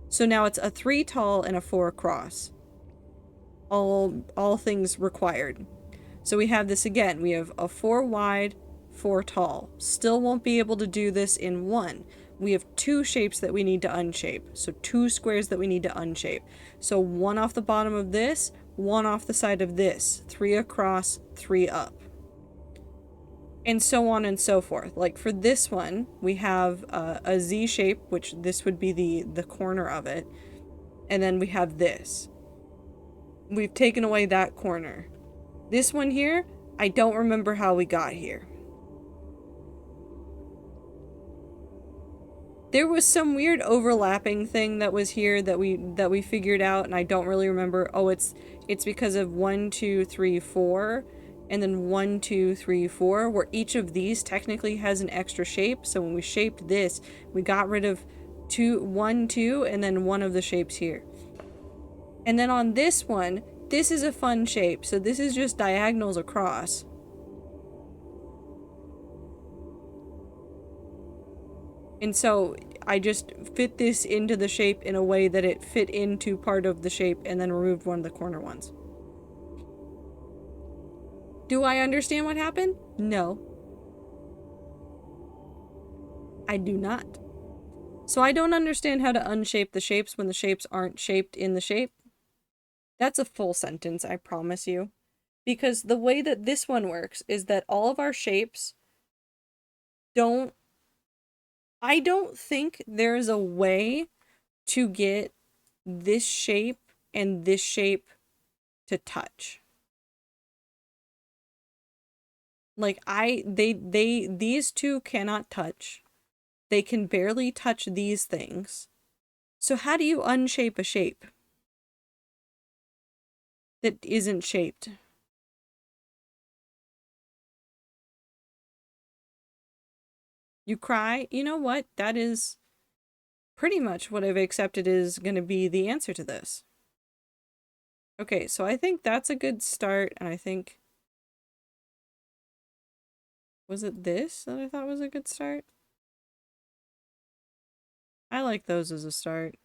So now it's a 3 tall and a 4 across. All things required. So we have this again. We have a 4 wide, 4 tall. Still won't be able to do this in one. We have 2 shapes that we need to unshape. So 2 squares that we need to unshape. So 1 off the bottom of this, 1 off the side of this. 3 across, 3 up. And so on and so forth. Like for this one, we have a Z shape, which this would be the corner of it. And then we have this. We've taken away that corner. This one here, I don't remember how we got here. There was some weird overlapping thing that was here that we figured out, and I don't really remember. Oh, it's because of 1, 2, 3, 4. And then 1, 2, 3, 4, where each of these technically has an extra shape. So when we shaped this, we got rid of 1, 2, and then one of the shapes here. And then on this one, this is a fun shape. So this is just diagonals across. And so I just fit this into the shape in a way that it fit into part of the shape and then removed one of the corner ones. Do I understand what happened? No. I do not. So I don't understand how to unshape the shapes when the shapes aren't shaped in the shape. That's a full sentence, I promise you. Because the way that this one works is that all of our shapes don't... I don't think there's a way to get this shape and this shape to touch. Like these two cannot touch. They can barely touch these things. So how do you unshape a shape that isn't shaped? You cry? You know what? That is pretty much what I've accepted is going to be the answer to this. Okay, so I think that's a good start, and I think... Was it this that I thought was a good start? I like those as a start.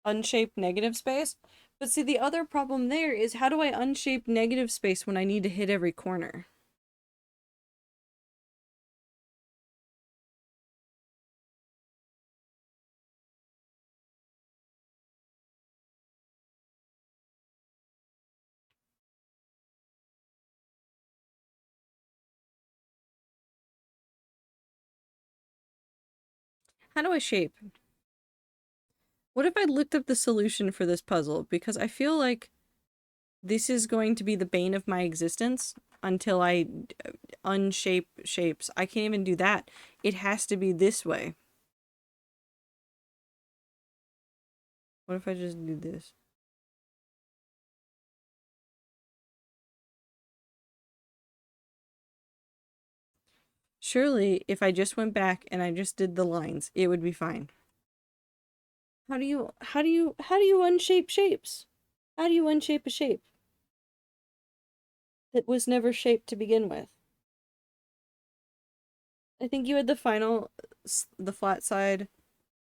Unshaped negative space? But see, the other problem there is how do I unshape negative space when I need to hit every corner? How do I shape? What if I looked up the solution for this puzzle? Because I feel like this is going to be the bane of my existence until I unshape shapes. I can't even do that. It has to be this way. What if I just do this? Surely, if I just went back and I just did the lines, it would be fine. How do you unshape shapes? How do you unshape a shape that was never shaped to begin with? I think you had the flat side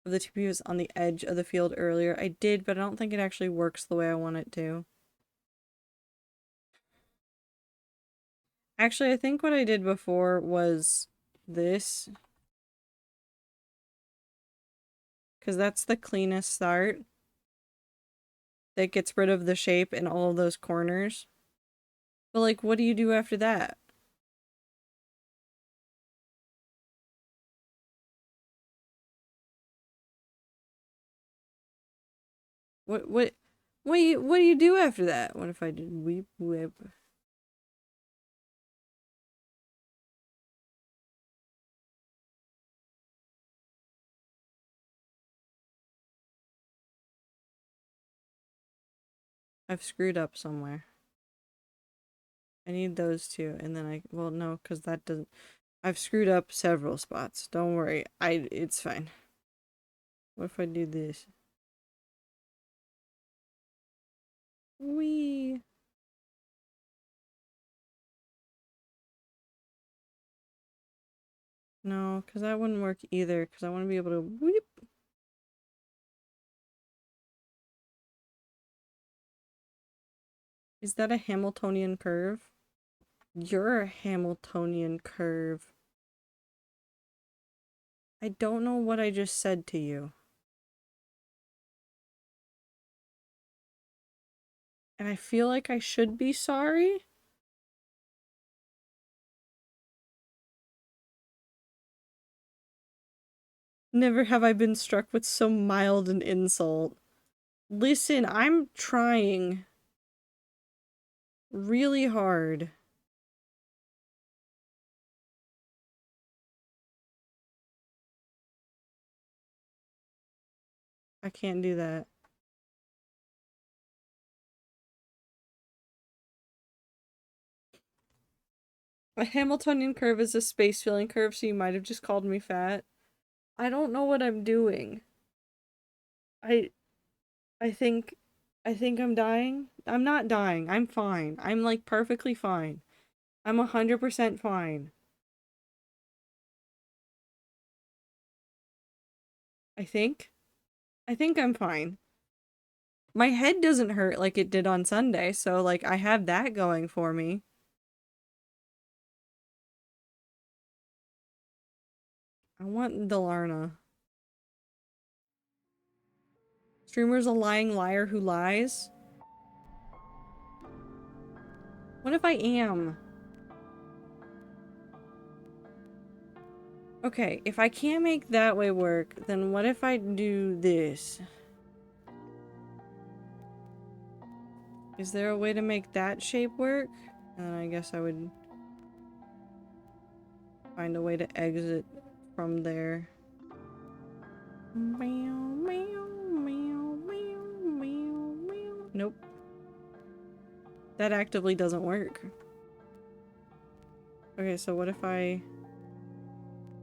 of the TPUs on the edge of the field earlier. I did, but I don't think it actually works the way I want it to. Actually, I think what I did before was this. Because that's the cleanest start. That gets rid of the shape in all of those corners. But like, what do you do after that? What do you do after that? What if I did weep whip? I've screwed up somewhere. I need those two, and then well, no, because that doesn't, I've screwed up several spots. Don't worry, it's fine. What if I do this? Wee. No, because that wouldn't work either, because I want to be able to whip. Is that a Hamiltonian curve? You're a Hamiltonian curve. I don't know what I just said to you. And I feel like I should be sorry. Never have I been struck with so mild an insult. Listen, I'm trying really hard. I can't do that. A Hamiltonian curve is a space filling curve, so you might have just called me fat. I don't know what I'm doing. I think I'm dying. I'm not dying. I'm fine. I'm like perfectly fine. I'm 100% fine. I think I'm fine. My head doesn't hurt like it did on Sunday, so like I have that going for me. I want Delarna. Streamer's a lying liar who lies? What if I am? Okay, if I can't make that way work, then what if I do this? Is there a way to make that shape work? I guess I would find a way to exit from there. Nope. That actively doesn't work. Okay, so what if I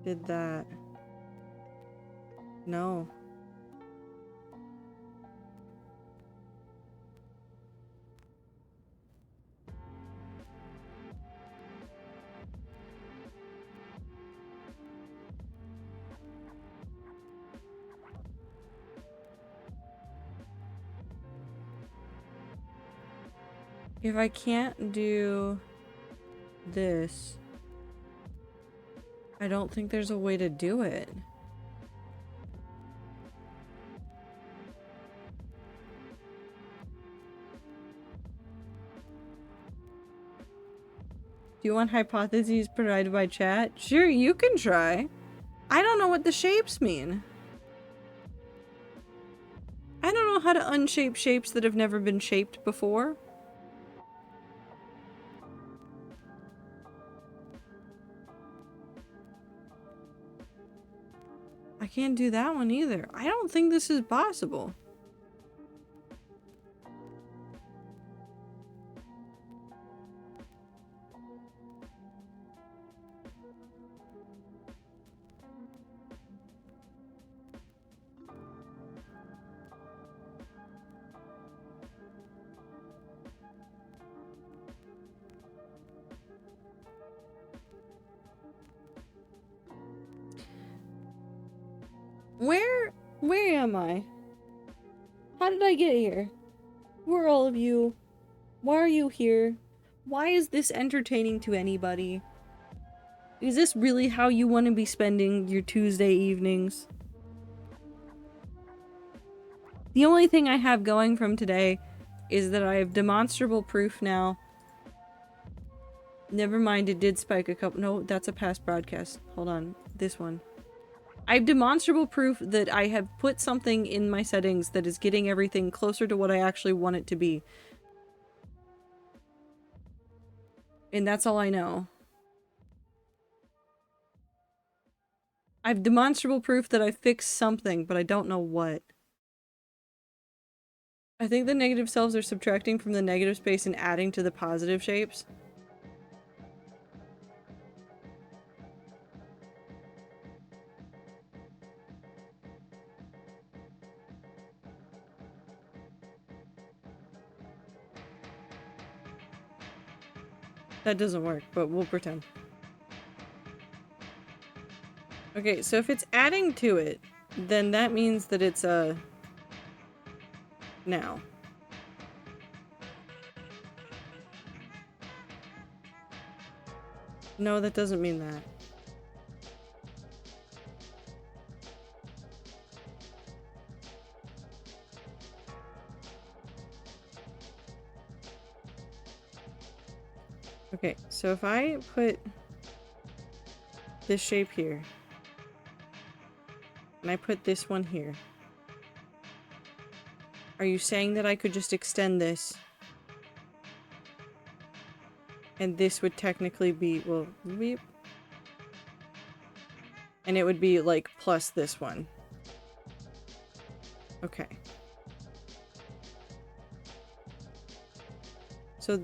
did that? No. If I can't do this, I don't think there's a way to do it. Do you want hypotheses provided by chat? Sure, you can try. I don't know what the shapes mean. I don't know how to unshape shapes that have never been shaped before. I can't do that one either. I don't think this is possible. Where am I? How did I get here? Who are all of you? Why are you here? Why is this entertaining to anybody? Is this really how you want to be spending your Tuesday evenings? The only thing I have going from today is that I have demonstrable proof now. Never mind, it did spike a couple. No, that's a past broadcast. Hold on. This one. I have demonstrable proof that I have put something in my settings that is getting everything closer to what I actually want it to be. And that's all I know. I have demonstrable proof that I fixed something, but I don't know what. I think the negative selves are subtracting from the negative space and adding to the positive shapes. That doesn't work, but we'll pretend. Okay, so if it's adding to it, then that means that it's a... now. No, that doesn't mean that. Okay, so if I put this shape here, and I put this one here, are you saying that I could just extend this? And this would technically be, well, weep. And it would be like plus this one. Okay. So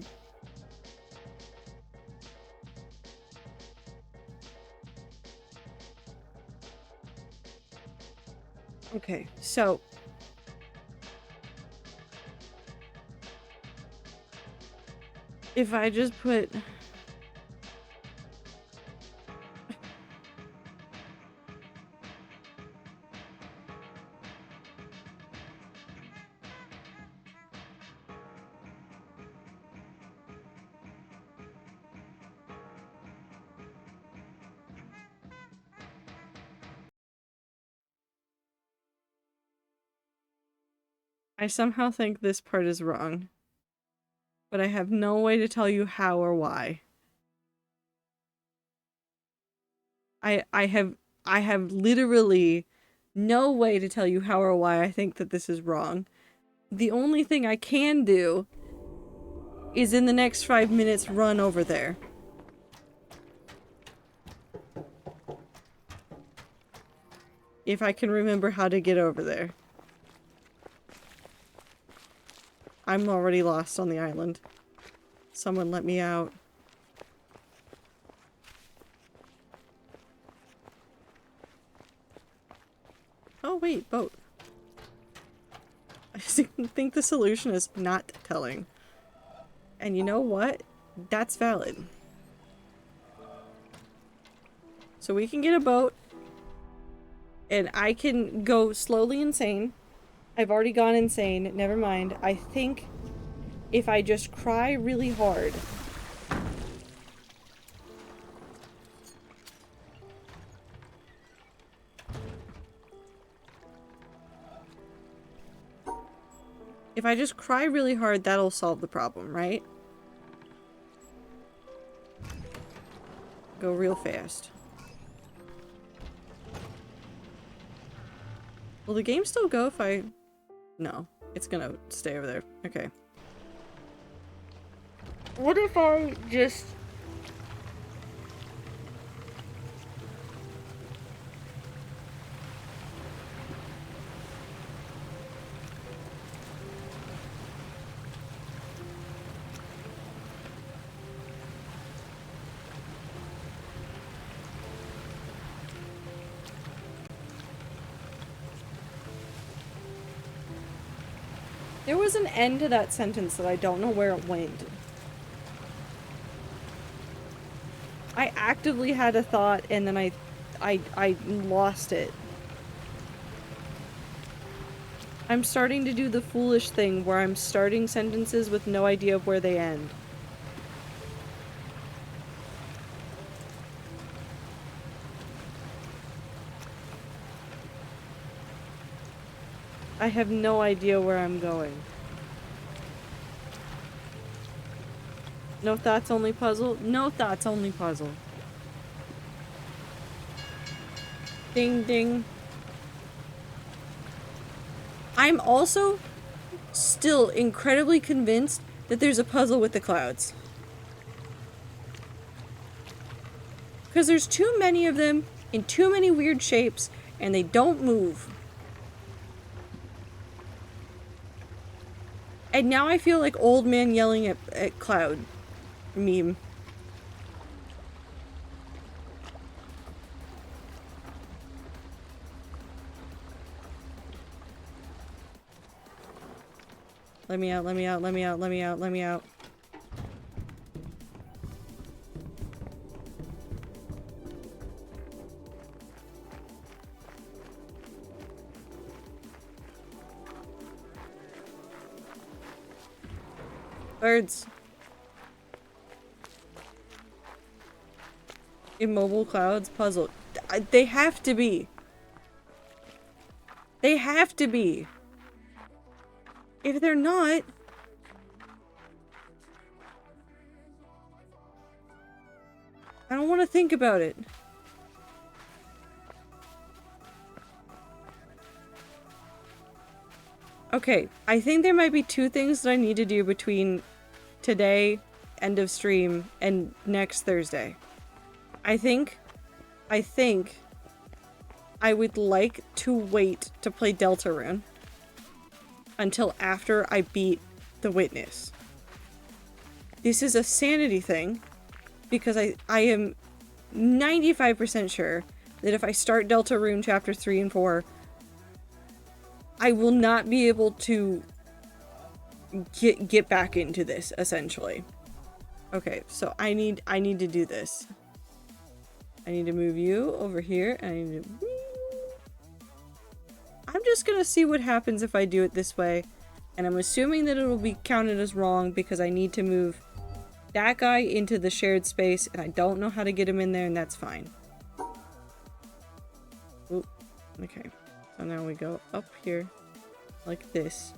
okay, so if I just put I somehow think this part is wrong, but I have no way to tell you how or why. I have literally no way to tell you how or why I think that this is wrong. The only thing I can do is in the next 5 minutes run over there. If I can remember how to get over there. I'm already lost on the island. Someone let me out. Oh wait, boat. I think the solution is not telling. And you know what? That's valid. So we can get a boat. And I can go slowly insane. I've already gone insane. Never mind. I think if I just cry really hard. If I just cry really hard, that'll solve the problem, right? Go real fast. Will the game still go if I... No, it's gonna stay over there. Okay. What if I just... There was an end to that sentence that I don't know where it went. I actively had a thought and then I lost it. I'm starting to do the foolish thing where I'm starting sentences with no idea of where they end. I have no idea where I'm going. No thoughts, only puzzle? No thoughts, only puzzle. Ding ding. I'm also still incredibly convinced that there's a puzzle with the clouds. Because there's too many of them in too many weird shapes and they don't move. And now I feel like old man yelling at cloud meme. Let me out, let me out, let me out, let me out, let me out. Birds. Immobile clouds puzzle. They have to be. They have to be. If they're not... I don't want to think about it. Okay, I think there might be two things that I need to do between today, end of stream, and next Thursday. I think I would like to wait to play Deltarune until after I beat The Witness. This is a sanity thing because I am 95% sure that if I start Deltarune chapter 3 and 4, I will not be able to get back into this, essentially. Okay, so I need to do this. I need to move you over here, and I need to... I'm just gonna see what happens if I do it this way, and I'm assuming that it will be counted as wrong because I need to move that guy into the shared space, and I don't know how to get him in there, and that's fine. Oop, okay. So now we go up here, like this.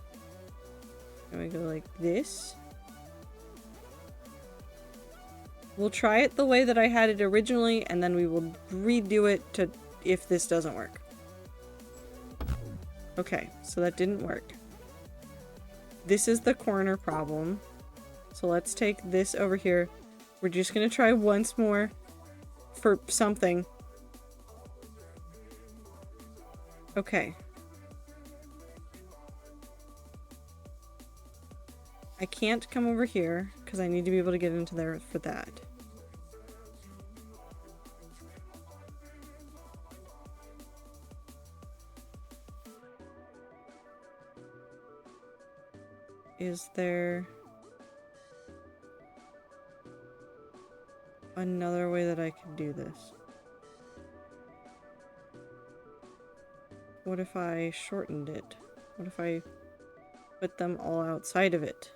And we go like this. We'll try it the way that I had it originally, and then we will redo it to if this doesn't work. Okay, so that didn't work. This is the corner problem. So let's take this over here. We're just gonna try once more for something. Okay. I can't come over here because I need to be able to get into there for that. Is there another way that I could do this? What if I shortened it? What if I put them all outside of it?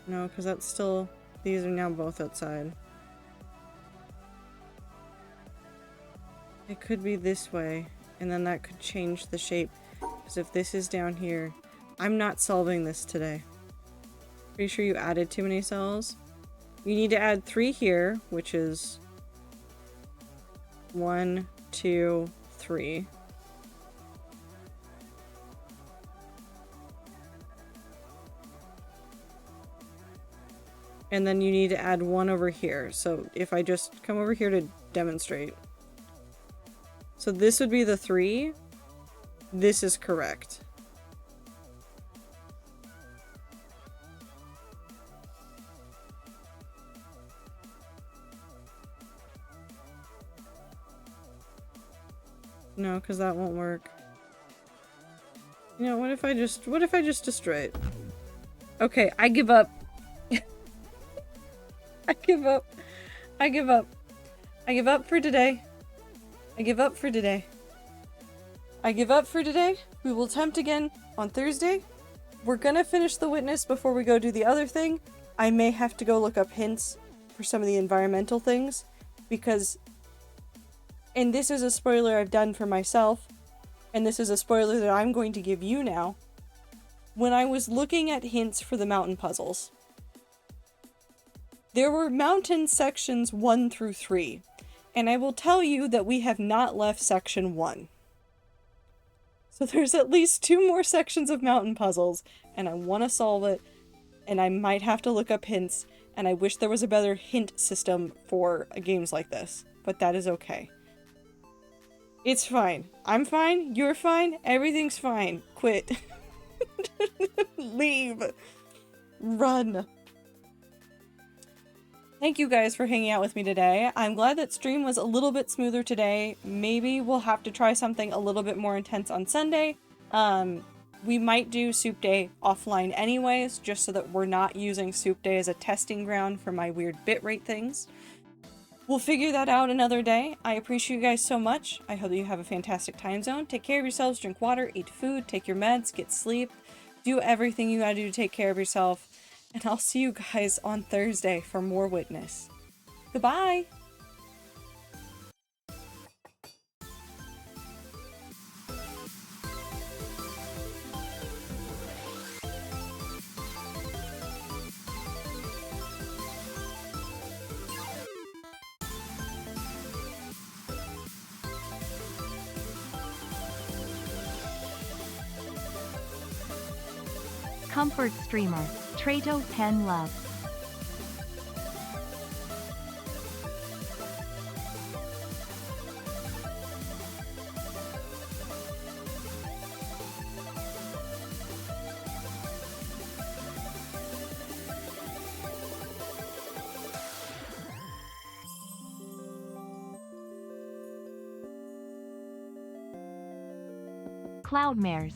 No, because that's still... These are now both outside. It could be this way, and then that could change the shape. Because if this is down here... I'm not solving this today. Pretty sure you added too many cells. You need to add 3 here, which is 1, 2, 3. And then you need to add 1 over here. So if I just come over here to demonstrate. So this would be the 3. This is correct. No, because that won't work. You know, what if I just destroy it? Okay, I give up. I give up. I give up. I give up for today. I give up for today. I give up for today. We will attempt again on Thursday. we're gonna finish The Witness before we go do the other thing. I may have to go look up hints for some of the environmental things, because, and this is a spoiler I've done for myself, and this is a spoiler that I'm going to give you now. When I was looking at hints for the mountain puzzles, there were mountain sections 1 through 3, and I will tell you that we have not left section 1. So there's at least 2 more sections of mountain puzzles, and I want to solve it, and I might have to look up hints, and I wish there was a better hint system for games like this, but that is okay. It's fine. I'm fine, you're fine, everything's fine. Quit. Leave. Run. Thank you guys for hanging out with me today. I'm glad that stream was a little bit smoother today. Maybe we'll have to try something a little bit more intense on Sunday. We might do Soup Day offline anyways, just so that we're not using Soup Day as a testing ground for my weird bitrate things. We'll figure that out another day. I appreciate you guys so much. I hope that you have a fantastic time zone. Take care of yourselves, drink water, eat food, take your meds, get sleep. Do everything you gotta do to take care of yourself. And I'll see you guys on Thursday for more Witness. Goodbye! Comfort streamer, Trato 10 love. Cloudmares,